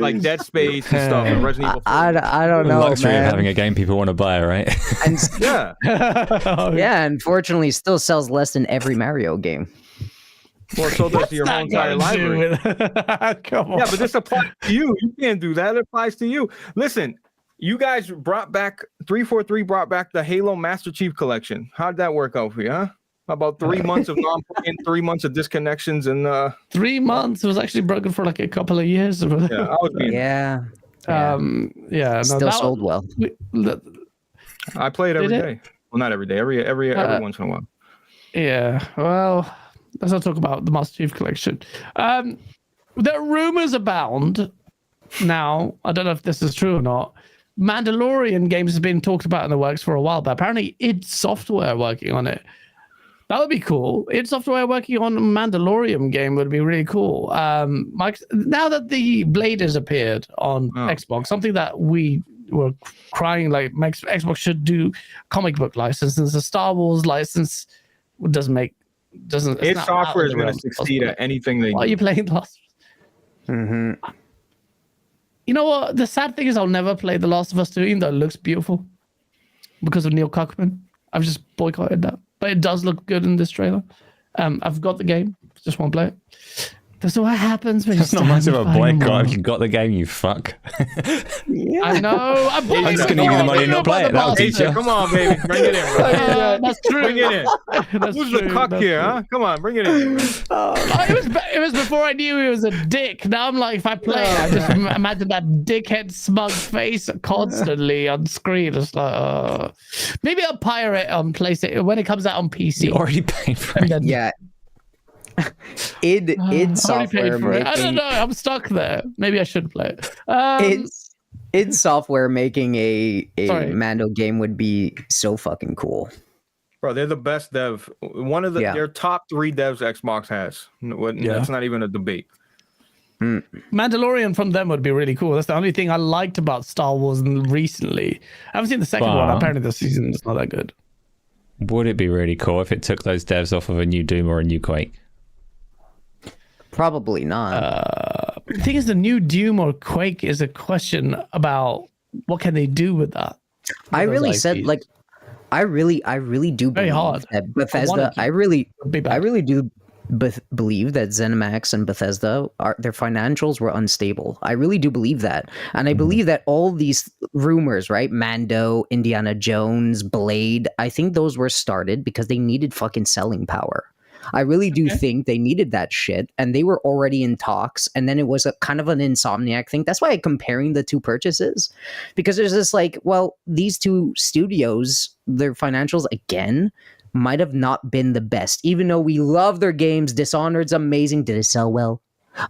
like Dead Space and stuff. And Resident Evil 4. I don't know, Luxury man. of having a game people want to buy, right? And, Yeah. yeah, unfortunately, still sells less than every Mario game. Well, so does your whole entire library. Come on. Yeah, but this applies to you. You can't do that. It applies to you. Listen, you guys brought back 343 brought back the Halo Master Chief Collection. How'd that work out for you, huh? About 3 months of non-playing, 3 months of disconnections, and 3 months. It was actually broken for like a couple of years. I was being, Yeah. No, Still sold well. I play it every day. Well, not every day. Every once in a while. Yeah. Well, let's not talk about the Master Chief Collection. There are rumors abound now. I don't know if this is true or not. Mandalorian games has been talked about in the works for a while, but apparently id Software working on it. That would be cool. id Software working on a Mandalorian game would be really cool. Mike, now that the Blade has appeared on Xbox, something that we were crying like Xbox should do, comic book license, and the Star Wars license doesn't. id Software is going to succeed at anything they do. Are you playing The Last of Us? Mm-hmm. You know what? The sad thing is I'll never play The Last of Us 2, even though it looks beautiful because of Neil Cuckman. I've just boycotted that. But it does look good in this trailer. I've got the game. Just won't play it. That's what happens when It's not much of a boycott if you got the game, you fuck. Yeah. I know. I'm just going to give you the money and not play it. That'll teach you. Come on, baby. Bring it in, bro. That's true. Bring it in. That's Who's the true, cuck that's here, true. huh? Come on, bring it in. It was before I knew he was a dick. Now I'm like, if I play it, I just imagine that dickhead smug face constantly on screen. It's like, maybe I'll pirate it on PlayStation when it comes out on PC. You already paid for it. Yeah. id I Software already paid for it. I don't making know. I'm stuck there. Maybe I should play it. id Software making a Sorry. Mando game would be so fucking cool. Bro, they're the best dev. One of their top 3 devs Xbox has. That's not even a debate. Mandalorian from them would be really cool. That's the only thing I liked about Star Wars recently. I haven't seen the second one. Apparently the season is not that good. Would it be really cool if it took those devs off of a new Doom or a new Quake? Probably not. The thing is, the new Doom or Quake is a question about what can they do with that. I those really IPs. said like I really do Very believe hard. that Bethesda. I really do believe that ZeniMax and Bethesda their financials were unstable. I really do believe that, and I believe that all these rumors, right? Mando, Indiana Jones, Blade. I think those were started because they needed fucking selling power. I really do think they needed that shit, and they were already in talks, and then it was a kind of an Insomniac thing. That's why I'm comparing the two purchases, because there's this like, well, these two studios, their financials again might have not been the best, even though we love their games. Dishonored's amazing. Did it sell well?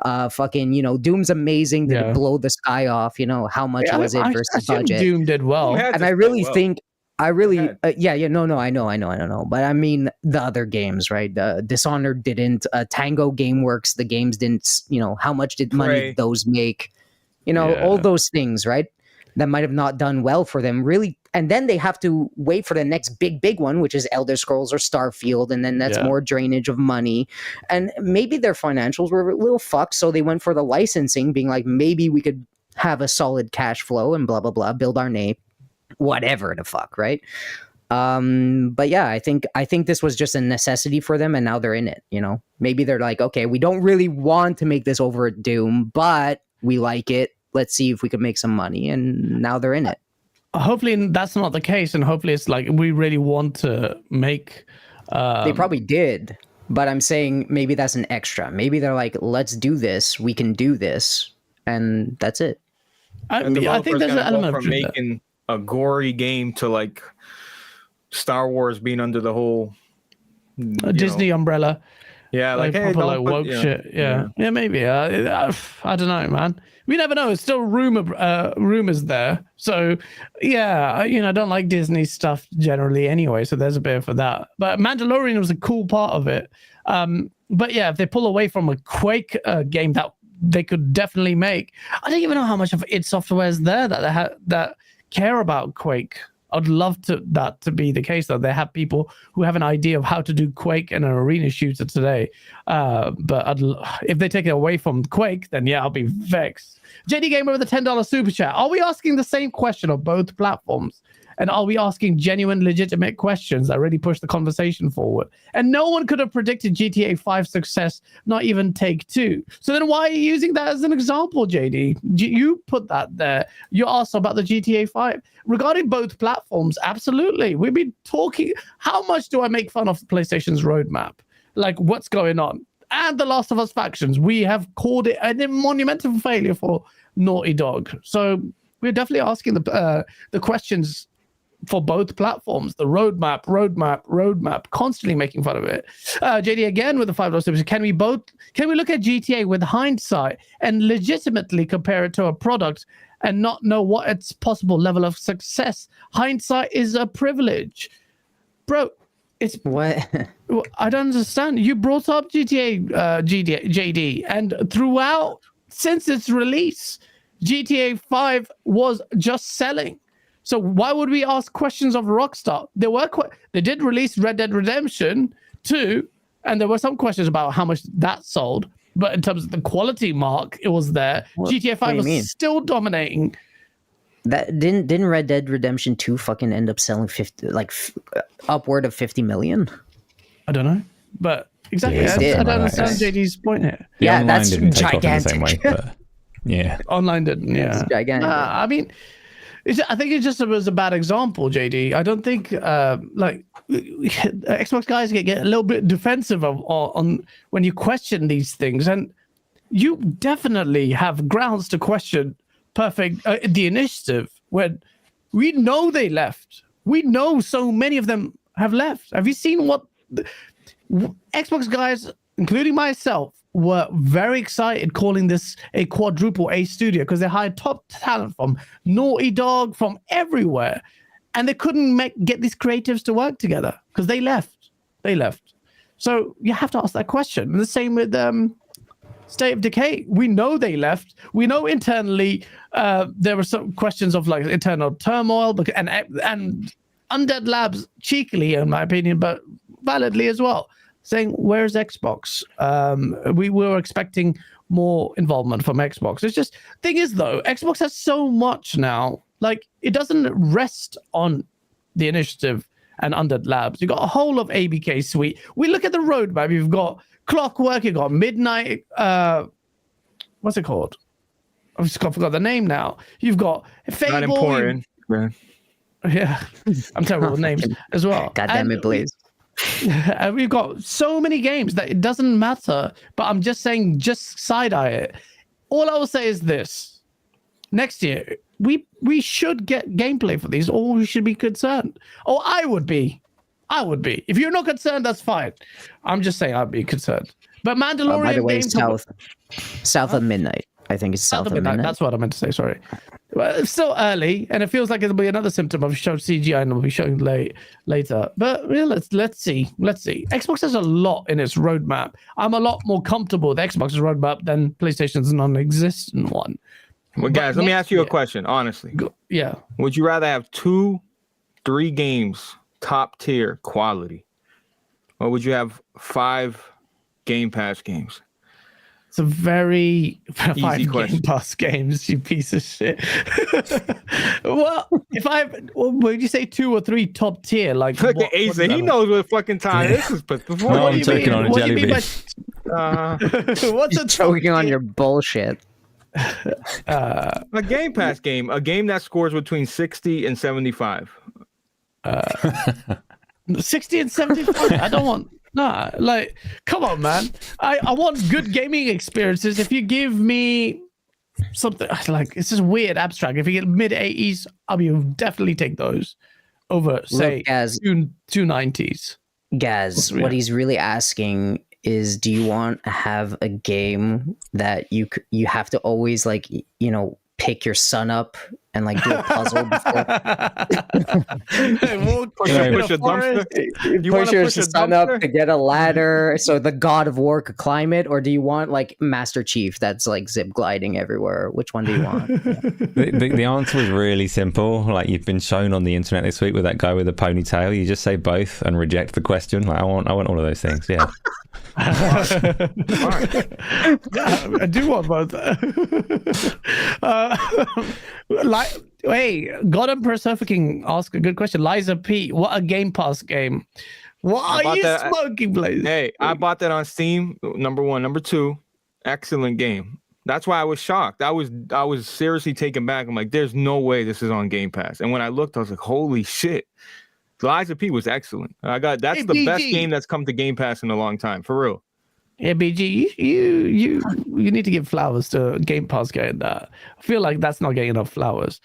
Fucking, Doom's amazing. Did it blow the sky off? How much was it versus budget? Doom did well. And I really think. I know. But I mean, the other games, right? Dishonored didn't. Tango Gameworks, the games didn't. How much did money those make? All those things, right? That might have not done well for them, really. And then they have to wait for the next big one, which is Elder Scrolls or Starfield, and then that's more drainage of money. And maybe their financials were a little fucked, so they went for the licensing, being like, maybe we could have a solid cash flow and blah blah blah, build our name. Whatever the fuck, right? But yeah, I think this was just a necessity for them, and now they're in it. Maybe they're like, okay, we don't really want to make this over at Doom, but we like it. Let's see if we can make some money, and now they're in it. Hopefully that's not the case, and hopefully it's like we really want to make. They probably did, but I'm saying maybe that's an extra. Maybe they're like, let's do this. We can do this, and that's it. I think there's an element of from making a gory game to like Star Wars being under the whole Disney umbrella. Yeah, like, hey, proper, don't woke shit. Yeah, maybe. I don't know, man. We never know. It's still rumors there. So yeah, I don't like Disney stuff generally anyway. So there's a bit for that. But Mandalorian was a cool part of it. But yeah, if they pull away from a Quake game that they could definitely make, I don't even know how much of id Software is there that care about Quake. I'd love that to be the case, though. They have people who have an idea of how to do Quake and an arena shooter today. But if they take it away from Quake, then yeah, I'll be vexed. JD Gamer with a $10 super chat. Are we asking the same question of both platforms? And are we asking genuine, legitimate questions that really push the conversation forward? And no one could have predicted GTA 5's success, not even Take-Two. So then why are you using that as an example, JD? You put that there. You asked about the GTA 5. Regarding both platforms, absolutely. We've been talking. How much do I make fun of PlayStation's roadmap? Like, what's going on? And The Last of Us Factions. We have called it a monumental failure for Naughty Dog. So we're definitely asking the questions for both platforms, the roadmap, constantly making fun of it. JD again with the $5 super. Can we look at GTA with hindsight and legitimately compare it to a product and not know what its possible level of success? Hindsight is a privilege, bro. It's what I don't understand. You brought up JD, and throughout since its release, GTA 5 was just selling. So why would we ask questions of Rockstar? They did release Red Dead Redemption 2, and there were some questions about how much that sold. But in terms of the quality mark, it was there. GTA 5 was still dominating. That didn't Red Dead Redemption 2 fucking end up selling upward of 50 million? I don't know, but exactly. Yeah, I don't understand JD's point here. Yeah, that's gigantic. Way, but, yeah, online didn't. Yeah, it's gigantic. I mean. I think it just was a bad example, JD. I don't think Xbox guys get a little bit defensive on when you question these things, and you definitely have grounds to question the initiative when we know they left. We know so many of them have left. Have you seen what Xbox guys, including myself, were very excited calling this a quadruple A studio because they hired top talent from Naughty Dog, from everywhere, and they couldn't get these creatives to work together because they left. So you have to ask that question. And the same with State of Decay. We know they left. We know internally there were some questions of like internal turmoil, and Undead Labs cheekily, in my opinion, but validly as well, saying, where's Xbox? We were expecting more involvement from Xbox. It's just, thing is though, Xbox has so much now, like it doesn't rest on the initiative and Undead Labs. You've got a whole of ABK suite. We look at the roadmap, you've got Clockwork, you've got Midnight, what's it called? I've just forgot the name now. You've got Fable. Not important, man. Yeah, I'm terrible with names as well. God damn it, Blaze. And we've got so many games that it doesn't matter, but I'm just saying, just side-eye it. All I will say is this: next year we should get gameplay for these, or we should be concerned. Or I would be. If you're not concerned, that's fine. I'm just saying I'd be concerned. But Mandalorian, by the way, south of midnight. I think it's south of midnight. That's what I meant to say. Sorry. Well, it's still early, and it feels like it'll be another symptom of showing CGI, and we'll be showing later. But yeah, let's see. Xbox has a lot in its roadmap. I'm a lot more comfortable with Xbox's roadmap than PlayStation's non-existent one. Well, guys, let me ask you a question. Honestly, yeah. Would you rather have 2-3 games top tier quality, or would you have 5 Game Pass games? It's a very easy question. Game Pass games, you piece of shit. Well, would you say 2 or 3 top tier? Like, look at Asa, he knows what fucking time this is. But before, no, I'm choking on a jelly bean. What's a choking on your bullshit? A Game Pass game, a game that scores between 60 and 75. 60 and 75. I don't want. Nah, like, come on, man. I want good gaming experiences. If you give me something like, it's just weird abstract. If you get mid-80s, I will definitely take those over, say, 290s. Gaz, what he's really asking is, do you want to have a game that you have to always like, you know, pick your son up and like do a puzzle before push your son up to get a ladder so the God of War could climb it, or do you want like Master Chief that's like zip gliding everywhere? Which one do you want? The answer was really simple. Like, you've been shown on the internet this week with that guy with the ponytail. You just say both and reject the question. Like, I want all of those things. Yeah. I do want both. Like, hey, Goddamn Persephone asked a good question. Liza P, what a Game Pass game. What are you smoking, Blaze? Hey, I bought that on Steam. Number one. Number two, excellent game. That's why I was shocked. I was seriously taken back. I'm like, there's no way this is on Game Pass. And when I looked, I was like, holy shit. Liza P was excellent. That's the best game that's come to Game Pass in a long time, for real. Yeah, BG, you need to give flowers to Game Pass getting that. I feel like that's not getting enough flowers.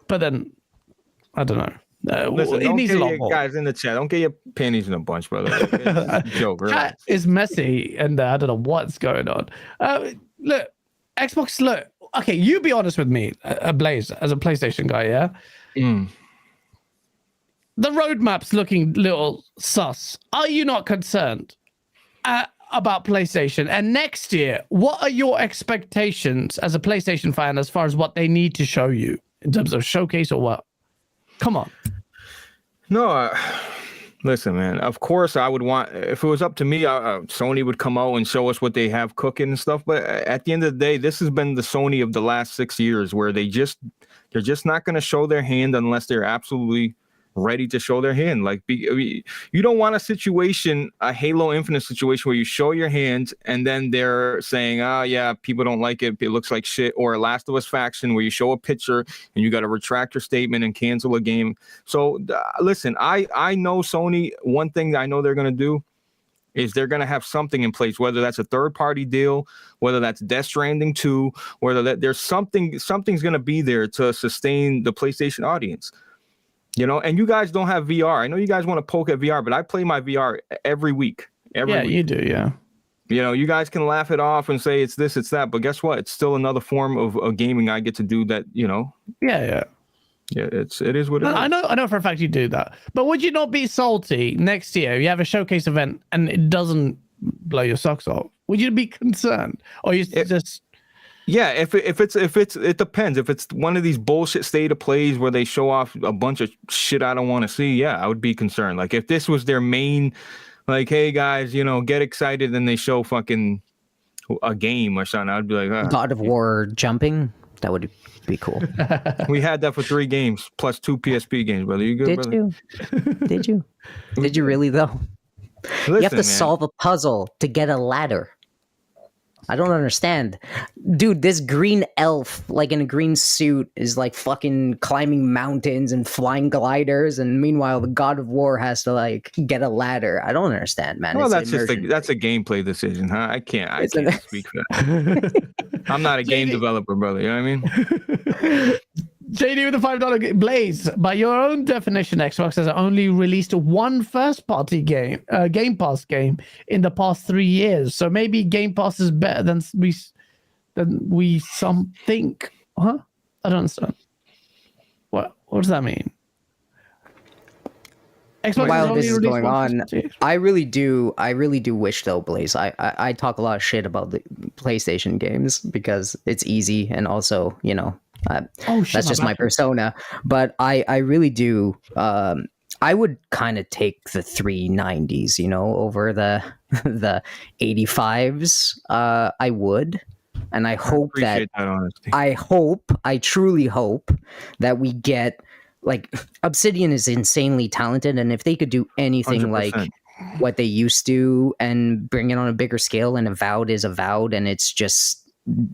But then, I don't know. Listen, it don't needs get a lot your more. Guys in the chat, don't get your panties in a bunch, brother. It's a joke, really. Chat is messy, and I don't know what's going on. Look, Xbox, look. Okay, you be honest with me, Blaze, as a PlayStation guy, yeah? The roadmap's looking little sus. Are you not concerned about PlayStation? And next year, what are your expectations as a PlayStation fan as far as what they need to show you in terms of showcase or what? Come on. No, listen, man. Of course, I would want, if it was up to me, Sony would come out and show us what they have cooking and stuff. But at the end of the day, this has been the Sony of the last 6 years, where they're just not going to show their hand unless they're absolutely ready to show their hand. Like, you don't want a situation, a Halo Infinite situation, where you show your hand and then they're saying, oh yeah, people don't like it, it looks like shit. Or a Last of Us faction where you show a picture and you got to retract your statement and cancel a game. So listen, I know Sony, one thing that I know they're going to do is they're going to have something in place, whether that's a third-party deal, whether that's Death Stranding 2, whether there's something's going to be there to sustain the PlayStation audience. You know, and you guys don't have VR. I know you guys want to poke at VR, but I play my VR every week. Every week. You do, yeah. You know, you guys can laugh it off and say it's this, it's that, but guess what? It's still another form of gaming I get to do that, you know. Yeah, it is what it is. I know for a fact you do that. But would you not be salty next year? You have a showcase event and it doesn't blow your socks off. Would you be concerned, or you just? Yeah, if it depends. If it's one of these bullshit state of plays where they show off a bunch of shit I don't want to see, yeah, I would be concerned. Like, if this was their main, like, hey guys, you know, get excited, and they show fucking a game or something, I'd be like, God of War jumping, that would be cool. We had that for 3 games plus 2 PSP games, brother. You good, brother? Did you really though? Listen, you have to man. solve a puzzle to get a ladder. I don't understand. Dude, this green elf, like in a green suit, is like fucking climbing mountains and flying gliders, and meanwhile the God of War has to like get a ladder. I don't understand, man. Well, that's a gameplay decision, huh? I can't speak for that. I'm not a game developer, brother. You know what I mean? JD with the $5 Blaze. By your own definition, Xbox has only released one first-party game, Game Pass game, in the past 3 years. So maybe Game Pass is better than we some think. Huh? I don't understand. What does that mean? Xbox While this is going on, I really do wish though, Blaze. I talk a lot of shit about the PlayStation games because it's easy, and also, you know, that's just my persona. But I really do. I would kind of take the 390s, you know, over the 85s. I would, and I hope that I truly hope that we get, like, Obsidian is insanely talented, and if they could do anything 100%. like what they used to and bring it on a bigger scale, and Avowed is Avowed, and it's just,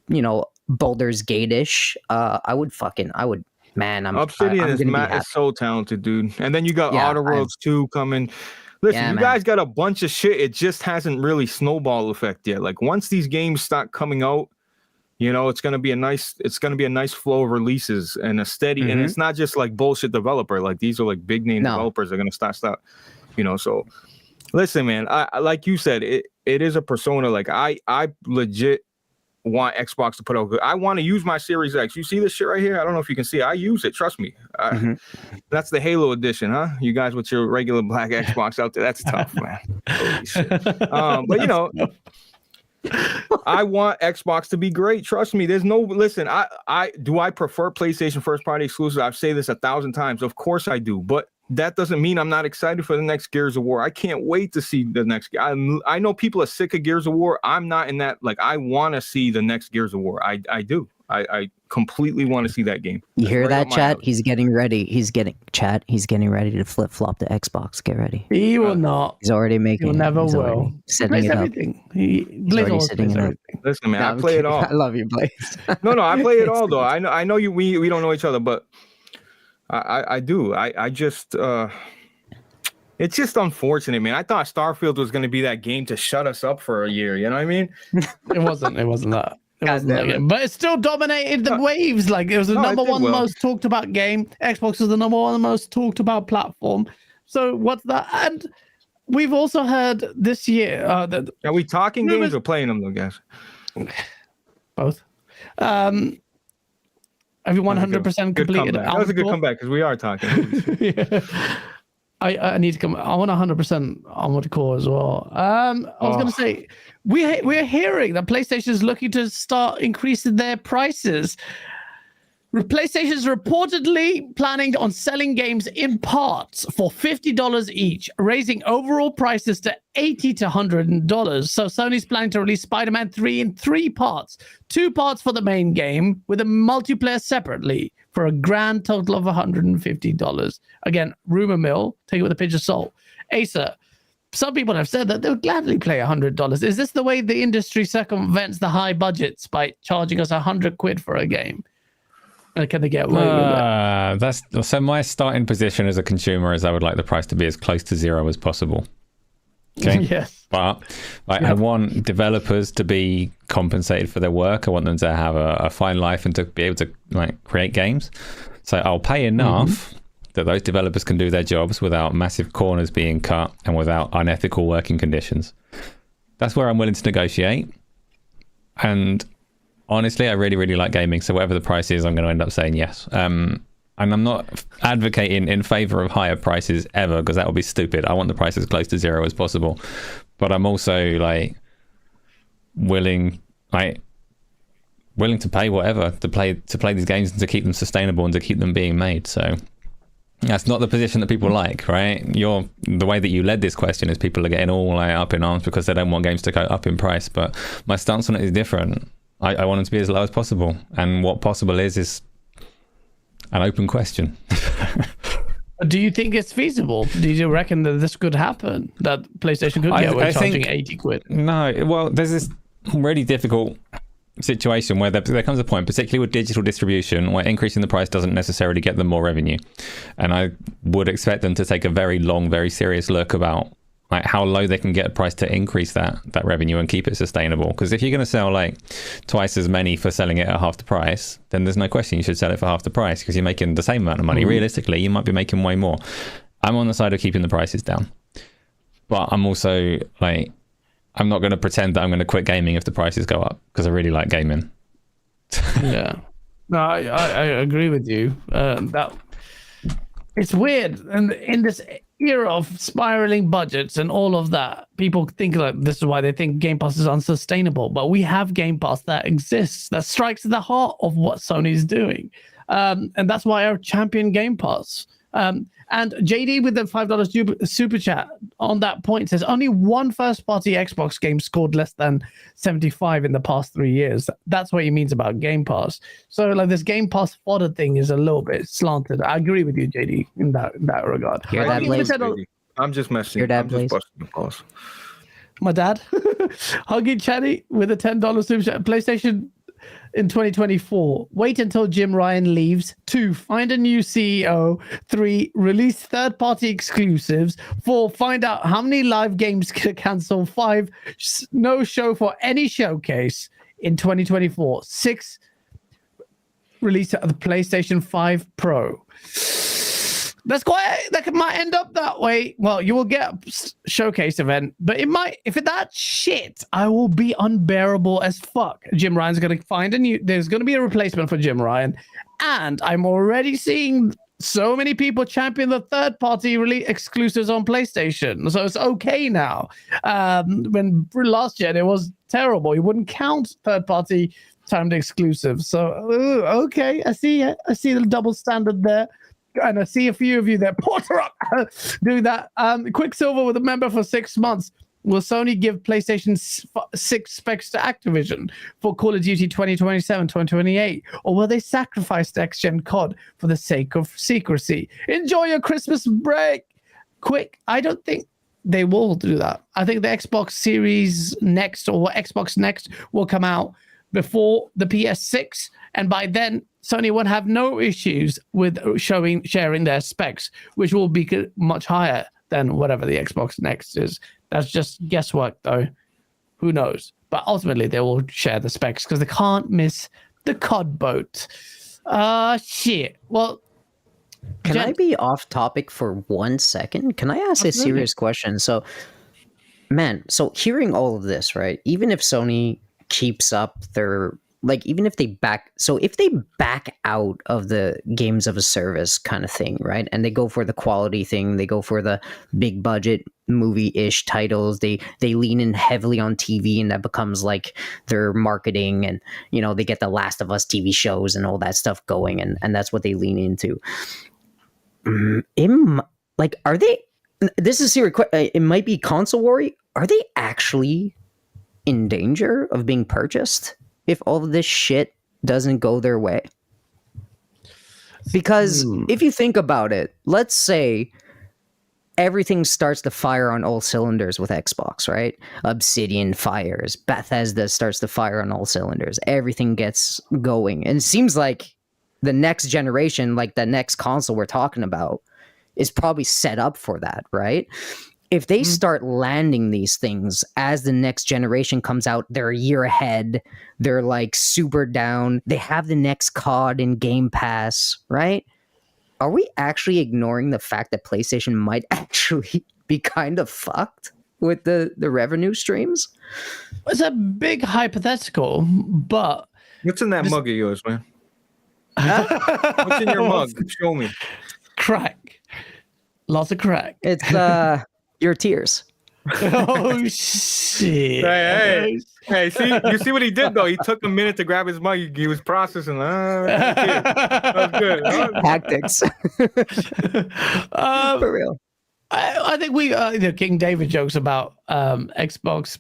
you know, Baldur's Gate-ish, Obsidian is so talented, dude. And then you got Outer Worlds 2 coming. Listen, you guys got a bunch of shit. It just hasn't really snowball effect yet. Like, once these games start coming out, you know, it's gonna be a nice flow of releases and a steady, and it's not just like bullshit developer. Like, these are like big name developers are gonna start, you know. So listen, man, I like you said, it is a persona. Like I legit want Xbox to put out good. I want to use my Series X. You see this shit right here? I don't know if you can see it. I use it. Trust me. That's the Halo edition, huh? You guys with your regular black Xbox out there. That's tough, man. Holy shit. But you know, I want Xbox to be great. Trust me. There's no listen. I prefer PlayStation first party exclusive. I've said this 1,000 times. Of course I do, but that doesn't mean I'm not excited for the next Gears of War. I can't wait to see the next. I know people are sick of Gears of War. I'm not in that. Like, I want to see the next Gears of War. I do. I completely want to see that game. You hear that, chat? He's getting ready. He's getting ready to flip flop to Xbox. Get ready. He will not. He's already making. He never will. Setting it everything. up. He's already setting it up. Listen, man, I play it all. I love you, Blaze. No, I play it all though. I know you. We don't know each other, but I do. I just. It's just unfortunate, man. I thought Starfield was going to be that game to shut us up for a year. You know what I mean? It wasn't that. It wasn't that game. But it still dominated the waves. Like, it was the number one most talked about game. Xbox was the number one most talked about platform. So what's that? And we've also heard this year. Are we talking games or playing them, though, guys? Both. Have you 100% completed? That was a good comeback because we are talking. Yeah. I need to come. I want 100% Armored Core as well. I was going to say, we're hearing that PlayStation is looking to start increasing their prices. PlayStation is reportedly planning on selling games in parts for $50 each, raising overall prices to $80 to $100. So Sony's planning to release Spider-Man 3 in 3 parts. 2 parts for the main game, with a multiplayer separately, for a grand total of $150. Again, rumor mill, take it with a pinch of salt. Acer, some people have said that they'll gladly play $100. Is this the way the industry circumvents the high budgets by charging us £100 for a game? Can they get away with it? So my starting position as a consumer is I would like the price to be as close to zero as possible. Okay. Yes. But I want developers to be compensated for their work. I want them to have a fine life and to be able to create games. So I'll pay enough that those developers can do their jobs without massive corners being cut and without unethical working conditions. That's where I'm willing to negotiate. And honestly, I really, really like gaming. So whatever the price is, I'm going to end up saying yes. And I'm not advocating in favor of higher prices ever, because that would be stupid. I want the price as close to zero as possible. But I'm also willing to pay whatever to play these games and to keep them sustainable and to keep them being made. So that's not the position that people like, right? The way that you led this question is people are getting all up in arms because they don't want games to go up in price. But my stance on it is different. I want them to be as low as possible. And what possible is an open question. Do you think it's feasible? Do you reckon that this could happen? That PlayStation could get away charging £80? No. Well, there's this really difficult situation where there comes a point, particularly with digital distribution, where increasing the price doesn't necessarily get them more revenue. And I would expect them to take a very long, very serious look about how low they can get a price to increase that revenue and keep it sustainable. Because if you're going to sell twice as many for selling it at half the price, then there's no question you should sell it for half the price, because you're making the same amount of money. Realistically, you might be making way more. I'm on the side of keeping the prices down, but I'm also I'm not going to pretend that I'm going to quit gaming if the prices go up, because I really like gaming. Yeah, no, I agree with you. That it's weird, and in this era of spiraling budgets and all of that, people think this is why they think Game Pass is unsustainable. But we have Game Pass that exists, that strikes at the heart of what Sony's doing, and that's why I champion Game Pass. And JD with the $5 super chat on that point says only one first-party Xbox game scored less than 75 in the past 3 years. That's what he means about Game Pass. So this Game Pass fodder thing is a little bit slanted. I agree with you, JD, in that regard. I'm just messing. Your dad, I'm just busting the balls. My dad, Huggy Chatty with a $10 super chat. PlayStation in 2024. Wait until Jim Ryan leaves. 2. Find a new CEO. 3. Release third-party exclusives. 4. Find out how many live games can cancel. 5. No show for any showcase in 2024. 6. Release of the PlayStation 5 Pro. That's quite. That might end up that way. Well, you will get a showcase event, but it might. If that shit, I will be unbearable as fuck. Jim Ryan's gonna find a new. There's gonna be a replacement for Jim Ryan, and I'm already seeing so many people champion the third-party release exclusives on PlayStation. So it's okay now. When last gen it was terrible. You wouldn't count third-party timed exclusives. So okay, I see it. I see the double standard there. And I see a few of you there. Porter up, do that. Quicksilver with a member for 6 months. Will Sony give PlayStation 6 specs to Activision for Call of Duty 2027, 2028? Or will they sacrifice next-gen COD for the sake of secrecy? Enjoy your Christmas break. Quick. I don't think they will do that. I think the Xbox Series Next or Xbox Next will come out before the PS6. And by then, Sony won't have no issues with sharing their specs, which will be much higher than whatever the Xbox Next is. That's just guesswork, though. Who knows? But ultimately, they will share the specs because they can't miss the COD boat. Shit. Well, can I be off topic for 1 second? Can I ask a serious question? So, man, so hearing all of this, right? Even if Sony keeps up their even if they back out of the games of a service kind of thing, right? And they go for the quality thing, they go for the big budget movie-ish titles, they lean in heavily on TV, and that becomes like their marketing, and they get the Last of Us TV shows and all that stuff going, and that's what they lean into. Are they, this is serious, it might be console worry, are they actually in danger of being purchased if all of this shit doesn't go their way? Because if you think about it, let's say everything starts to fire on all cylinders with Xbox, right? Obsidian fires, Bethesda starts to fire on all cylinders, everything gets going. And it seems like the next generation, like the next console we're talking about, is probably set up for that, right? If they start landing these things as the next generation comes out, they're a year ahead, they're like super down, they have the next COD in Game Pass, right? Are we actually ignoring the fact that PlayStation might actually be kind of fucked with the revenue streams? It's a big hypothetical, but... What's in that mug of yours, man? What's in your mug? Show me. Crack. Lots of crack. It's your tears. Oh shit! Hey! See, you see what he did though? He took a minute to grab his mic. He was processing. That was good. Tactics. For real. I think King David jokes about Xbox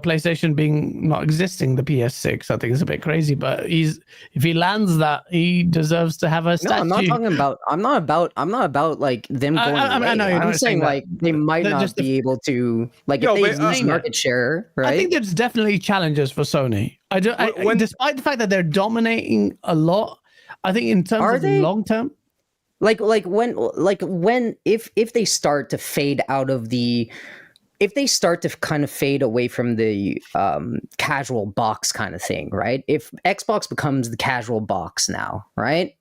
PlayStation being not existing, the PS6. I think it's a bit crazy, but if he lands that, he deserves to have a statue. No, I'm not about like them going away. I know I'm saying like they might not be able to, like, if they lose market share, right? I think there's definitely challenges for Sony. Despite the fact that they're dominating a lot, I think in terms of long term. If they start to fade out of if they start to kind of fade away from the casual box kind of thing, right? If Xbox becomes the casual box now, right?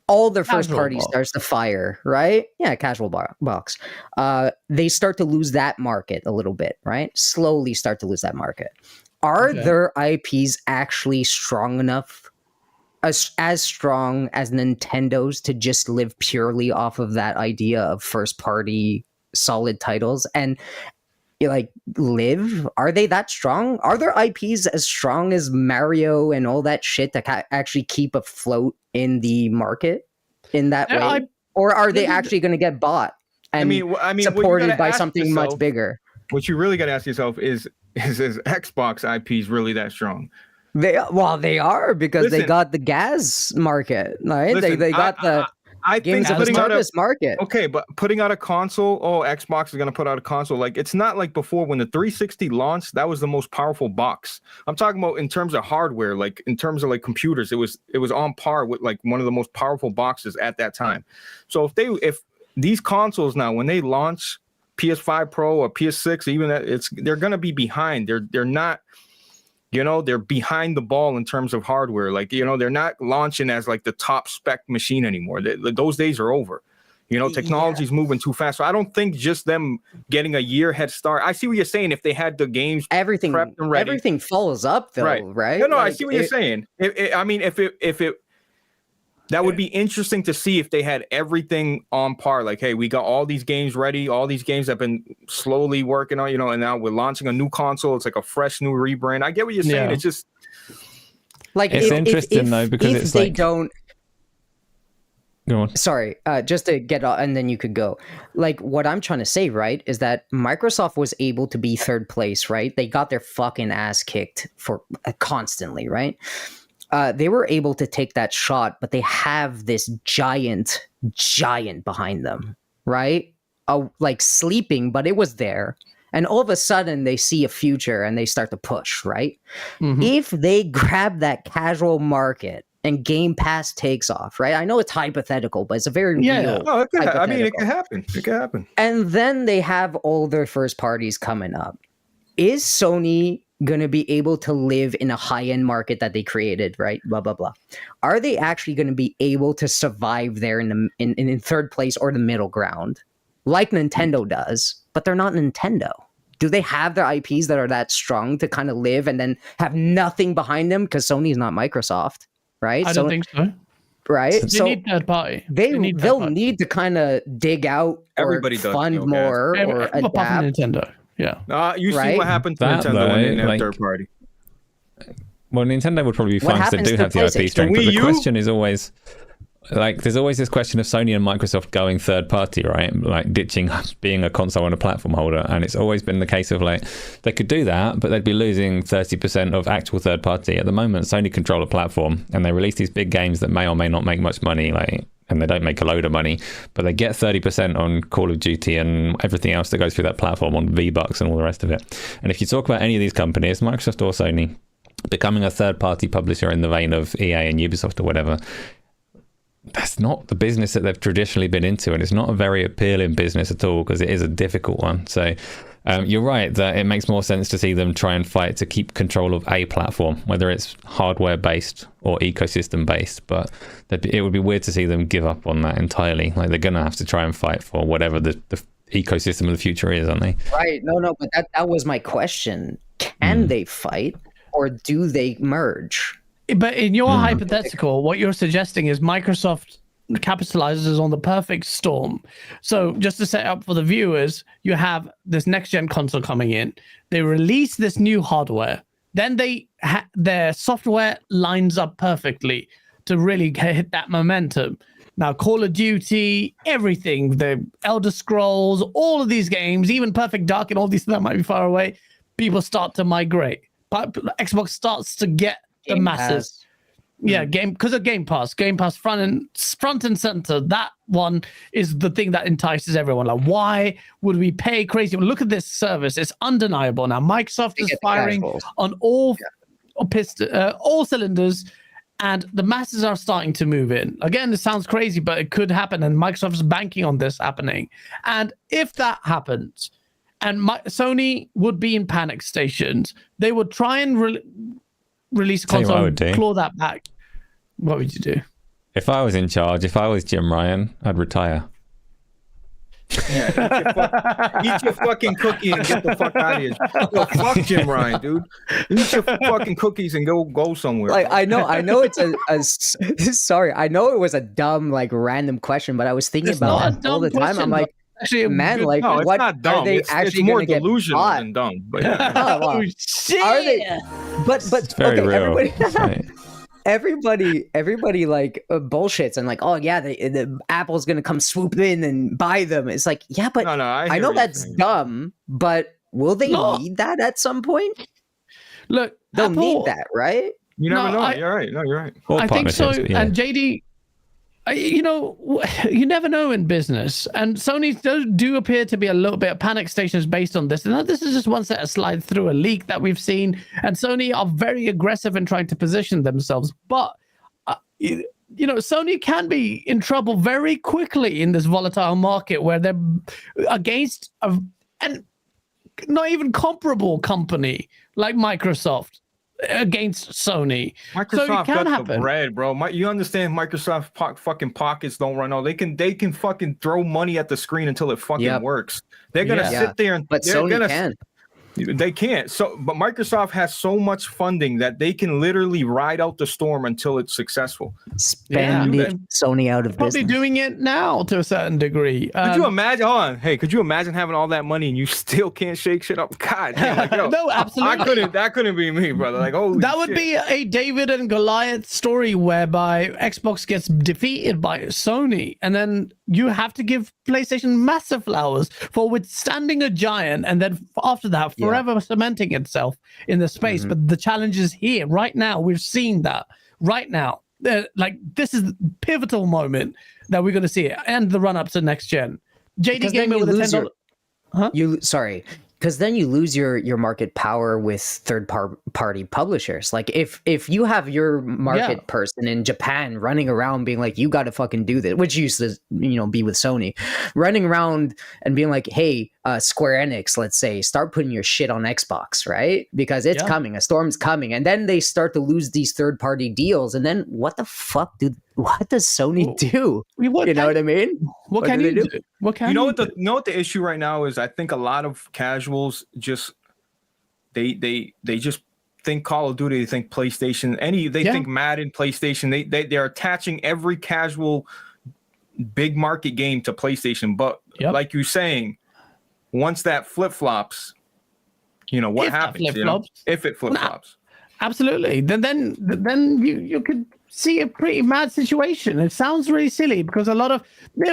All their first party starts to fire, right? Yeah, casual box. They start to lose that market a little bit, right? Slowly start to lose that market. Are their IPs actually strong enough? As strong as Nintendo's to just live purely off of that idea of first party solid titles and live? Are they that strong? Are their IPs as strong as Mario and all that shit that actually keep afloat in the market in that way? Or are they actually going to get bought and supported by something much bigger? What you really got to ask yourself is Xbox IPs really that strong? They are because they got the gas market, right? Listen, they got the games of service market. Okay, but putting out a console, Xbox is going to put out a console. Like, it's not like before when the 360 launched, that was the most powerful box. I'm talking about in terms of hardware, like in terms of like computers, it was on par with like one of the most powerful boxes at that time. So if these consoles now, when they launch PS5 Pro or PS6, even that, they're going to be behind. They're not. They're behind the ball in terms of hardware. Like, they're not launching as like the top spec machine anymore. Those days are over. You know, technology's moving too fast. So I don't think just them getting a year head start. I see what you're saying. If they had the games everything prepped and ready. Everything follows up though, right? No, Like, I see what you're saying. I mean, if it that would be interesting to see if they had everything on par. Like, hey, we got all these games ready. All these games have been slowly working on, you know, and now we're launching a new console. It's like a fresh new rebrand. I get what you're saying. It's just like it's interesting though, because if it's they like don't. Go on. Sorry, just to get on, and then you could go. Like, what I'm trying to say, right, is that Microsoft was able to be third place, right? They got their fucking ass kicked for constantly, right? They were able to take that shot, but they have this giant behind them, right? Like sleeping, but it was there. And all of a sudden, they see a future and they start to push, right? Mhm. If they grab that casual market and Game Pass takes off, right? I know it's hypothetical, but it's a very real. No, it could I mean, it hypothetical. could happen. It could happen. And then they have all their first parties coming up. Is Sony going to be able to live in a high-end market that they created, right? Blah, blah, blah. Are they actually going to be able to survive there in third place or the middle ground like Nintendo does? But they're not Nintendo. Do they have their IPs that are that strong to kind of live and then have nothing behind them? Because Sony's not Microsoft, right? I don't think so. Right? They need third party. They'll need third party. need to kind of dig out Everybody or does, fund you know, more or Apart from adapt. Nintendo. Yeah. You see Right? what happened to That, Nintendo when they though, didn't have like- third party. Well, Nintendo would probably be What fine because they happens do to have the IP PlayStation? strength. But Wii the U? question is always, like, there's always this question of Sony and Microsoft going third party, right? Like ditching being a console and a platform holder. And it's always been the case of like, they could do that, but they'd be losing 30% of actual third party. At the moment, Sony control a platform and they release these big games that may or may not make much money, like, and they don't make a load of money, but they get 30% on Call of Duty and everything else that goes through that platform on V-Bucks and all the rest of it. And if you talk about any of these companies, Microsoft or Sony, becoming a third-party publisher in the vein of EA and Ubisoft or whatever, that's not the business that they've traditionally been into, and it's not a very appealing business at all because it is a difficult one. So you're right that it makes more sense to see them try and fight to keep control of a platform, whether it's hardware-based or ecosystem-based, but it would be weird to see them give up on that entirely. Like, they're going to have to try and fight for whatever the ecosystem of the future is, aren't they? Right. No, but that was my question. Can they fight or do they merge? But in your hypothetical, what you're suggesting is Microsoft capitalizes on the perfect storm. So just to set up for the viewers, you have this next gen console coming in. They release this new hardware. Then their software lines up perfectly to really hit that momentum. Now, Call of Duty, everything, the Elder Scrolls, all of these games, even Perfect Dark and all these that might be far away, people start to migrate. But Xbox starts to get the masses. Yeah, because of Game Pass. Game Pass front and center. That one is the thing that entices everyone. Like, why would we pay crazy? Look at this service. It's undeniable. Now, Microsoft is firing on all cylinders, and the masses are starting to move in. Again, it sounds crazy, but it could happen, and Microsoft is banking on this happening. And if that happens, and Sony would be in panic stations, they would try and release a console and claw that back. What would you do? If I was in charge, if I was Jim Ryan, I'd retire. Yeah, eat your fucking cookie and get the fuck out of here. Yo, fuck Jim Ryan, dude. Eat your fucking cookies and go somewhere. Like, I know it's a sorry, I know it was a dumb, like, random question, but I was thinking about it all the time. I'm like, actually, man, like, no, it's what not dumb. are they It's actually more going to get delusional caught? than dumb. But yeah. Oh, wow. shit! Are they? But Very okay, real. everybody like bullshits and like, oh yeah, the Apple's gonna come swoop in and buy them. It's like, yeah, but No, I know that's dumb, but will they need that at some point? Look, They'll Apple, need that, right? You never know. I- You're right. No, you're right. Or I think so. partnerships, yeah. And JD, you never know in business. And Sony do appear to be a little bit of panic stations based on this. And this is just one set of slides through a leak that we've seen. And Sony are very aggressive in trying to position themselves. But, Sony can be in trouble very quickly in this volatile market where they're against and not even comparable company like Microsoft. against Sony. so it Microsoft can got happen. the bread, bro. You understand? Microsoft fucking pockets don't run out. They can fucking throw money at the screen until it fucking works. They're gonna Yeah. sit there and But they're Sony gonna, can. They can't. But Microsoft has so much funding that they can literally ride out the storm until it's successful. Spend Yeah. Sony out of Probably business. doing it now to a certain degree. Could you imagine? Hold on. Hey, could you imagine having all that money and you still can't shake shit up? God damn, like, yo, No, absolutely. That couldn't be me, brother. Like, holy That would shit. be a David and Goliath story whereby Xbox gets defeated by Sony, and then you have to give PlayStation massive flowers for withstanding a giant, and then after that, forever cementing itself in the space. But the challenge is here right now. We're seeing that right now. Like, this is the pivotal moment that we're going to see it, and the run up to next gen. JD Gamer with a $10. Because then you lose your market power with third party publishers. Like if you have your market person in Japan running around being like, you got to fucking do this, which used to be with Sony, running around and being like, hey, Square Enix, let's say, start putting your shit on Xbox, right? Because it's coming, a storm's coming, and then they start to lose these third party deals, and then what does Sony do? You know what I mean? What can you do? What can you know what the issue right now is? I think a lot of casuals just they just think Call of Duty, they think PlayStation, they think Madden, PlayStation. They're attaching every casual big market game to PlayStation. But like you're saying, once that flip flops, what happens? If it flip flops, absolutely. Then you could see a pretty mad situation. It sounds really silly because a lot of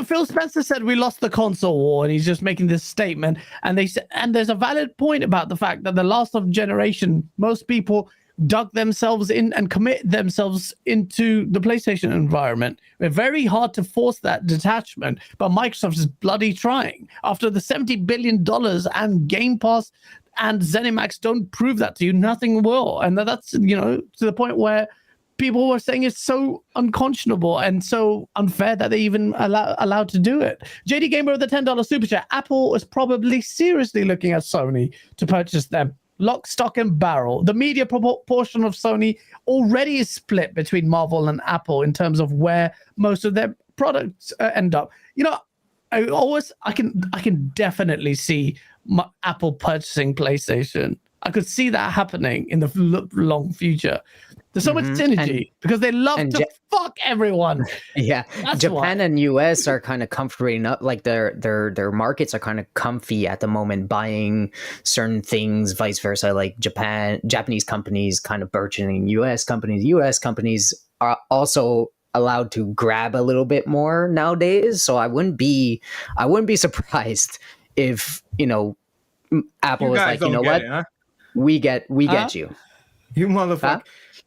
Phil Spencer said we lost the console war, and he's just making this statement. And there's a valid point about the fact that the last of generation, most people dug themselves in and commit themselves into the PlayStation environment. It's very hard to force that detachment, but Microsoft is bloody trying. After the $70 billion and Game Pass and ZeniMax don't prove that to you, nothing will. And that's, to the point where people were saying it's so unconscionable and so unfair that they even allowed to do it. JD Gamer with the $10 super chat. Apple is probably seriously looking at Sony to purchase them. Lock, stock, and barrel. The media portion of Sony already is split between Marvel and Apple in terms of where most of their products end up. I can definitely see Apple purchasing PlayStation. I could see that happening in the long future. There's so much synergy because they love to fuck everyone. Yeah, that's Japan and US are kind of comforting up, like their markets are kind of comfy at the moment, buying certain things, vice versa. Like Japanese companies kind of burgeoning US companies are also allowed to grab a little bit more nowadays. So I wouldn't be surprised if Apple was like, we get you. You motherfucker.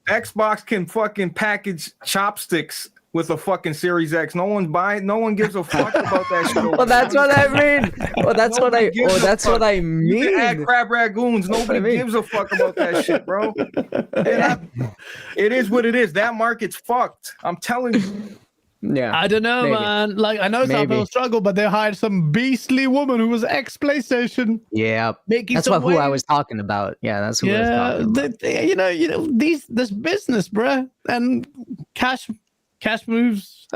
Xbox can fucking package chopsticks with a fucking Series X. No one gives a fuck about that shit. Well, that's what I mean. That's what I mean. You can add crab ragoons. Nobody gives a fuck about that shit, bro. It is what it is. That market's fucked. I'm telling you. Yeah, I don't know, man. Like, I know some people struggle, but they hired some beastly woman who was ex-PlayStation. Yeah, that's who I was talking about. Yeah, that's who I was talking about. This business, bro, and cash moves.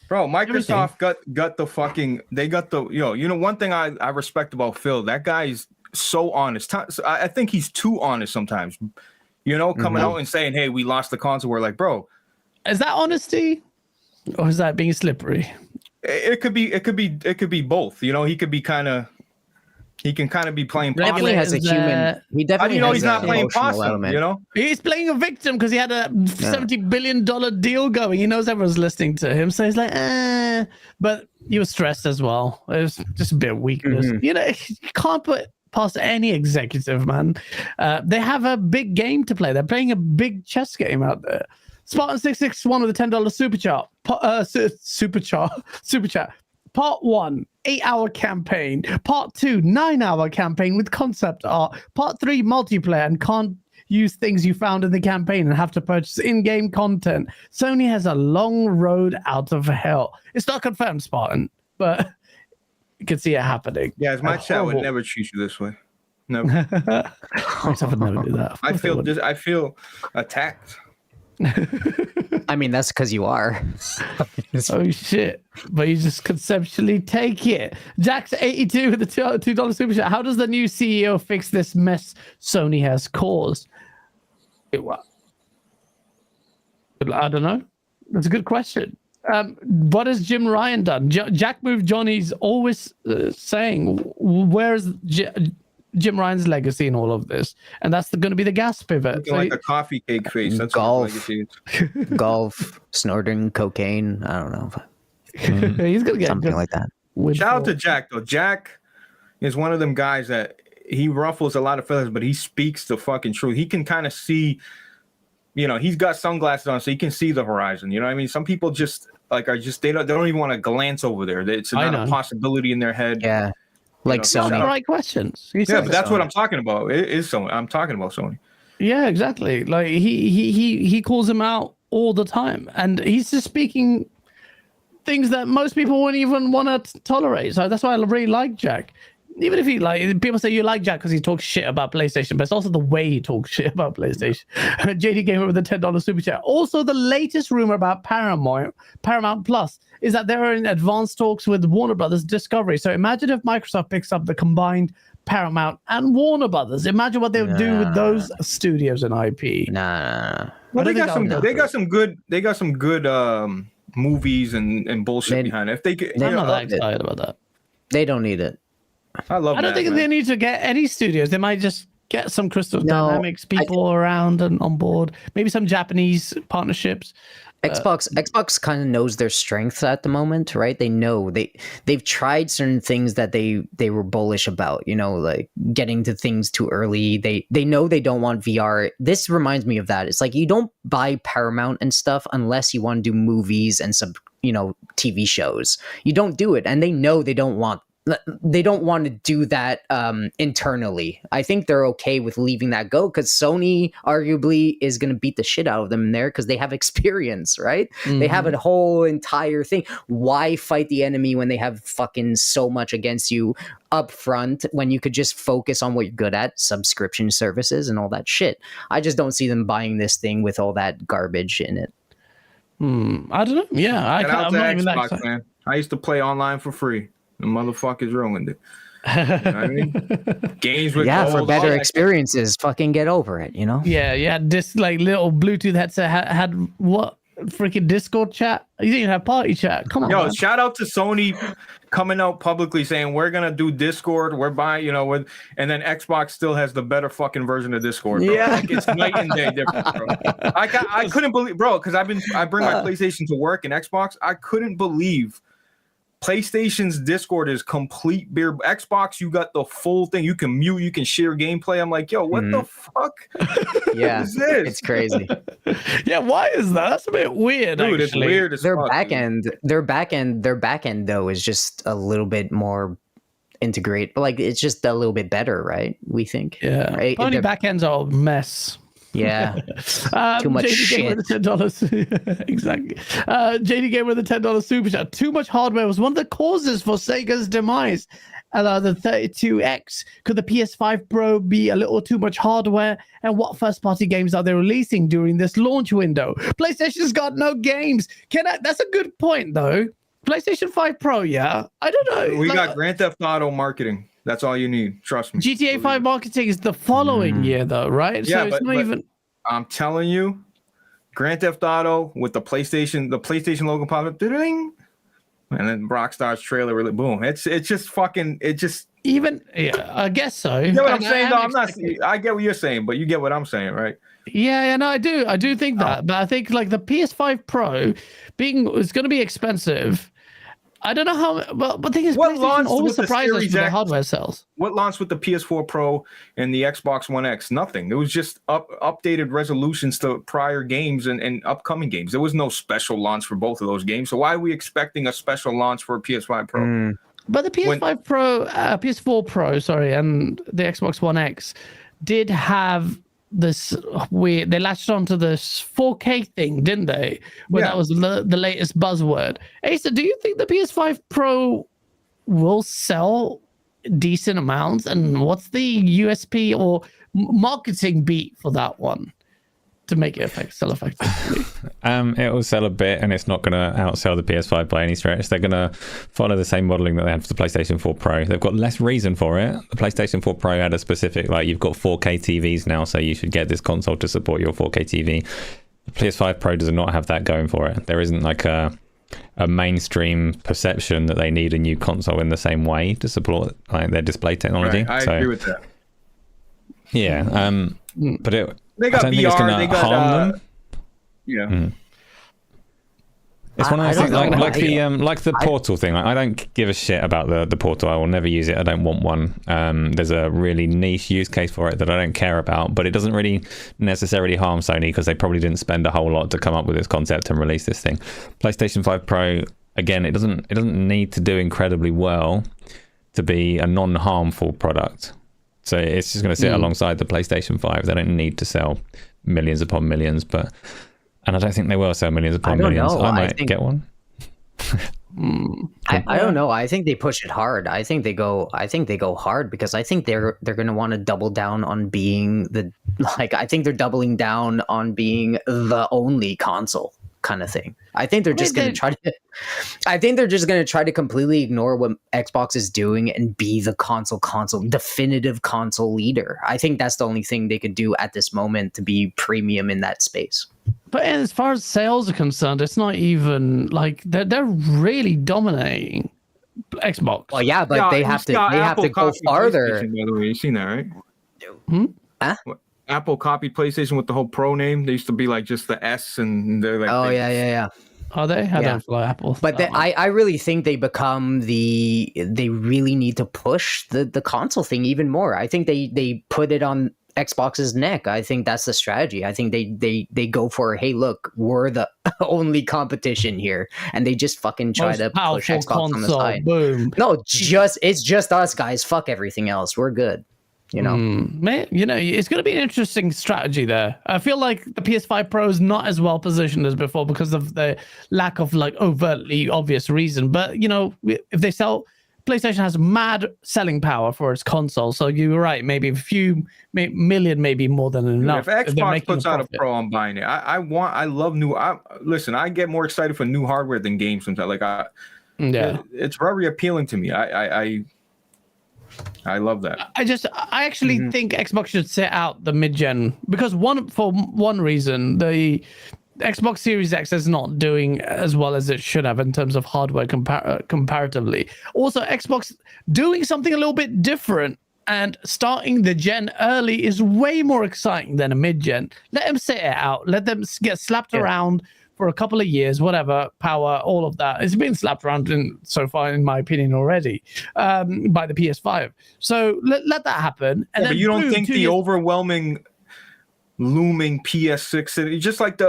Bro, Microsoft got the fucking. They got the one thing I respect about Phil. That guy's so honest. I think he's too honest sometimes. Coming out and saying, "Hey, we lost the console." We're like, bro, is that honesty? Or is that being slippery? It could be both. He could be he can kind of be playing possum. Definitely has a human. He definitely has he's not playing possum, element. He's playing a victim because he had a $70 billion deal going. He knows everyone's listening to him, so he's like, but he was stressed as well. It was just a bit of weakness. You can't put past any executive, man. They have a big game to play. They're playing a big chess game out there. Spartan661 with a $10 super chat. Part 1, 8-hour campaign. Part 2, 9-hour campaign with concept art. Part 3, multiplayer and can't use things you found in the campaign and have to purchase in-game content. Sony has a long road out of hell. It's not confirmed, Spartan, but you can see it happening. Yeah, my chat would never treat you this way. No, I would never do that. Of I course feel wouldn't. I feel attacked. I mean, that's because you are. Oh shit! But you just conceptually take it. Jack's 82 with the $2 super chat. How does the new CEO fix this mess Sony has caused? I don't know. That's a good question. What has Jim Ryan done? Jack Move Johnny's always saying, where's Jim Ryan's legacy in all of this? And that's going to be the gas pivot. Looking like a coffee cake face. That's Golf. what his legacy is. Golf, snorting cocaine. I don't know. He's going to get Something like that. Shout out to Jack though. Jack is one of them guys that he ruffles a lot of feathers, but he speaks the fucking truth. He can kind of see, you know, he's got sunglasses on, so he can see the horizon. You know what I mean? Some people just like are just they don't even want to glance over there. It's not a possibility in their head. Yeah. Like Sony. Sony. The right questions. Yeah, but that's what I'm talking about. It is Sony. I'm talking about Sony. Yeah, exactly. Like he calls him out all the time, and he's just speaking things that most people wouldn't even want to tolerate. So that's why I really like Jack. Even if he people say you like Jack because he talks shit about PlayStation, but it's also the way he talks shit about PlayStation. JD Gamer with a $10 super chat. Also, the latest rumor about Paramount Plus is that they're in advanced talks with Warner Brothers Discovery. So imagine if Microsoft picks up the combined Paramount and Warner Brothers. Imagine what they would do with those studios and IP. Nah. Well, they got some good movies and bullshit behind it. If they could, I'm not that excited about that. They don't need it. I don't think they need to get any studios. They might just get some Crystal Dynamics people around and on board. Maybe some Japanese partnerships. Xbox kind of knows their strengths at the moment, right? They know they've tried certain things that they were bullish about, you know, like getting to things too early. They know they don't want VR. This reminds me of that. It's like you don't buy Paramount and stuff unless you want to do movies and some, you know, TV shows. You don't do it, and they know they don't want to do that internally. I think they're okay with leaving that go because Sony arguably is going to beat the shit out of them in there because they have experience, right? Mm-hmm. They have a whole entire thing. Why fight the enemy when they have fucking so much against you up front when you could just focus on what you're good at, subscription services and all that shit? I just don't see them buying this thing with all that garbage in it. I don't know. Yeah, I'm not even that excited. Man. I used to play online for free. The motherfuckers ruined it. You know what I mean? Games with for better experiences, fucking get over it, you know? Yeah, this like little Bluetooth headset had what freaking Discord chat? You didn't even have party chat. Come on. Yo, man. Shout out to Sony coming out publicly saying we're gonna do Discord, we're buying, you know, and then Xbox still has the better fucking version of Discord, bro. Yeah, like it's night and day difference, bro. I couldn't believe, bro, because I bring my PlayStation to work and Xbox. I couldn't believe PlayStation's Discord is complete beer. Xbox, you got the full thing. You can mute, you can share gameplay. I'm like, yo, what the fuck? Yeah, what is this? It's crazy. Yeah, why is that? That's a bit weird. Dude, actually. it's weird as their fuck. Their back end though is just a little bit more integrate, but like it's just a little bit better, right? We think. Yeah. Right? Only backends are a mess. Yeah. Too much JD shit. Gamer with the $10. Exactly. JD Gamer with the $10 super chat. Too much hardware was one of the causes for Sega's demise. The 32X. Could the PS5 Pro be a little too much hardware? And what first-party games are they releasing during this launch window? PlayStation's got no games. That's a good point, though. PlayStation 5 Pro, yeah. I don't know. We got Grand Theft Auto marketing. That's all you need. Trust me. GTA 5 marketing is the following year, though, right? Yeah, so it's not even. I'm telling you, Grand Theft Auto with the PlayStation logo pop up, ding, and then Rockstar's trailer, really, boom. It's just fucking. It just even. Yeah, I guess so. You know what I'm saying? No, I'm not. I get what you're saying, but you get what I'm saying, right? Yeah, no, I do. I do think that, but I think like the PS5 Pro it's going to be expensive. I don't know how. Well, but the thing is, PlayStation always surprises us with their hardware sales. What launched with the PS4 Pro and the Xbox One X? Nothing. It was just updated resolutions to prior games and upcoming games. There was no special launch for both of those games. So why are we expecting a special launch for a PS5 Pro? But the PS5 Pro, PS4 Pro, sorry, and the Xbox One X did have this weird. They latched onto this 4K thing, didn't they? Where that was the latest buzzword. Asa, do you think the PS5 Pro will sell decent amounts? And what's the USP or marketing beat for that one to make it sell effectively? It will sell a bit, and it's not going to outsell the PS5 by any stretch. They're going to follow the same modeling that they had for the PlayStation 4 Pro. They've got less reason for it. The PlayStation 4 Pro had a specific, like, you've got 4K TVs now, so you should get this console to support your 4K TV. The PS5 Pro does not have that going for it. There isn't like a mainstream perception that they need a new console in the same way to support like their display technology. Right, I agree with that. Yeah, but They got I don't VR. think it's going to harm them. Yeah. It's one of those I things, don't know. like the Portal thing. Like, I don't give a shit about the Portal. I will never use it. I don't want one. There's a really niche use case for it that I don't care about, but it doesn't really necessarily harm Sony because they probably didn't spend a whole lot to come up with this concept and release this thing. PlayStation 5 Pro, again, it doesn't need to do incredibly well to be a non-harmful product. So it's just going to sit alongside the PlayStation 5. They don't need to sell millions upon millions, and I don't think they will sell millions upon millions. I might get one. I don't know. I think they push it hard. I think they go hard because I think they're going to want to double down on being I think they're doubling down on being the only console kind of thing. I think they're just going to try to. I think they're just going to try to completely ignore what Xbox is doing and be the definitive console leader. I think that's the only thing they could do at this moment to be premium in that space. But as far as sales are concerned, it's not even like they're really dominating Xbox. Well, yeah, but they have to go farther. By the way, you seen that, right? Huh? Apple copied PlayStation with the whole Pro name. They used to be like just the S, and they're like, yeah. Are they? I don't follow Apple. But I really think they really need to push the console thing even more. I think they put it on Xbox's neck. I think that's the strategy. I think they go for, hey, look, we're the only competition here, and they just fucking try to push Xbox console, on the side. Boom. No, it's just us, guys. Fuck everything else. We're good. You know, man, it's going to be an interesting strategy there. I feel like the PS5 Pro is not as well positioned as before because of the lack of like overtly obvious reason. But if they sell, PlayStation has mad selling power for its console. So you were right, maybe a few million, maybe more than enough. If Xbox puts out a Pro, I'm buying it. I love new. Listen, I get more excited for new hardware than games sometimes. It's very appealing to me. I love that. I actually think Xbox should set out the mid-gen because for one reason, the Xbox Series X is not doing as well as it should have in terms of hardware comparatively. Also, Xbox doing something a little bit different and starting the gen early is way more exciting than a mid-gen. Let them set it out. Let them get slapped around for a couple of years, whatever, power, all of that. It's been slapped around so far, in my opinion, already by the PS5. So let that happen. And then but you don't think the overwhelming looming PS6, just like the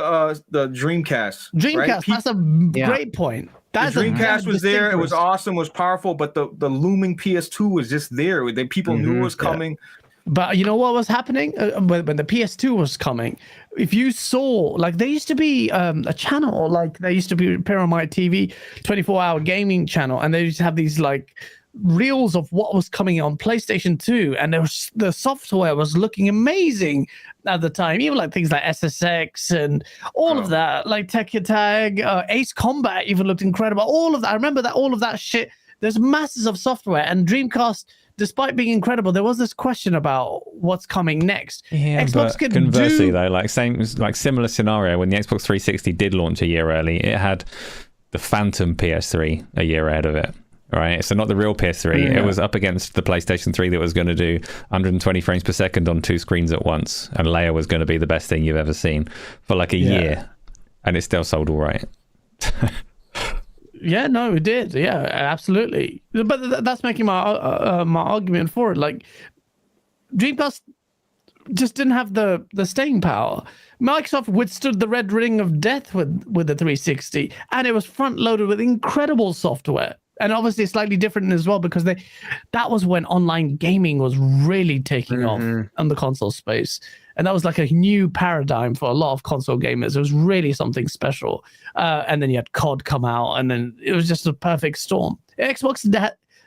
Dreamcast. Dreamcast, right? That's a great point. The Dreamcast was there. It was awesome, was powerful, but the looming PS2 was just there. People knew it was coming. But you know what was happening when the PS2 was coming? If you saw, like, there used to be a channel, like there used to be Pyramid TV 24-hour gaming channel, and they used to have these like reels of what was coming on PlayStation 2, and the software was looking amazing at the time, even like things like SSX and all of that, like Tekken Tag, Ace Combat even looked incredible. All of that, I remember that all of that shit. There's masses of software, and Dreamcast, despite being incredible, there was this question about what's coming next. Yeah, Xbox but conversely, though, similar scenario when the Xbox 360 did launch a year early, it had the Phantom PS3 a year ahead of it. Right, so not the real PS3. Yeah. It was up against the PlayStation 3 that was going to do 120 frames per second on 2 screens at once, and Leia was going to be the best thing you've ever seen for like a year, and it still sold all right. Yeah, no, it did. Yeah, absolutely. But that's making my my argument for it. Like, Dreamcast just didn't have the staying power. Microsoft withstood the red ring of death with the 360, and it was front loaded with incredible software. And obviously slightly different as well because that was when online gaming was really taking off on the console space. And that was like a new paradigm for a lot of console gamers. It was really something special. And then you had COD come out, and then it was just a perfect storm. Xbox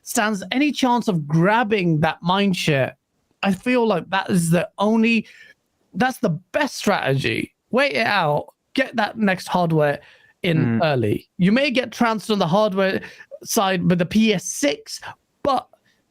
stands any chance of grabbing that mind share, I feel like that's the best strategy. Wait it out, get that next hardware in early. You may get transferred on the hardware side with the PS6, but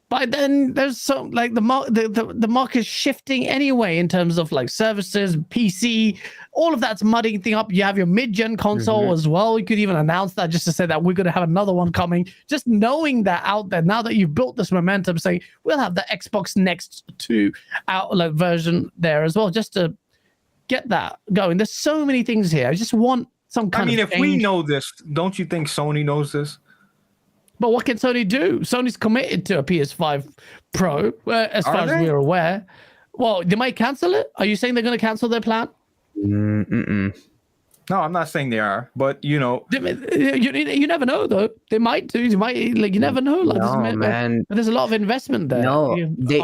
by then there's some like the market's shifting anyway in terms of like services, PC, all of that's muddying thing up. You have your mid-gen console as well. You could even announce that just to say that we're going to have another one coming. Just knowing that out there now that you've built this momentum, saying we'll have the Xbox Next 2 outlet version there as well, just to get that going. There's so many things here. I just want some kind of if we know this, don't you think Sony knows this? But what can Sony do? Sony's committed to a PS5 Pro, as far as we're aware. Well, they might cancel it. Are you saying they're going to cancel their plan? No, I'm not saying they are, but you never know though. They might do. You never know. Like, man. There's a lot of investment there. No, they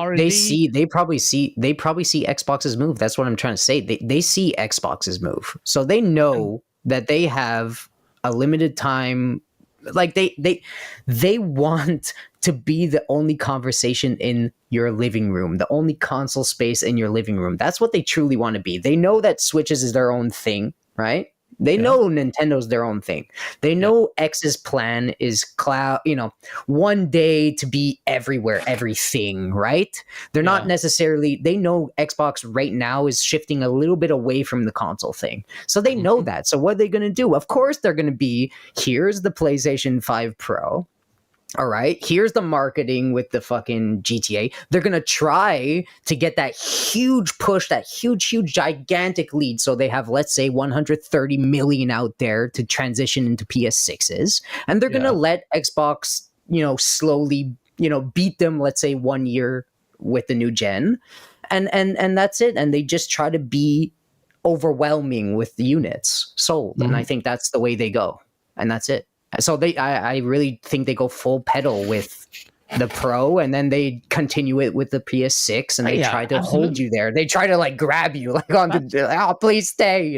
probably see Xbox's move. That's what I'm trying to say. They see Xbox's move, so they know that they have a limited time. Like they want to be the only conversation in your living room, the only console space in your living room. That's what they truly want to be. They know that Switches is their own thing, right? They know Nintendo's their own thing. They know X's plan is cloud, one day to be everywhere, everything, right? They're not necessarily, they know Xbox right now is shifting a little bit away from the console thing. So they know that. So what are they going to do? Of course, they're going to be, here's the PlayStation 5 Pro. All right, here's the marketing with the fucking GTA. They're going to try to get that huge push, that huge, gigantic lead. So they have, let's say, 130 million out there to transition into PS6s. And they're going to let Xbox, slowly, beat them, let's say, 1 year with the new gen. And that's it. And they just try to be overwhelming with the units sold. And I think that's the way they go. And that's it. So I really think they go full pedal with the Pro, and then they continue it with the PS6, and they try to hold you there. They try to like grab you, like please stay,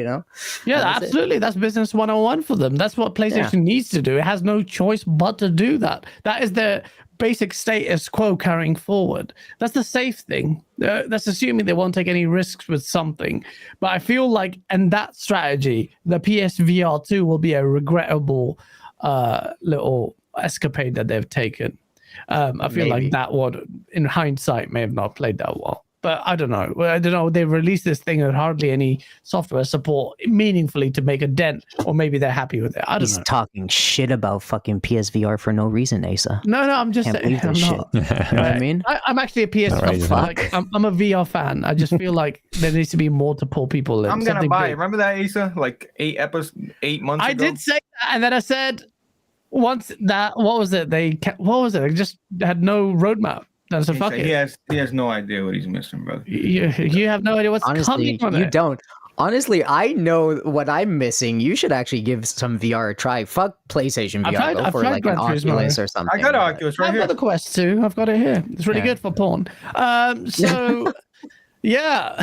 Yeah, absolutely. That's business 101 for them. That's what PlayStation needs to do. It has no choice but to do that. That is their basic status quo carrying forward. That's the safe thing. That's assuming they won't take any risks with something. But I feel like in that strategy, the PSVR 2 will be a regrettable little escapade that they've taken. I feel like that one, in hindsight, may have not played that well. But I don't know. They released this thing with hardly any software support meaningfully to make a dent, or maybe they're happy with it. I don't know. He's talking shit about fucking PSVR for no reason, Asa. No, I'm just saying. I'm not. You know what I mean? I'm actually a PS5 fan. I'm a VR fan. I just feel like there needs to be more to pull people in. I'm going to buy it. Remember that, Asa? Like 8 months ago? I did say that, and then I said, once that, what was it? They just had no roadmap. That's a fuck it. He has no idea what he's missing, brother. You have no idea what's coming. You don't. Honestly, I know what I'm missing. You should actually give some VR a try. Fuck PlayStation VR. Go for like an Oculus or something. I got an Oculus right here. I've got the Quest 2. I've got it here. It's really good for porn. So yeah,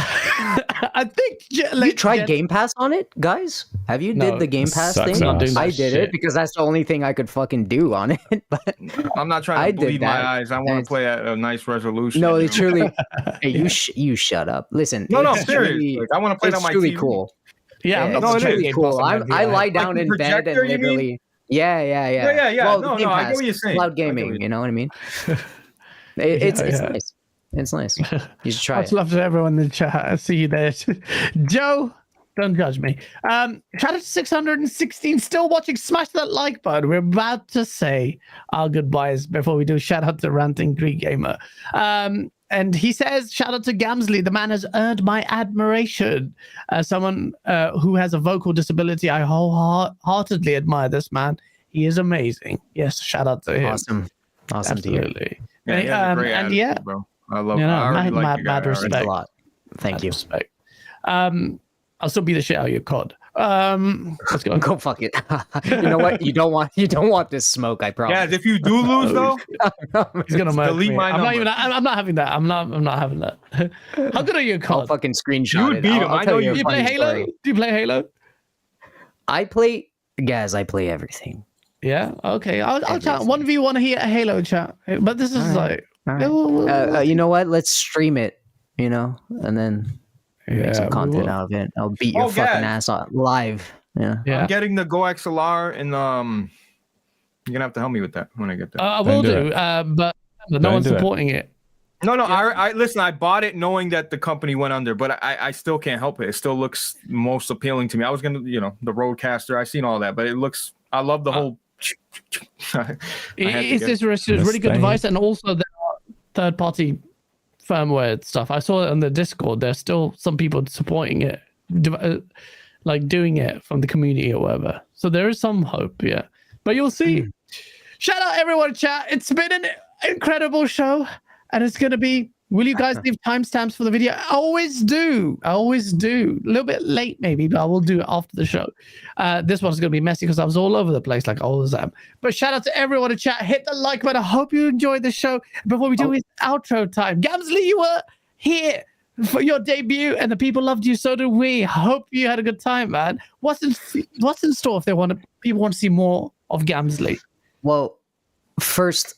I think you tried Game Pass on it, guys. Have you did the Game Pass thing? I did it because that's the only thing I could fucking do on it. But I'm not trying to bleed my eyes. I want to play at a nice resolution. No, it's truly. Hey, you shut up. Listen. No, seriously. Like, I want to play it on my TV. It's really cool. Yeah, it's really cool. I lie down in bed and literally. Yeah. Well, no, I get what you're saying. Cloud gaming. You know what I mean? It's nice. It's nice. You should try it. Much love to everyone in the chat. I see you there. Joe, don't judge me. Shout out to 616 still watching. Smash that like button. We're about to say our goodbyes before we do. Shout out to Ranting Greek Gamer. And he says, shout out to Gamsley. The man has earned my admiration. Someone who has a vocal disability, I wholeheartedly admire this man. He is amazing. Yes, shout out to him. Awesome Absolutely. To hear. Yeah, great attitude, bro. I love mad respect. Thanks a lot. Thank you. Respect. I'll still beat the shit out of your COD. Let's go. Go fuck it. You know what? You don't want this smoke, I promise. Yeah, if you do lose though, he's gonna delete my number. I'm not having that. I'm not having that. How good are you, COD? I'll fucking screenshot you would beat him. I know you. Do you play Halo? Do you play Halo? I play everything. Yeah. Okay. I'll chat 1v1 here at Halo chat. But this is like. All right. You know what? Let's stream it. You know, and then make some content out of it. I'll beat your fucking ass on live. Yeah. I'm getting the Go XLR, and you're gonna have to help me with that when I get there. I will do. But no one's supporting it. No. I listen. I bought it knowing that the company went under, but I still can't help it. It still looks most appealing to me. I was gonna, the Roadcaster. I seen all that, but it looks. I love the whole. It's a really good device, and also there are third-party firmware stuff. I saw it on the Discord. There's still some people supporting it, like doing it from the community or whatever. So there is some hope, yeah. But you'll see. Shout out everyone, chat. It's been an incredible show, and it's gonna be. Will you guys leave timestamps for the video? I always do. A little bit late maybe, but I will do it after the show. This one's going to be messy because I was all over the place like I always am. But shout out to everyone in chat. Hit the like button. I hope you enjoyed the show. Before we do it's outro time. Gamsley, you were here for your debut and the people loved you. So did we. Hope you had a good time, man. What's in store if people want to see more of Gamsley? Well, First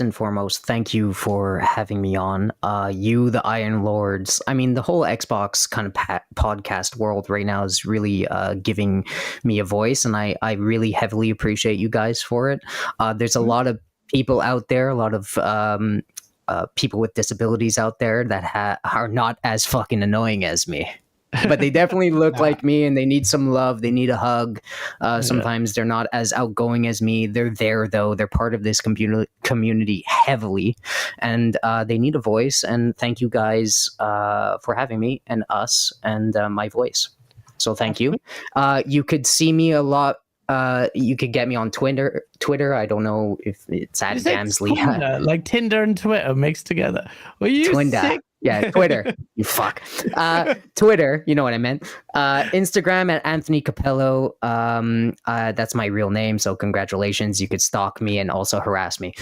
and foremost, thank you for having me on. You, the Iron Lords. I mean, the whole Xbox kind of podcast world right now is really giving me a voice, and I really heavily appreciate you guys for it. There's a lot of people out there, a lot of people with disabilities out there that are not as fucking annoying as me. But they definitely look like me, and they need some love. They need a hug. Sometimes they're not as outgoing as me. They're there, though. They're part of this community heavily, and they need a voice. And thank you guys for having me and us and my voice. So thank you. You could see me a lot. You could get me on Twitter. I don't know if it's at Gamsley. Like Tinder and Twitter mixed together. Were you sick? Yeah, Twitter. You fuck. Twitter, you know what I meant. Instagram at Anthony Capello. That's my real name, so congratulations. You could stalk me and also harass me.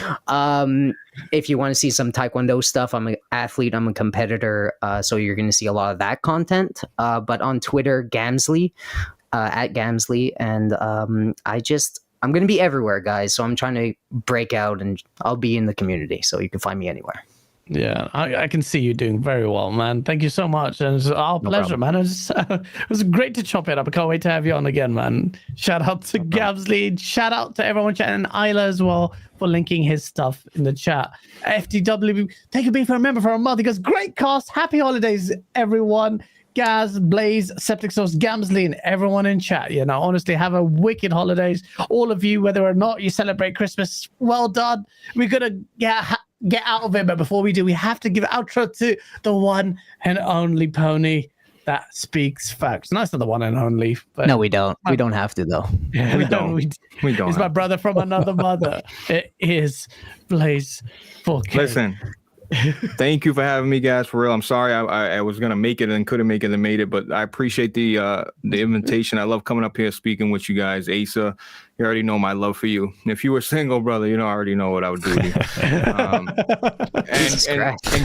If you want to see some Taekwondo stuff, I'm an athlete, I'm a competitor, so you're going to see a lot of that content. But on Twitter, Gamsley, at Gamsley, and I'm going to be everywhere, guys, so I'm trying to break out, and I'll be in the community, so you can find me anywhere. Yeah, I can see you doing very well, man. Thank you so much. And it's our pleasure, man. It was great to chop it up. I can't wait to have you on again, man. Shout out to Gamsley. Shout out to everyone chatting, and Isla as well for linking his stuff in the chat. FTW, thank you being for a member for a month. He goes, great cast. Happy holidays, everyone. Gaz, Blaze, Septic Sauce, Gamsley, and everyone in chat. Yeah, now honestly, have a wicked holidays. All of you, whether or not you celebrate Christmas, well done. We're going to get out of it, but before we do, we have to give outro to the one and only Pony that speaks facts. Not the one and only, but no, we don't. We don't have to, though. Yeah, we don't. We don't. He's my brother from another mother. It is Blaze 4K. Listen, thank you for having me, guys. For real, I'm sorry I was gonna make it and couldn't make it and made it, but I appreciate the invitation. I love coming up here speaking with you guys. Asa, you already know my love for you. And if you were single, brother, I already know what I would do with you. And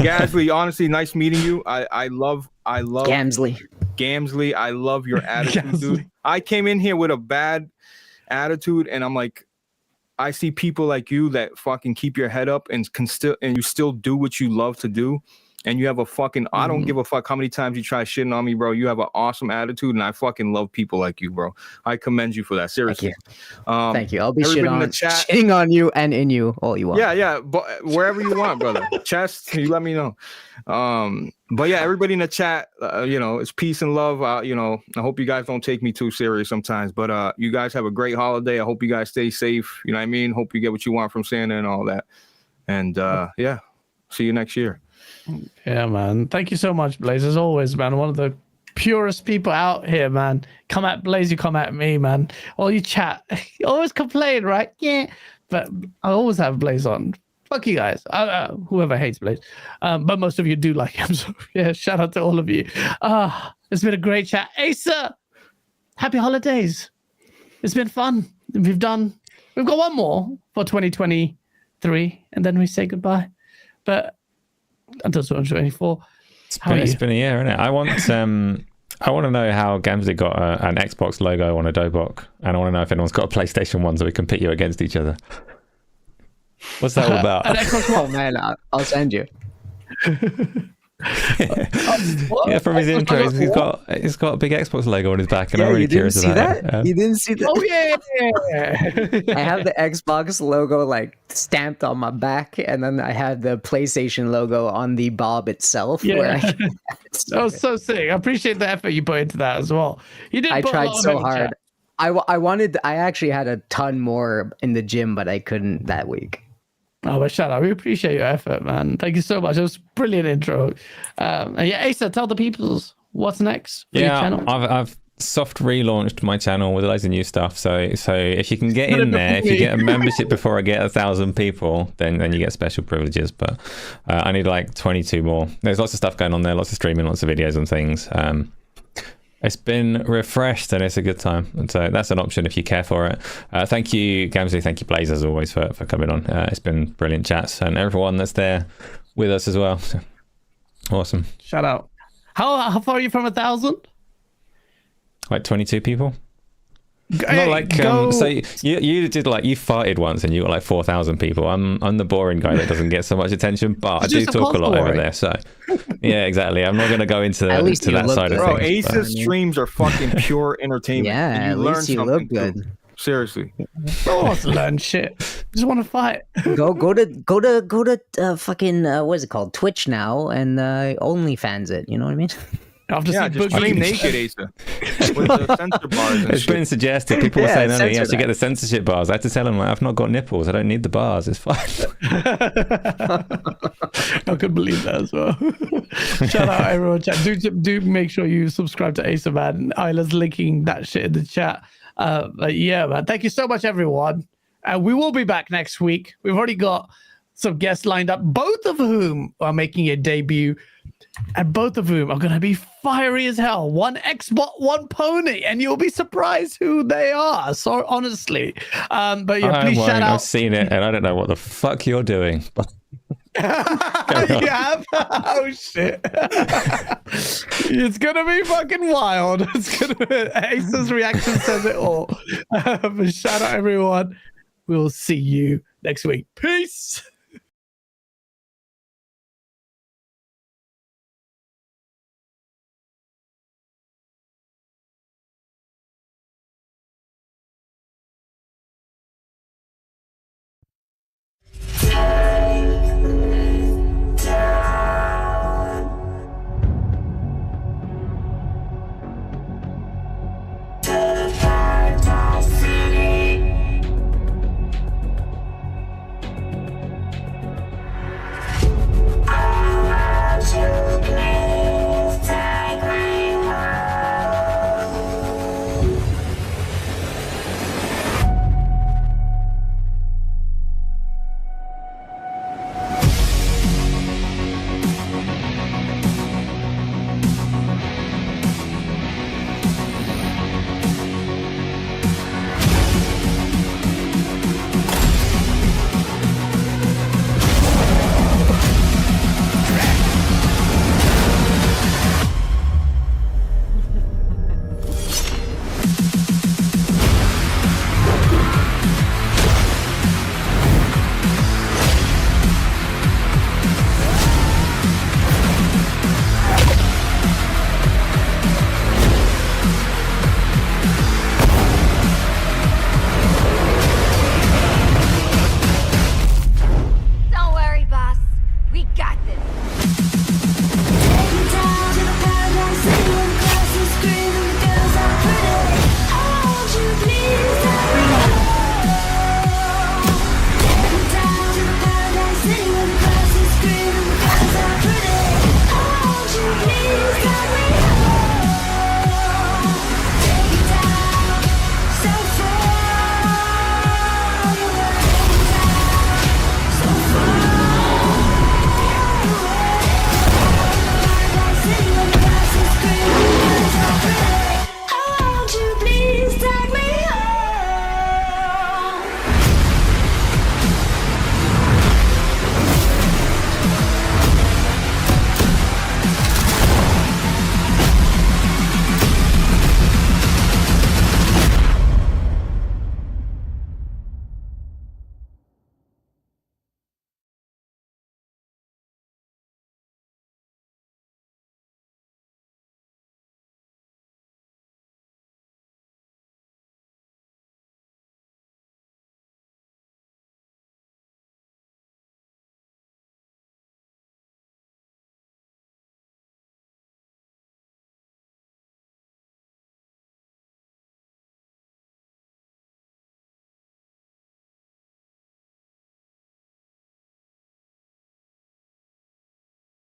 Gamsley, honestly, nice meeting you. I love Gamsley. I love your attitude, dude. I came in here with a bad attitude, and I'm like, I see people like you that fucking keep your head up and you still do what you love to do. And you have a fucking, I don't give a fuck how many times you try shitting on me, bro. You have an awesome attitude, and I fucking love people like you, bro. I commend you for that. Seriously. Thank you. I'll be shitting on you and in you all you want. Yeah. But wherever you want, brother. Chest, you let me know. But yeah, everybody in the chat, it's peace and love. I hope you guys don't take me too serious sometimes, but you guys have a great holiday. I hope you guys stay safe. You know what I mean? Hope you get what you want from Santa and all that. And yeah, see you next year. Yeah, man. Thank you so much, Blaze. As always, man. One of the purest people out here, man. Come at Blaze, you come at me, man. Or you chat. You always complain, right? Yeah. But I always have Blaze on. Fuck you guys. Whoever hates Blaze. But most of you do like him. So yeah, shout out to all of you. It's been a great chat. Asa, happy holidays. It's been fun. We've got one more for 2023, and then we say goodbye. But until 2024. It's been a year, isn't it? I want I want to know how Gamsley got an Xbox logo on a Dobok, and I want to know if anyone's got a PlayStation 1 so we can pit you against each other. What's that all about? An Xbox One. Oh man, I'll send you. Yeah, from his intro, he's got a big Xbox logo on his back, and I'm really curious about it. You didn't see that? Oh yeah. I have the Xbox logo like stamped on my back, and then I had the PlayStation logo on the bob itself. Yeah. That was so sick. I appreciate the effort you put into that as well. You did. I put a tried lot of so effort, hard. chat. I actually had a ton more in the gym, but I couldn't that week. Oh, but shout out. We appreciate your effort, man. Thank you so much. It was a brilliant intro. And yeah, Asa, tell the peoples what's next for your channel. I've soft relaunched my channel with loads of new stuff. So if you can get in there, if you get a membership before I get 1,000 people, then you get special privileges. But I need like 22 more. There's lots of stuff going on there, lots of streaming, lots of videos and things. It's been refreshed and it's a good time. And so that's an option if you care for it. Thank you, Gamsley. Thank you, Blaze, as always, for coming on. It's been brilliant chats, and everyone that's there with us as well. So, awesome. Shout out. How far are you from 1,000? Like 22 people. Hey, Not like so you did like you farted once and you got like 4,000 people. I'm the boring guy that doesn't get so much attention, but I do talk a lot over there. So yeah, exactly. I'm not going to go into that side of Bro, things. Ace's streams are fucking pure entertainment. Yeah, and at least you look good. Too. Seriously. I don't want to learn shit. Just want to fight. Go to fucking what is it called? Twitch now, and OnlyFans it. You know what I mean? After Yeah, just stream naked, Asa. With the censor bars and It's been suggested. People were saying, "No, you have to get the censorship bars." I had to tell them, like, "I've not got nipples. I don't need the bars. It's fine." I could believe that as well. Shout out everyone. Chat. Do make sure you subscribe to Asa, man. Isla's linking that shit in the chat. But yeah, man. Thank you so much, everyone. We will be back next week. We've already got some guests lined up, both of whom are making a debut. And both of whom are going to be fiery as hell. One Xbot, one Pony, and you'll be surprised who they are. So honestly, but yeah, please shout out. I've seen it, and I don't know what the fuck you're doing. You have? Oh shit! It's gonna be fucking wild. It's gonna. Ace's reaction says it all. But shout out everyone. We'll see you next week. Peace.